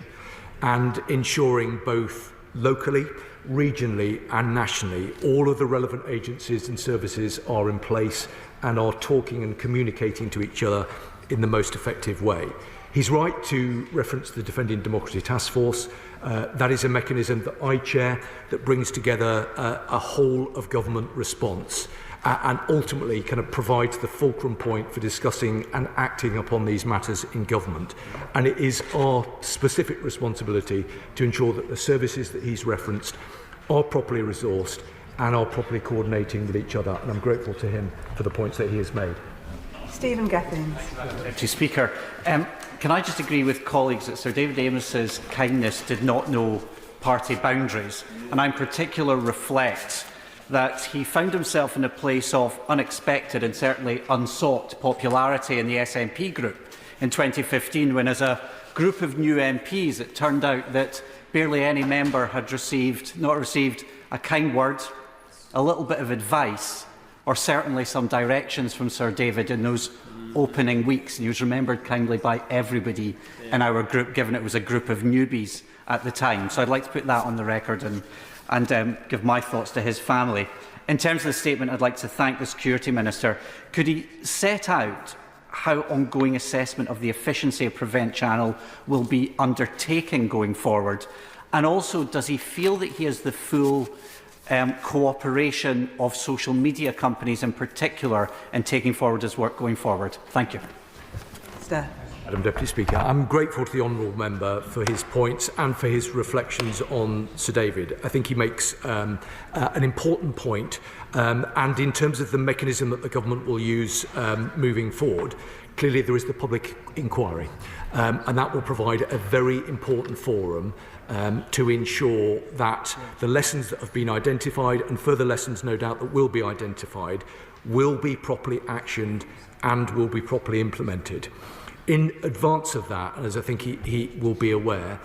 and ensuring both locally, regionally and nationally all of the relevant agencies and services are in place and are talking and communicating to each other in the most effective way. He's right to reference the Defending Democracy Task Force. That is a mechanism that I chair that brings together a whole of government response and ultimately kind of provides the fulcrum point for discussing and acting upon these matters in government. And it is our specific responsibility to ensure that the services that he's referenced are properly resourced and are properly coordinating with each other. And I'm grateful to him for the points that he has made. Stephen Gethins. Deputy Speaker, can I just agree with colleagues that Sir David Amess's kindness did not know party boundaries, and I in particular reflect that he found himself in a place of unexpected and certainly unsought popularity in the SNP group in 2015, when as a group of new MPs it turned out that barely any member had not received a kind word, a little bit of advice, or certainly some directions from Sir David in those opening weeks. And he was remembered kindly by everybody in our group, given it was a group of newbies at the time. So I'd like to put that on the record and give my thoughts to his family. In terms of the statement, I'd like to thank the Security Minister. Could he set out how ongoing assessment of the efficiency of Prevent Channel will be undertaken going forward? And also, does he feel that he has the full cooperation of social media companies in particular in taking forward his work going forward? Thank you. Madam Deputy Speaker, I'm grateful to the honourable member for his points and for his reflections on Sir David. I think he makes an important point, and in terms of the mechanism that the government will use moving forward, clearly there is the public inquiry, and that will provide a very important forum to ensure that the lessons that have been identified, and further lessons no doubt that will be identified, will be properly actioned and will be properly implemented. In advance of that, as I think he will be aware,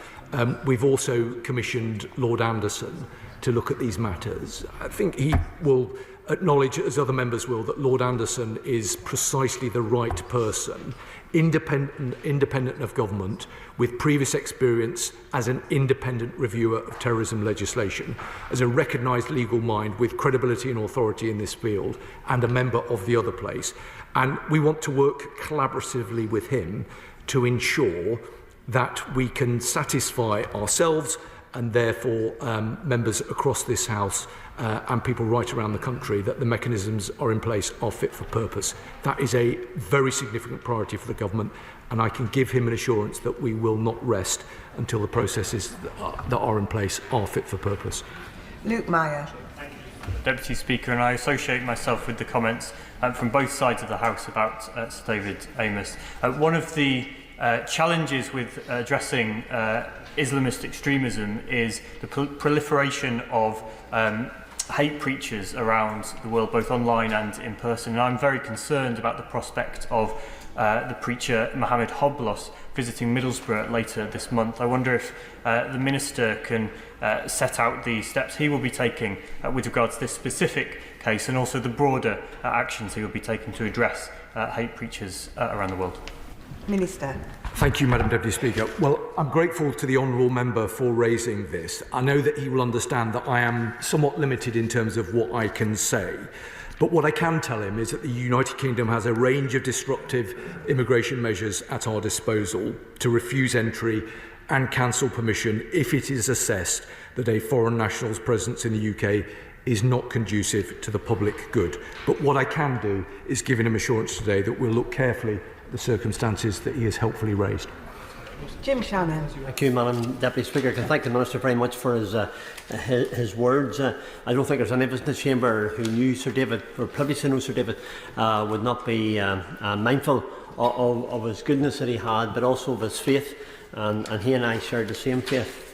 we've also commissioned Lord Anderson to look at these matters. I think he will acknowledge, as other members will, that Lord Anderson is precisely the right person, independent of government, with previous experience as an independent reviewer of terrorism legislation, as a recognised legal mind with credibility and authority in this field, and a member of the other place. And we want to work collaboratively with him to ensure that we can satisfy ourselves and therefore members across this House and people right around the country that the mechanisms are in place are fit for purpose. That is a very significant priority for the government, and I can give him an assurance that we will not rest until the processes that are in place are fit for purpose. Luke Meyer. Deputy Speaker, and I associate myself with the comments from both sides of the House about Sir David Amess. One of the challenges with addressing Islamist extremism is the proliferation of hate preachers around the world, both online and in person. And I'm very concerned about the prospect of the preacher Mohammed Hoblos visiting Middlesbrough later this month. I wonder if the Minister can set out the steps he will be taking with regards to this specific case, and also the broader actions he will be taking to address hate preachers around the world. Minister. Thank you, Madam Deputy Speaker. Well, I'm grateful to the honourable member for raising this. I know that he will understand that I am somewhat limited in terms of what I can say. But what I can tell him is that the United Kingdom has a range of disruptive immigration measures at our disposal to refuse entry and cancel permission if it is assessed that a foreign national's presence in the UK is not conducive to the public good. But what I can do is give him assurance today that we'll look carefully at the circumstances that he has helpfully raised. Jim Shannon. Thank you, Madam Deputy Speaker. I can thank the Minister very much for his words. I don't think there's any of us in the Chamber who knew Sir David, or privy to know Sir David, would not be mindful of his goodness that he had, but also of his faith, and he and I shared the same faith.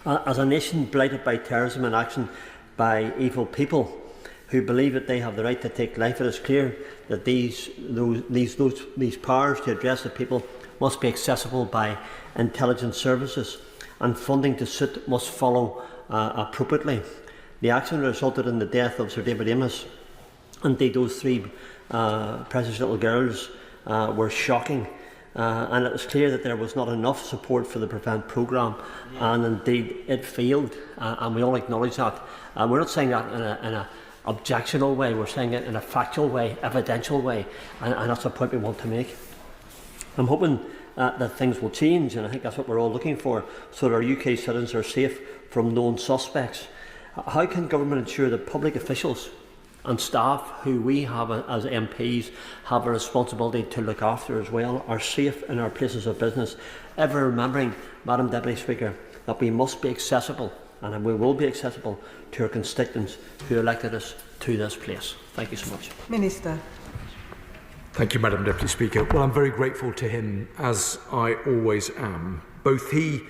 As a nation blighted by terrorism and action by evil people who believe that they have the right to take life, it is clear that these powers to address the people must be accessible by intelligence services, and funding to suit must follow appropriately. The accident resulted in the death of Sir David Amess. Indeed, those three precious little girls were shocking, and it was clear that there was not enough support for the Prevent programme, and indeed it failed, and we all acknowledge that. We're not saying that in an objectional way, we're saying it in a factual way, evidential way, and that's the point we want to make. I'm hoping that things will change, and I think that's what we're all looking for, so that our UK citizens are safe from known suspects. How can government ensure that public officials and staff who we have as MPs have a responsibility to look after as well are safe in our places of business, ever remembering, Madam Deputy Speaker, that we must be accessible, and we will be accessible to our constituents who elected us to this place. Thank you so much. Minister. Thank you, Madam Deputy Speaker. Well, I'm very grateful to him, as I always am. Both he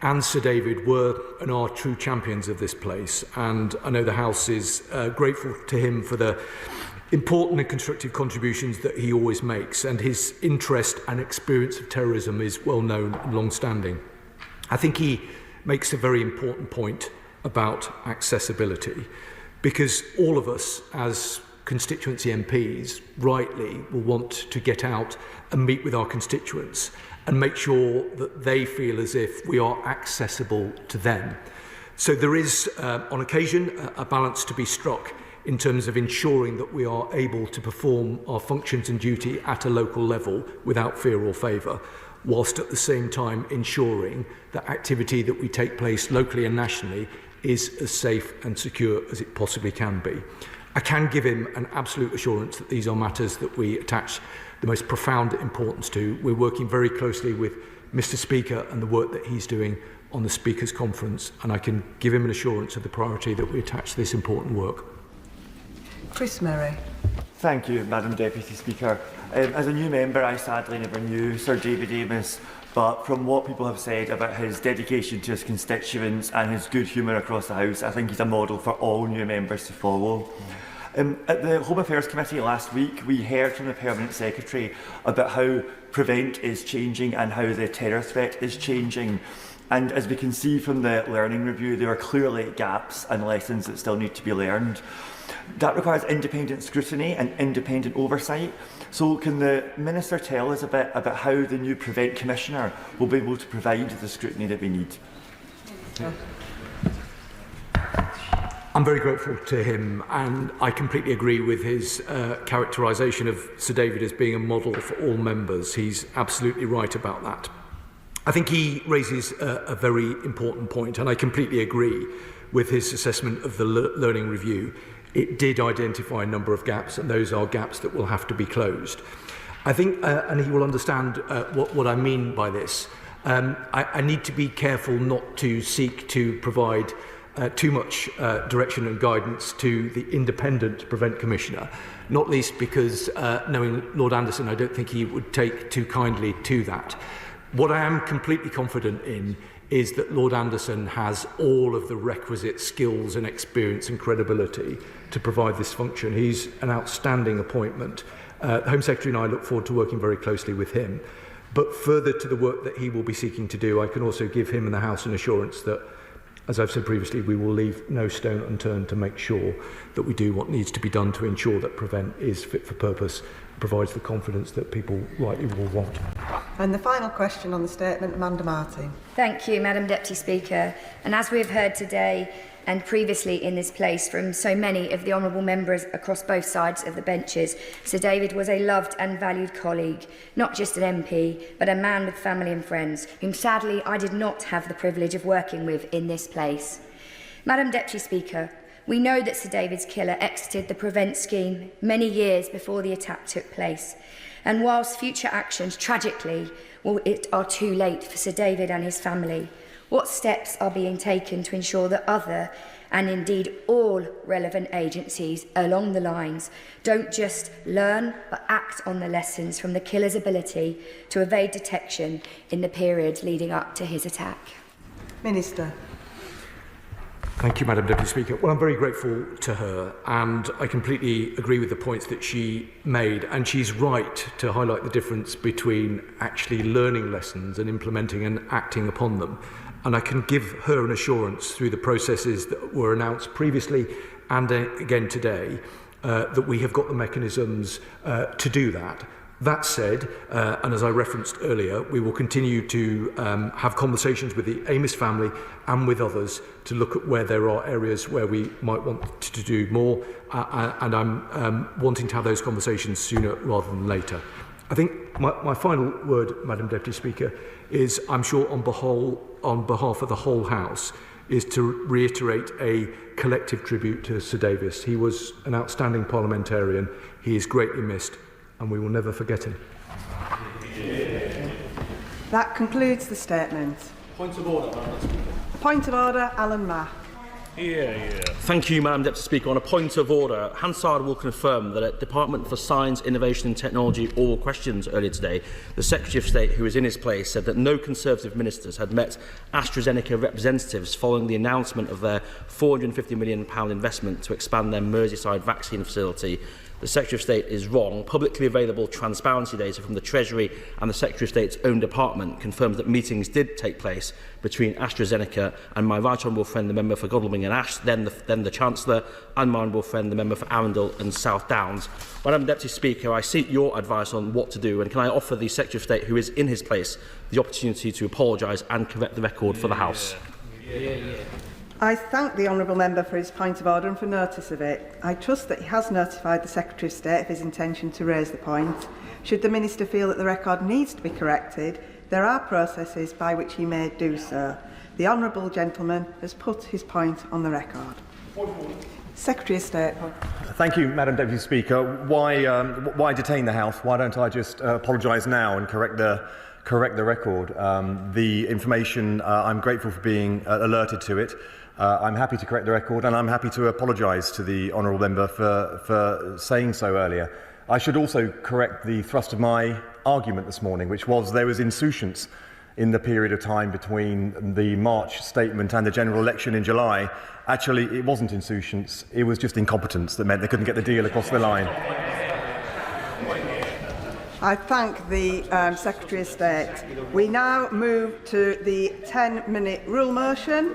and Sir David were and are true champions of this place, and I know the House is grateful to him for the important and constructive contributions that he always makes, and his interest and experience of terrorism is well known and long-standing. I think he makes a very important point about accessibility, because all of us, as constituency MPs rightly will want to get out and meet with our constituents and make sure that they feel as if we are accessible to them. So there is, on occasion, a balance to be struck in terms of ensuring that we are able to perform our functions and duty at a local level without fear or favour, whilst at the same time ensuring that activity that we take place locally and nationally is as safe and secure as it possibly can be. I can give him an absolute assurance that these are matters that we attach the most profound importance to. We're working very closely with Mr. Speaker and the work that he's doing on the Speakers' Conference, and I can give him an assurance of the priority that we attach to this important work. Chris Murray. Thank you, Madam Deputy Speaker. As a new member, I sadly never knew Sir David Amess, but from what people have said about his dedication to his constituents and his good humour across the House, I think he's a model for all new members to follow. At the Home Affairs Committee last week, we heard from the Permanent Secretary about how Prevent is changing and how the terror threat is changing. And as we can see from the learning review, there are clearly gaps and lessons that still need to be learned. That requires independent scrutiny and independent oversight. So can the Minister tell us a bit about how the new Prevent Commissioner will be able to provide the scrutiny that we need? I'm very grateful to him, and I completely agree with his characterisation of Sir David as being a model for all members. He's absolutely right about that. I think he raises a very important point, and I completely agree with his assessment of the learning review. It did identify a number of gaps, and those are gaps that will have to be closed. I think, and he will understand what I mean by this, I need to be careful not to seek to provide too much direction and guidance to the independent Prevent Commissioner, not least because, knowing Lord Anderson, I don't think he would take too kindly to that. What I am completely confident in is that Lord Anderson has all of the requisite skills and experience and credibility to provide this function. He's an outstanding appointment. The Home Secretary and I look forward to working very closely with him. But further to the work that he will be seeking to do, I can also give him and the House an assurance that, as I've said previously, we will leave no stone unturned to make sure that we do what needs to be done to ensure that Prevent is fit for purpose, provides the confidence that people rightly will want. And the final question on the statement, Amanda Martin. Thank you, Madam Deputy Speaker. And as we have heard today and previously in this place from so many of the honourable members across both sides of the benches, Sir David was a loved and valued colleague, not just an MP, but a man with family and friends, whom sadly I did not have the privilege of working with in this place. Madam Deputy Speaker, we know that Sir David's killer exited the Prevent scheme many years before the attack took place. And whilst future actions, tragically, are too late for Sir David and his family, what steps are being taken to ensure that other, and indeed all relevant agencies along the lines, don't just learn but act on the lessons from the killer's ability to evade detection in the period leading up to his attack? Minister. Thank you, Madam Deputy Speaker. Well, I'm very grateful to her, and I completely agree with the points that she made, and she's right to highlight the difference between actually learning lessons and implementing and acting upon them. And I can give her an assurance through the processes that were announced previously and again today that we have got the mechanisms to do that. That said, and as I referenced earlier, we will continue to have conversations with the Amess family and with others to look at where there are areas where we might want to do more, and I'm wanting to have those conversations sooner rather than later. I think my final word, Madam Deputy Speaker, is I'm sure on behalf of the whole House, is to reiterate a collective tribute to Sir Davis. He was an outstanding parliamentarian. He is greatly missed, and we will never forget him. That concludes the statement. Point of order, Madam Speaker. Point of order, Alan Mack. Thank you, Madam Deputy Speaker. On a point of order, Hansard will confirm that at Department for Science, Innovation and Technology oral questions earlier today, the Secretary of State, who was in his place, said that no Conservative ministers had met AstraZeneca representatives following the announcement of their £450 million investment to expand their Merseyside vaccine facility, the Secretary of State is wrong. Publicly available transparency data from the Treasury and the Secretary of State's own department confirms that meetings did take place between AstraZeneca and my right honourable friend, the member for Godalming and Ash, then the Chancellor, and my honourable friend, the member for Arundel and South Downs. Madam Deputy Speaker, I seek your advice on what to do, and can I offer the Secretary of State, who is in his place, the opportunity to apologise and correct the record for the House? I thank the honourable member for his point of order and for notice of it. I trust that he has notified the Secretary of State of his intention to raise the point. Should the Minister feel that the record needs to be corrected, there are processes by which he may do so. The honourable gentleman has put his point on the record. Secretary of State. Thank you, Madam Deputy Speaker. Why detain the House? Why don't I just apologise now and correct the record? The information, I'm grateful for being alerted to it. I'm happy to correct the record, and I'm happy to apologise to the honourable member for saying so earlier. I should also correct the thrust of my argument this morning, which was there was insouciance in the period of time between the March statement and the general election in July. Actually, it wasn't insouciance, it was just incompetence that meant they couldn't get the deal across the line. I thank the Secretary of State. We now move to the 10-minute rule motion.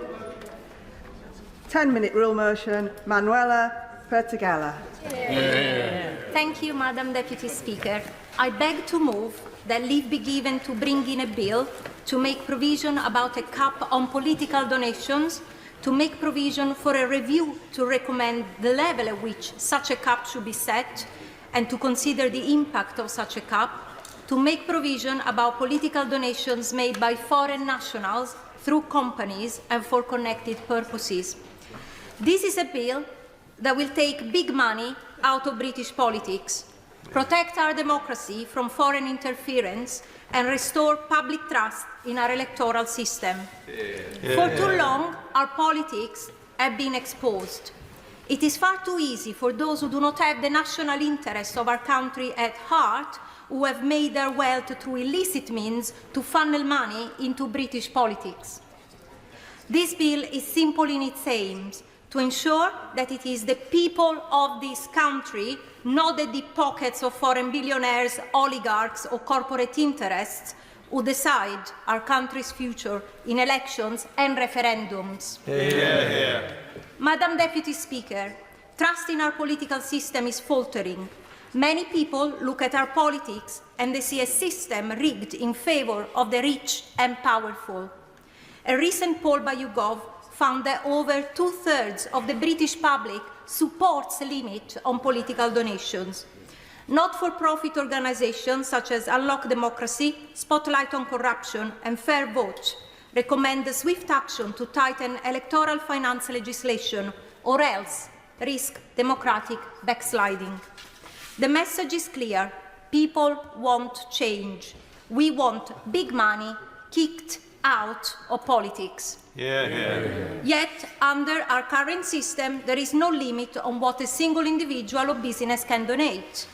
10-minute rule motion. Manuela Pertigala. Thank you, Madam Deputy Speaker. I beg to move that leave be given to bring in a bill to make provision about a cap on political donations, to make provision for a review to recommend the level at which such a cap should be set, and to consider the impact of such a cap, to make provision about political donations made by foreign nationals through companies and for connected purposes. This is a bill that will take big money out of British politics, protect our democracy from foreign interference, and restore public trust in our electoral system. For too long, our politics have been exposed. It is far too easy for those who do not have the national interest of our country at heart, who have made their wealth through illicit means, to funnel money into British politics. This bill is simple in its aims, to ensure that it is the people of this country, not the deep pockets of foreign billionaires, oligarchs or corporate interests, who decide our country's future in elections and referendums. Madam Deputy Speaker, trust in our political system is faltering. Many people look at our politics and they see a system rigged in favour of the rich and powerful. A recent poll by YouGov found that over 2/3 of the British public supports a limit on political donations. Not-for-profit organisations such as Unlock Democracy, Spotlight on Corruption and Fair Vote recommend swift action to tighten electoral finance legislation or else risk democratic backsliding. The message is clear. People want change. We want big money kicked out of politics. Yet, under our current system, there is no limit on what a single individual or business can donate.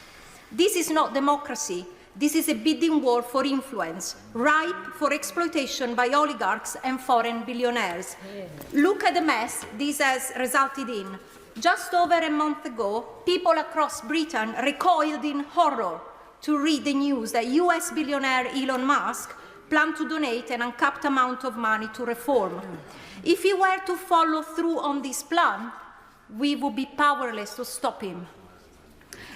This is not democracy. This is a bidding war for influence, ripe for exploitation by oligarchs and foreign billionaires. Look at the mess this has resulted in. Just over a month ago, people across Britain recoiled in horror to read the news that US billionaire Elon Musk planned to donate an uncapped amount of money to reform. If he were to follow through on this plan, we would be powerless to stop him.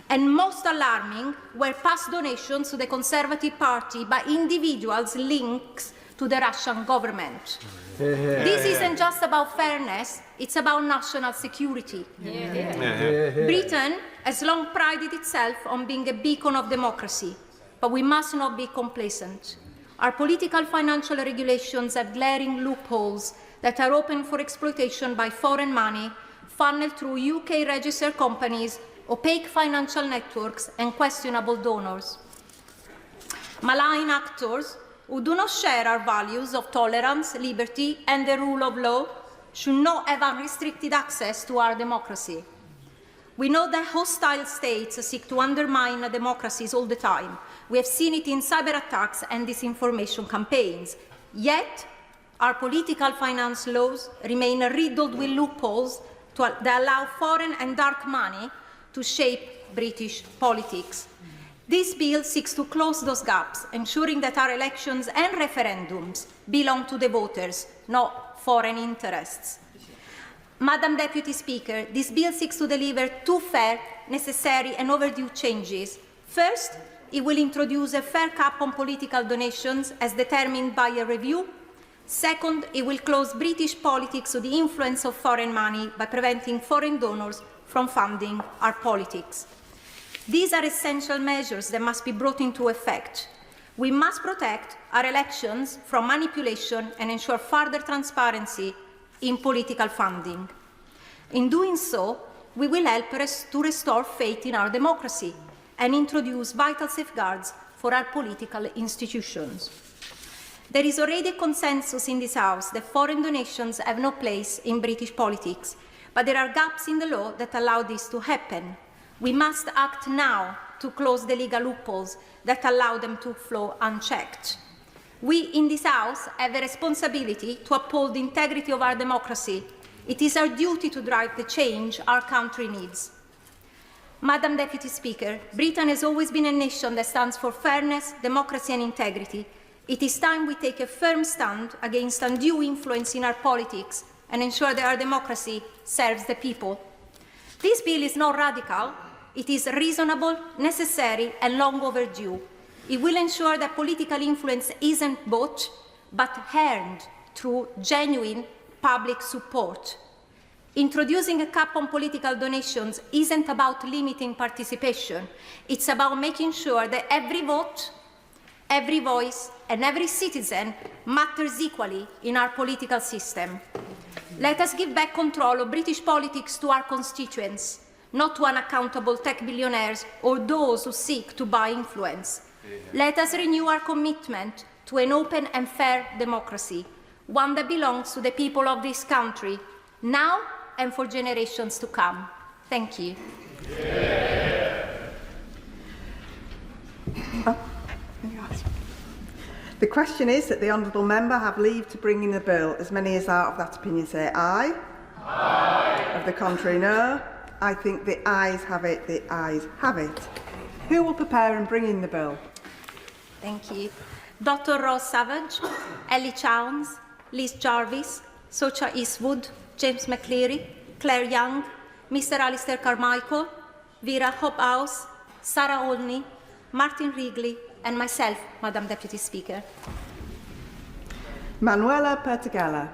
And most alarming were past donations to the Conservative Party by individuals linked to the Russian government. This isn't just about fairness, it's about national security. Britain has long prided itself on being a beacon of democracy, but we must not be complacent. Our political financial regulations have glaring loopholes that are open for exploitation by foreign money, funneled through UK-registered companies, opaque financial networks, and questionable donors. Malign actors who do not share our values of tolerance, liberty, and the rule of law should not have unrestricted access to our democracy. We know that hostile states seek to undermine democracies all the time. We have seen it in cyber attacks and disinformation campaigns. Yet, our political finance laws remain riddled with loopholes that allow foreign and dark money to shape British politics. This bill seeks to close those gaps, ensuring that our elections and referendums belong to the voters, not foreign interests. Madam Deputy Speaker, this bill seeks to deliver two fair, necessary and overdue changes. First, it will introduce a fair cap on political donations as determined by a review. Second, it will close British politics to the influence of foreign money by preventing foreign donors from funding our politics. These are essential measures that must be brought into effect. We must protect our elections from manipulation and ensure further transparency in political funding. In doing so, we will help us to restore faith in our democracy and introduce vital safeguards for our political institutions. There is already a consensus in this House that foreign donations have no place in British politics, but there are gaps in the law that allow this to happen. We must act now to close the legal loopholes that allow them to flow unchecked. We in this House have a responsibility to uphold the integrity of our democracy. It is our duty to drive the change our country needs. Madam Deputy Speaker, Britain has always been a nation that stands for fairness, democracy and integrity. It is time we take a firm stand against undue influence in our politics and ensure that our democracy serves the people. This bill is not radical. It is reasonable, necessary and long overdue. It will ensure that political influence isn't bought, but earned through genuine public support. Introducing a cap on political donations isn't about limiting participation. It's about making sure that every vote, every voice, and every citizen matters equally in our political system. Let us give back control of British politics to our constituents, not to unaccountable tech billionaires or those who seek to buy influence. Let us renew our commitment to an open and fair democracy, one that belongs to the people of this country, now and for generations to come. Thank you. The question is that the Honourable Member have leave to bring in the bill. As many as are of that opinion say aye. Aye. Of the contrary, no. I think the ayes have it. The ayes have it. Who will prepare and bring in the bill? Thank you. Dr. Ross Savage, Ellie Chowns, Liz Jarvis, Socha Eastwood, James McCleary, Claire Young, Mr. Alistair Carmichael, Vera Hobhouse, Sarah Olney, Martin Wrigley, and myself, Madam Deputy Speaker. Manuela Pertigala.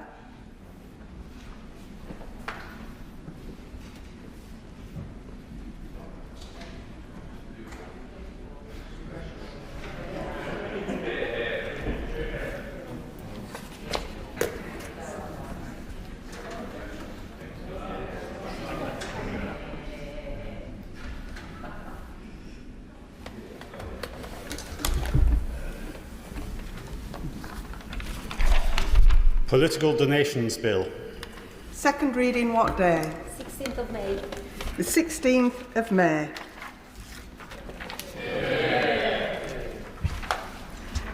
Political Donations Bill. Second reading what day? 16th of May. The 16th of May.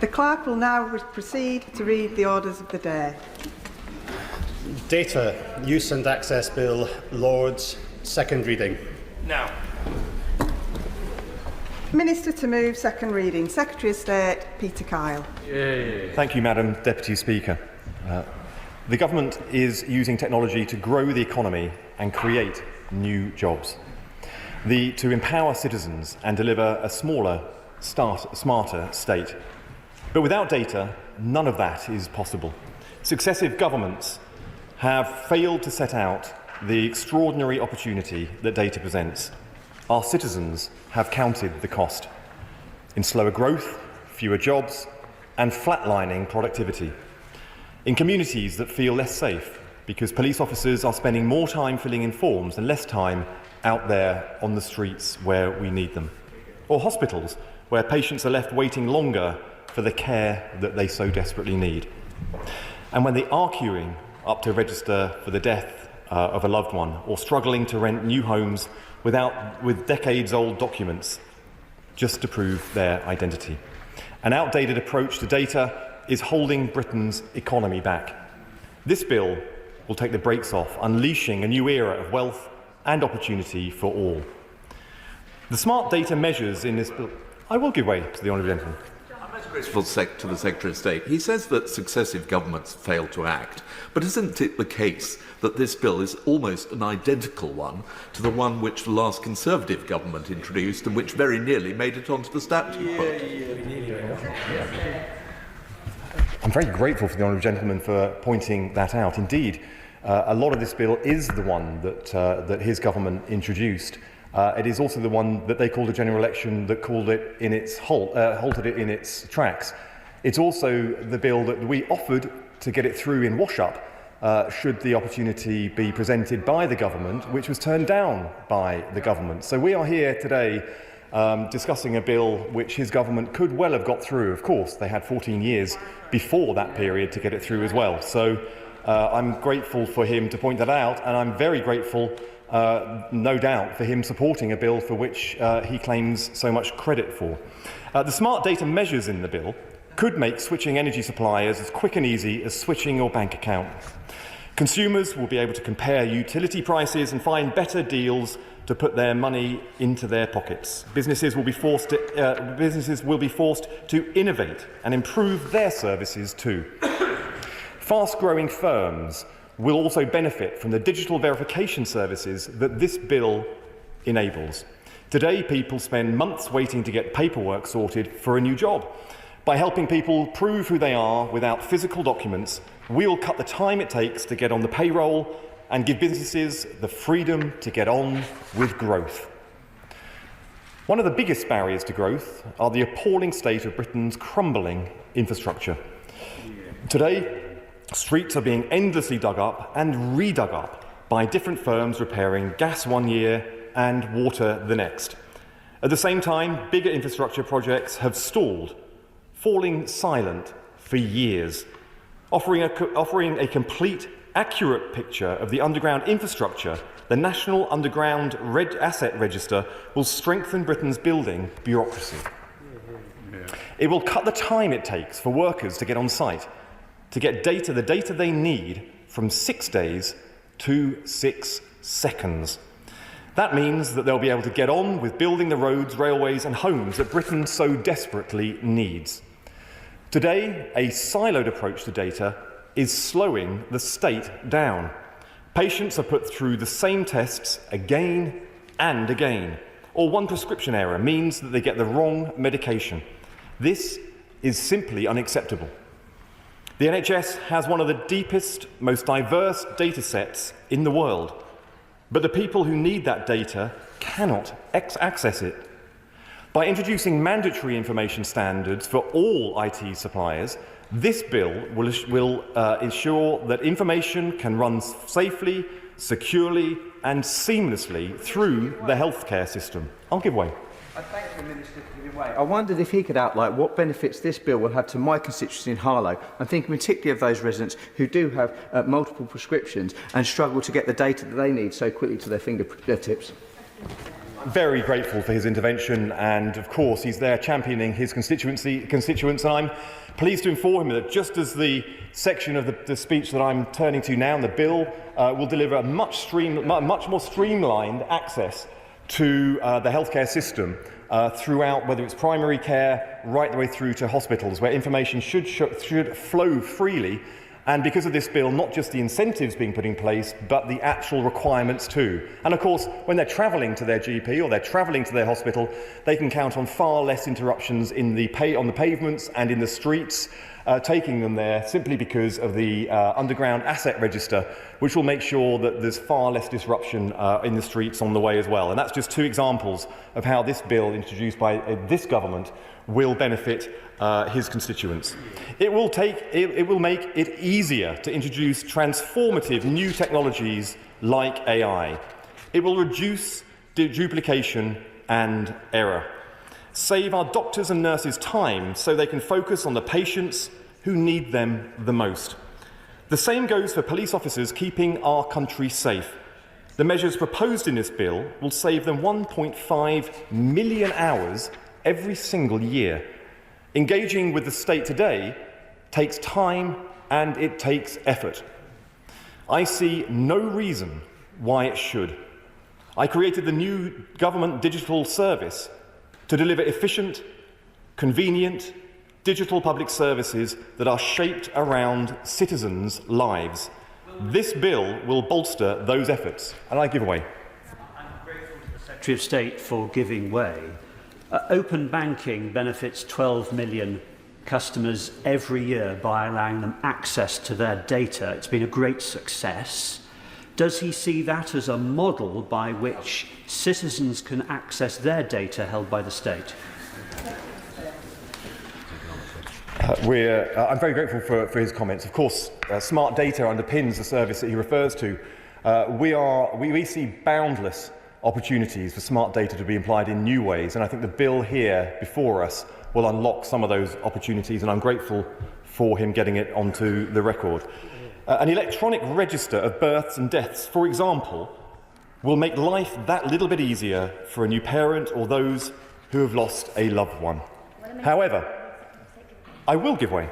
The Clerk will now proceed to read the orders of the day. Data Use and Access Bill, Lords, second reading. Now. Minister to move second reading. Secretary of State Peter Kyle. Thank you, Madam Deputy Speaker. The government is using technology to grow the economy and create new jobs. To empower citizens and deliver a smaller, smarter state. But without data, none of that is possible. Successive governments have failed to set out the extraordinary opportunity that data presents. Our citizens have counted the cost in slower growth, fewer jobs, and flatlining productivity. In communities that feel less safe because police officers are spending more time filling in forms and less time out there on the streets where we need them. Or hospitals where patients are left waiting longer for the care that they so desperately need. And when they are queuing up to register for the death of a loved one or struggling to rent new homes with decades-old documents just to prove their identity. An outdated approach to data is holding Britain's economy back. This bill will take the brakes off, unleashing a new era of wealth and opportunity for all. The smart data measures in this bill... I will give way to the honourable gentleman. Grateful to the Secretary of State. He says that successive governments failed to act, but isn't it the case that this bill is almost an identical one to the one which the last Conservative government introduced and which very nearly made it onto the statute book? I'm very grateful for the honourable gentleman for pointing that out. Indeed, a lot of this bill is the one that his government introduced. It is also the one that they called a general election that called it in its halted it in its tracks. It's also the bill that we offered to get it through in wash-up should the opportunity be presented by the government, which was turned down by the government. So we are here today discussing a bill which his government could well have got through. Of course, they had 14 years before that period to get it through as well. So I'm grateful for him to point that out, and I'm very grateful no doubt for him supporting a bill for which he claims so much credit for. The smart data measures in the bill could make switching energy suppliers as quick and easy as switching your bank account. Consumers will be able to compare utility prices and find better deals to put their money into their pockets. Businesses will be forced to innovate and improve their services too. Fast-growing firms will also benefit from the digital verification services that this bill enables. Today, people spend months waiting to get paperwork sorted for a new job. By helping people prove who they are without physical documents, we'll cut the time it takes to get on the payroll and give businesses the freedom to get on with growth. One of the biggest barriers to growth are the appalling state of Britain's crumbling infrastructure. Today, streets are being endlessly dug up and redug up by different firms repairing gas one year and water the next. At the same time, bigger infrastructure projects have stalled, falling silent for years. Offering a complete, accurate picture of the underground infrastructure, the National Underground Asset Register will strengthen Britain's building bureaucracy. It will cut the time it takes for workers to get on site, to get the data they need, from 6 days to 6 seconds. That means that they'll be able to get on with building the roads, railways and homes that Britain so desperately needs. Today, a siloed approach to data is slowing the state down. Patients are put through the same tests again and again, or one prescription error means that they get the wrong medication. This is simply unacceptable. The NHS has one of the deepest, most diverse data sets in the world, but the people who need that data cannot access it. By introducing mandatory information standards for all IT suppliers, this bill will ensure that information can run safely, securely and seamlessly through the healthcare system. I'll give way. I thank the Minister for giving way. I wondered if he could outline what benefits this bill will have to my constituency in Harlow. I'm thinking particularly of those residents who do have multiple prescriptions and struggle to get the data that they need so quickly to their fingertips. Very grateful for his intervention, and of course he's there championing his constituents, and I'm pleased to inform him that just as the section of the speech that I'm turning to now, the bill will deliver much more streamlined access to the healthcare system throughout, whether it's primary care right the way through to hospitals, where information should flow freely. And because of this bill, not just the incentives being put in place, but the actual requirements too. And of course, when they're travelling to their GP or they're travelling to their hospital, they can count on far less interruptions on the pavements and in the streets, taking them there simply because of the underground asset register, which will make sure that there's far less disruption in the streets on the way as well. And that's just two examples of how this bill introduced by this government will benefit his constituents. It will make it easier to introduce transformative new technologies like AI. It will reduce duplication and error, save our doctors and nurses time so they can focus on the patients who need them the most. The same goes for police officers keeping our country safe. The measures proposed in this bill will save them 1.5 million hours every single year. Engaging with the state today takes time and it takes effort. I see no reason why it should. I created the new government digital service to deliver efficient, convenient, digital public services that are shaped around citizens' lives. This bill will bolster those efforts, and I give way. Secretary of State for giving way. Open banking benefits 12 million customers every year by allowing them access to their data. It's been a great success. Does he see that as a model by which citizens can access their data held by the state? I'm very grateful for his comments. Of course, smart data underpins the service that he refers to. We see boundless opportunities for smart data to be applied in new ways, and I think the bill here before us will unlock some of those opportunities, and I'm grateful for him getting it onto the record. An electronic register of births and deaths, for example, will make life that little bit easier for a new parent or those who have lost a loved one. However, I will give way.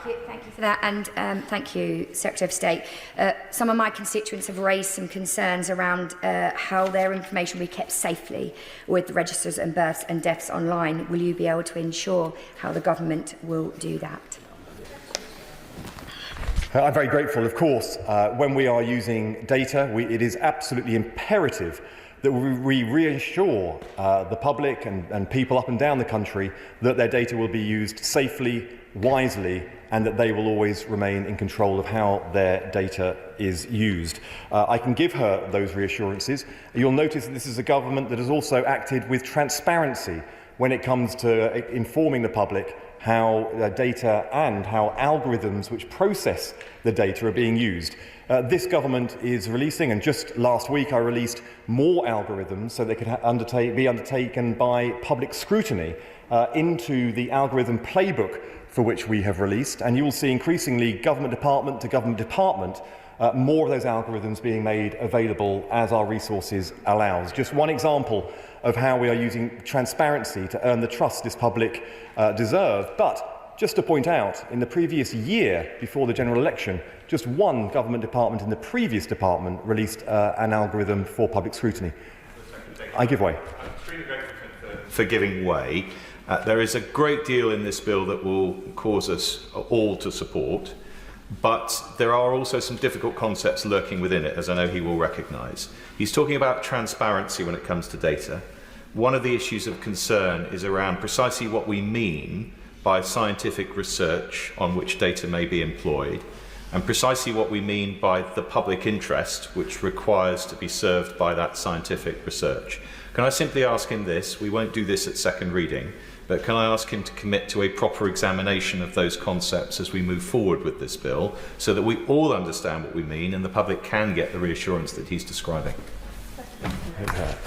Thank you for that, and thank you, Secretary of State. Some of my constituents have raised some concerns around how their information will be kept safely with the registers and births and deaths online. Will you be able to ensure how the government will do that? I'm very grateful, of course. When we are using data, it is absolutely imperative that we reassure the public and people up and down the country that their data will be used safely, wisely, and that they will always remain in control of how their data is used. I can give her those reassurances. You'll notice that this is a government that has also acted with transparency when it comes to informing the public how data and how algorithms which process the data are being used. This government is releasing, and just last week I released more algorithms so they could be undertaken by public scrutiny into the algorithm playbook for which we have released, and you will see increasingly government department to government department more of those algorithms being made available as our resources allows. Just one example of how we are using transparency to earn the trust this public deserve. But just to point out, in the previous year before the general election, just one government department in the previous department released an algorithm for public scrutiny. I give way. I'm extremely grateful for giving way. There is a great deal in this bill that will cause us all to support, but there are also some difficult concepts lurking within it, as I know he will recognise. He's talking about transparency when it comes to data. One of the issues of concern is around precisely what we mean by scientific research on which data may be employed, and precisely what we mean by the public interest which requires to be served by that scientific research. Can I simply ask him this? We won't do this at second reading, but can I ask him to commit to a proper examination of those concepts as we move forward with this bill, so that we all understand what we mean and the public can get the reassurance that he's describing?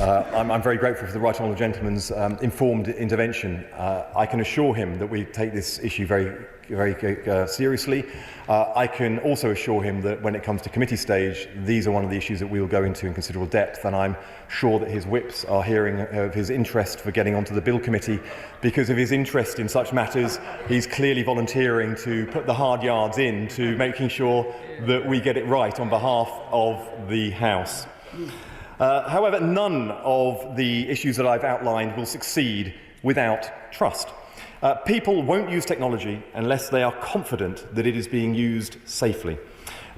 I'm very grateful for the Right Honourable Gentleman's informed intervention. I can assure him that we take this issue very seriously. I can also assure him that when it comes to committee stage, these are one of the issues that we will go into in considerable depth, and I'm sure that his whips are hearing of his interest for getting onto the Bill Committee. Because of his interest in such matters, he's clearly volunteering to put the hard yards in to making sure that we get it right on behalf of the House. However, none of the issues that I've outlined will succeed without trust. People won't use technology unless they are confident that it is being used safely.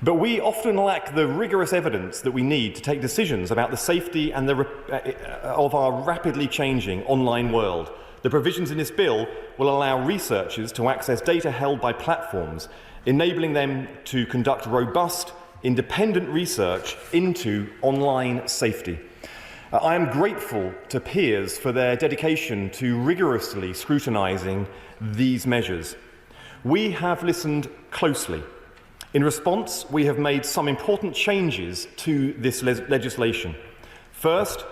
But we often lack the rigorous evidence that we need to take decisions about the safety and of our rapidly changing online world. The provisions in this bill will allow researchers to access data held by platforms, enabling them to conduct robust, independent research into online safety. I am grateful to peers for their dedication to rigorously scrutinising these measures. We have listened closely. In response, we have made some important changes to this legislation. First,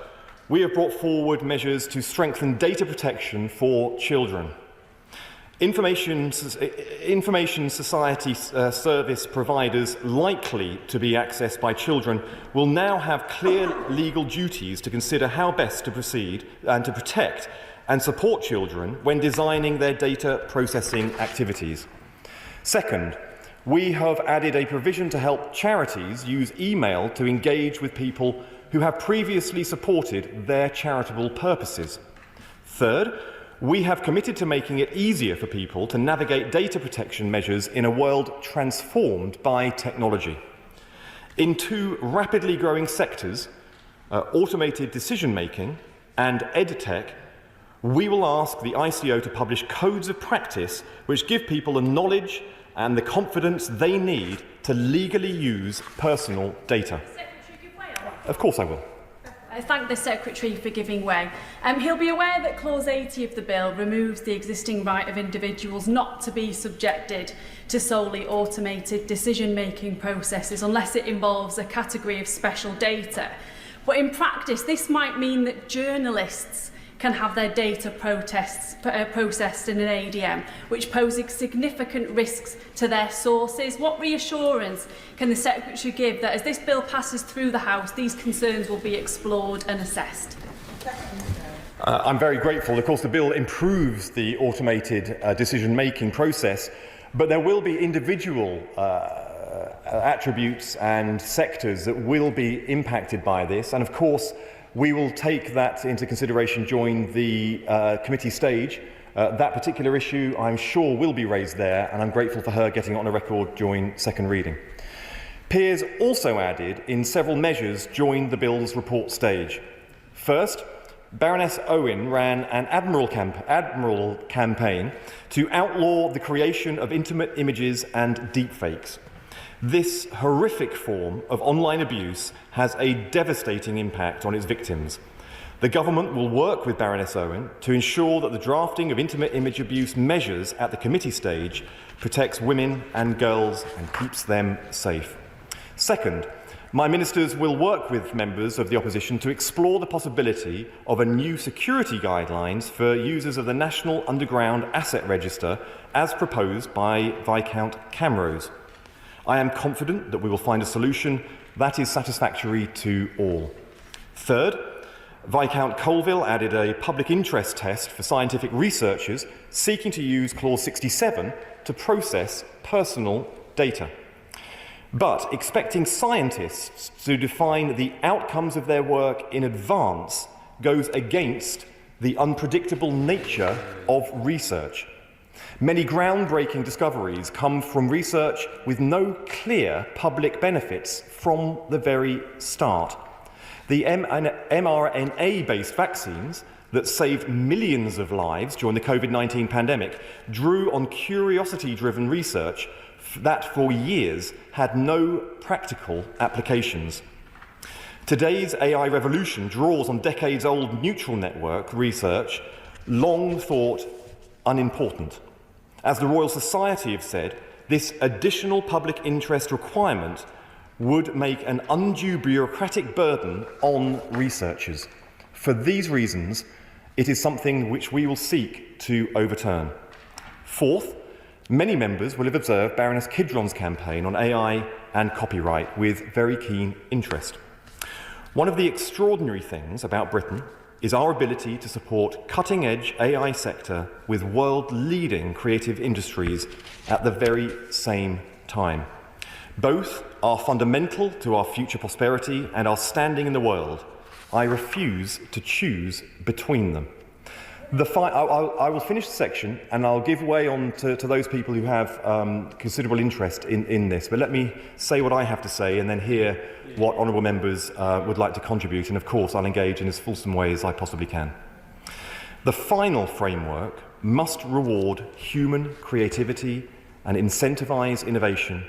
we have brought forward measures to strengthen data protection for children. Information society service providers likely to be accessed by children will now have clear legal duties to consider how best to proceed and to protect and support children when designing their data processing activities. Second, we have added a provision to help charities use email to engage with people who have previously supported their charitable purposes. Third, we have committed to making it easier for people to navigate data protection measures in a world transformed by technology. In two rapidly growing sectors, automated decision-making and EdTech, we will ask the ICO to publish codes of practice which give people the knowledge and the confidence they need to legally use personal data. Of course I will. I thank the Secretary for giving way. He'll be aware that Clause 80 of the bill removes the existing right of individuals not to be subjected to solely automated decision-making processes unless it involves a category of special data. But in practice, this might mean that journalists can have their data processed in an ADM, which poses significant risks to their sources. What reassurance can the Secretary give that as this bill passes through the House, these concerns will be explored and assessed? I'm very grateful. Of course, the bill improves the automated decision-making process, but there will be individual attributes and sectors that will be impacted by this. And of course, we will take that into consideration during the committee stage. That particular issue, I'm sure, will be raised there, and I'm grateful for her getting it on a record during second reading. Peers also added in several measures during the bill's report stage. First, Baroness Owen ran an admiral campaign to outlaw the creation of intimate images and deepfakes. This horrific form of online abuse has a devastating impact on its victims. The government will work with Baroness Owen to ensure that the drafting of intimate image abuse measures at the committee stage protects women and girls and keeps them safe. Second, my ministers will work with members of the opposition to explore the possibility of a new security guidelines for users of the National Underground Asset Register as proposed by Viscount Camrose. I am confident that we will find a solution that is satisfactory to all. Third, Viscount Colville added a public interest test for scientific researchers seeking to use Clause 67 to process personal data. But expecting scientists to define the outcomes of their work in advance goes against the unpredictable nature of research. Many groundbreaking discoveries come from research with no clear public benefits from the very start. The mRNA-based vaccines that saved millions of lives during the COVID-19 pandemic drew on curiosity-driven research that for years had no practical applications. Today's AI revolution draws on decades-old neural network research, long thought unimportant. As the Royal Society have said, this additional public interest requirement would make an undue bureaucratic burden on researchers. For these reasons, it is something which we will seek to overturn. Fourth, many members will have observed Baroness Kidron's campaign on AI and copyright with very keen interest. One of the extraordinary things about Britain is our ability to support cutting-edge AI sector with world-leading creative industries at the very same time. Both are fundamental to our future prosperity and our standing in the world. I refuse to choose between them. I will finish the section and I'll give way on to those people who have considerable interest in this. But let me say what I have to say and then hear what honourable members would like to contribute. And of course, I'll engage in as fulsome way as I possibly can. The final framework must reward human creativity and incentivise innovation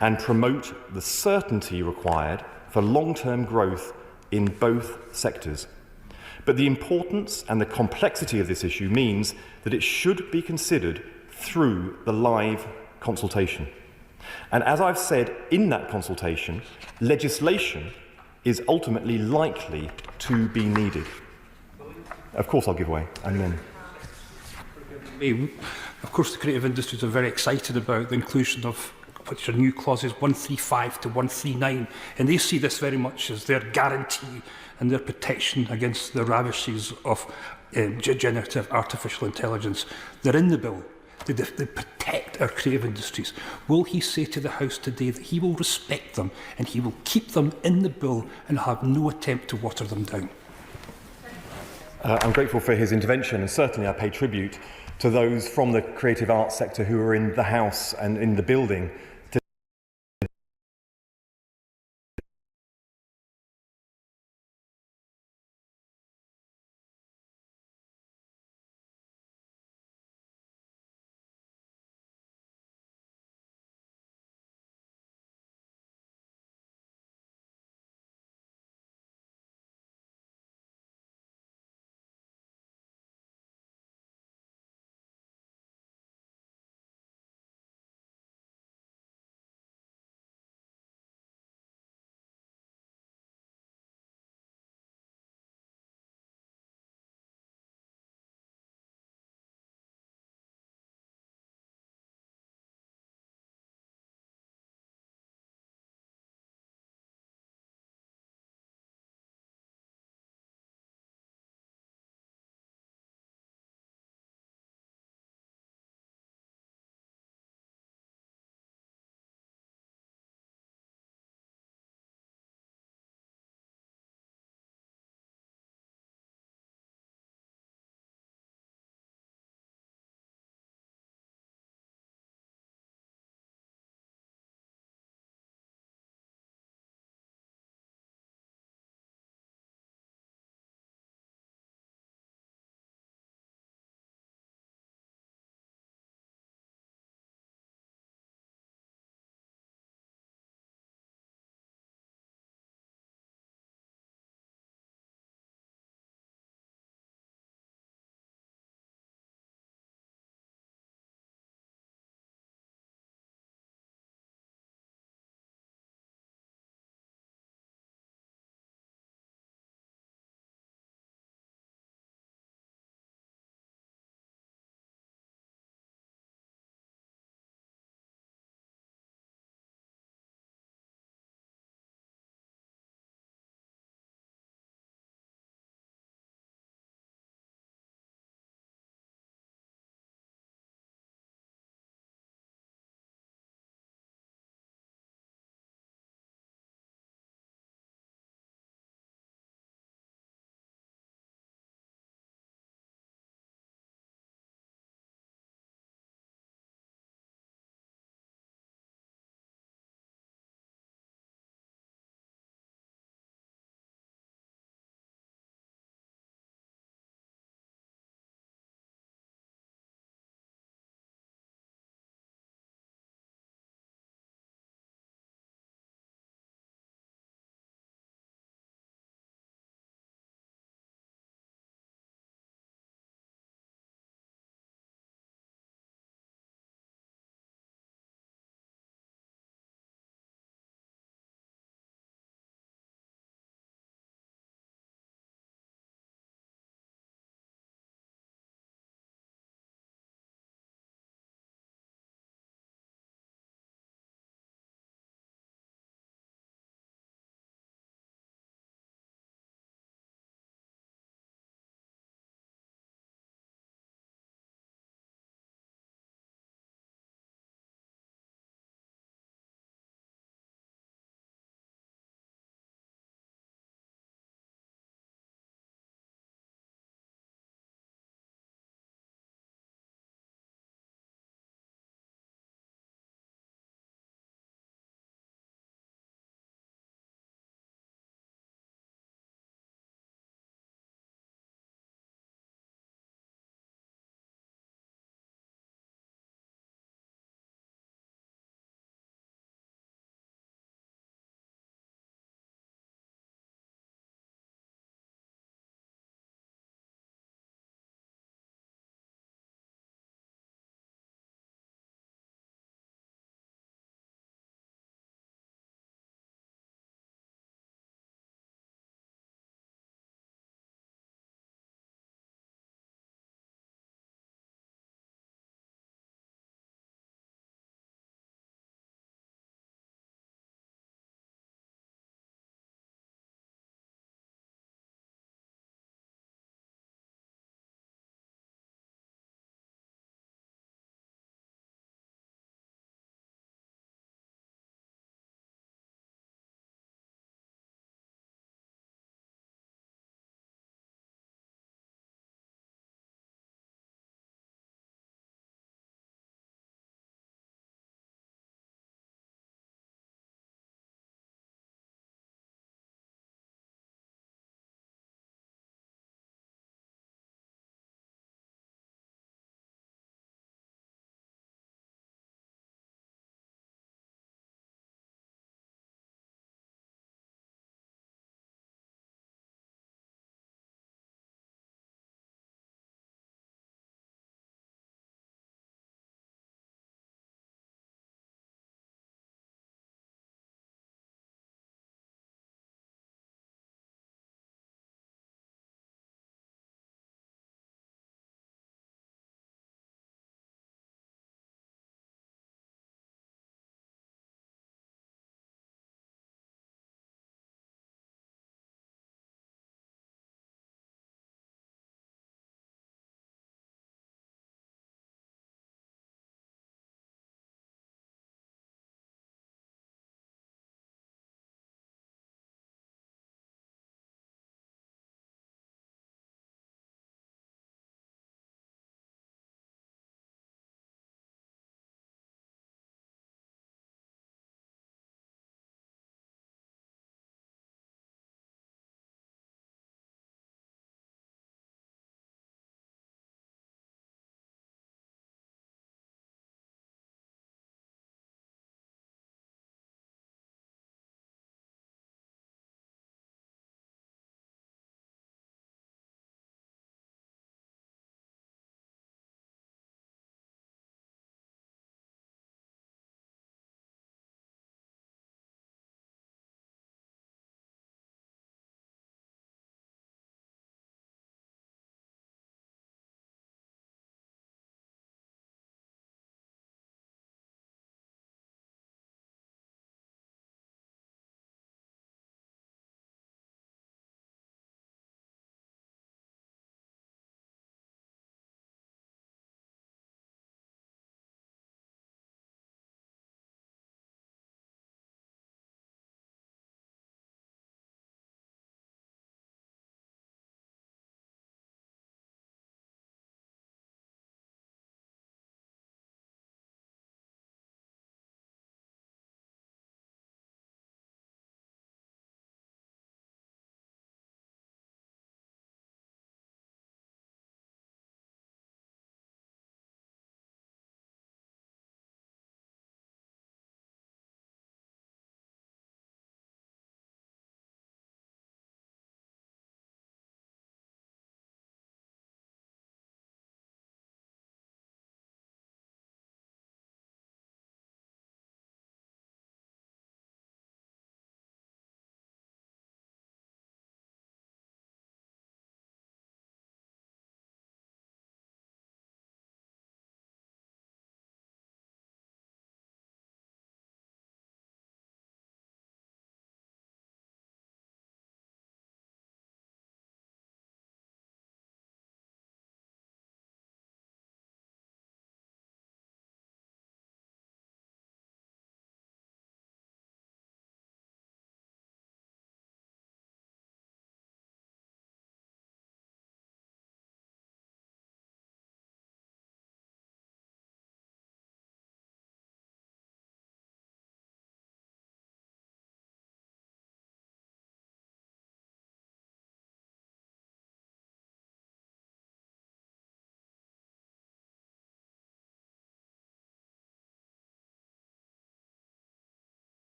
and promote the certainty required for long-term growth in both sectors. But the importance and the complexity of this issue means that it should be considered through the live consultation. And as I've said in that consultation, legislation is ultimately likely to be needed. Of course I'll give way, and then... Of course the creative industries are very excited about the inclusion of which are new clauses 135 to 139, and they see this very much as their guarantee and their protection against the ravages of generative artificial intelligence. They're in the bill. They protect protect our creative industries? Will he say to the House today that he will respect them and he will keep them in the bill and have no attempt to water them down? I'm grateful for his intervention, and certainly I pay tribute to those from the creative arts sector who are in the House and in the building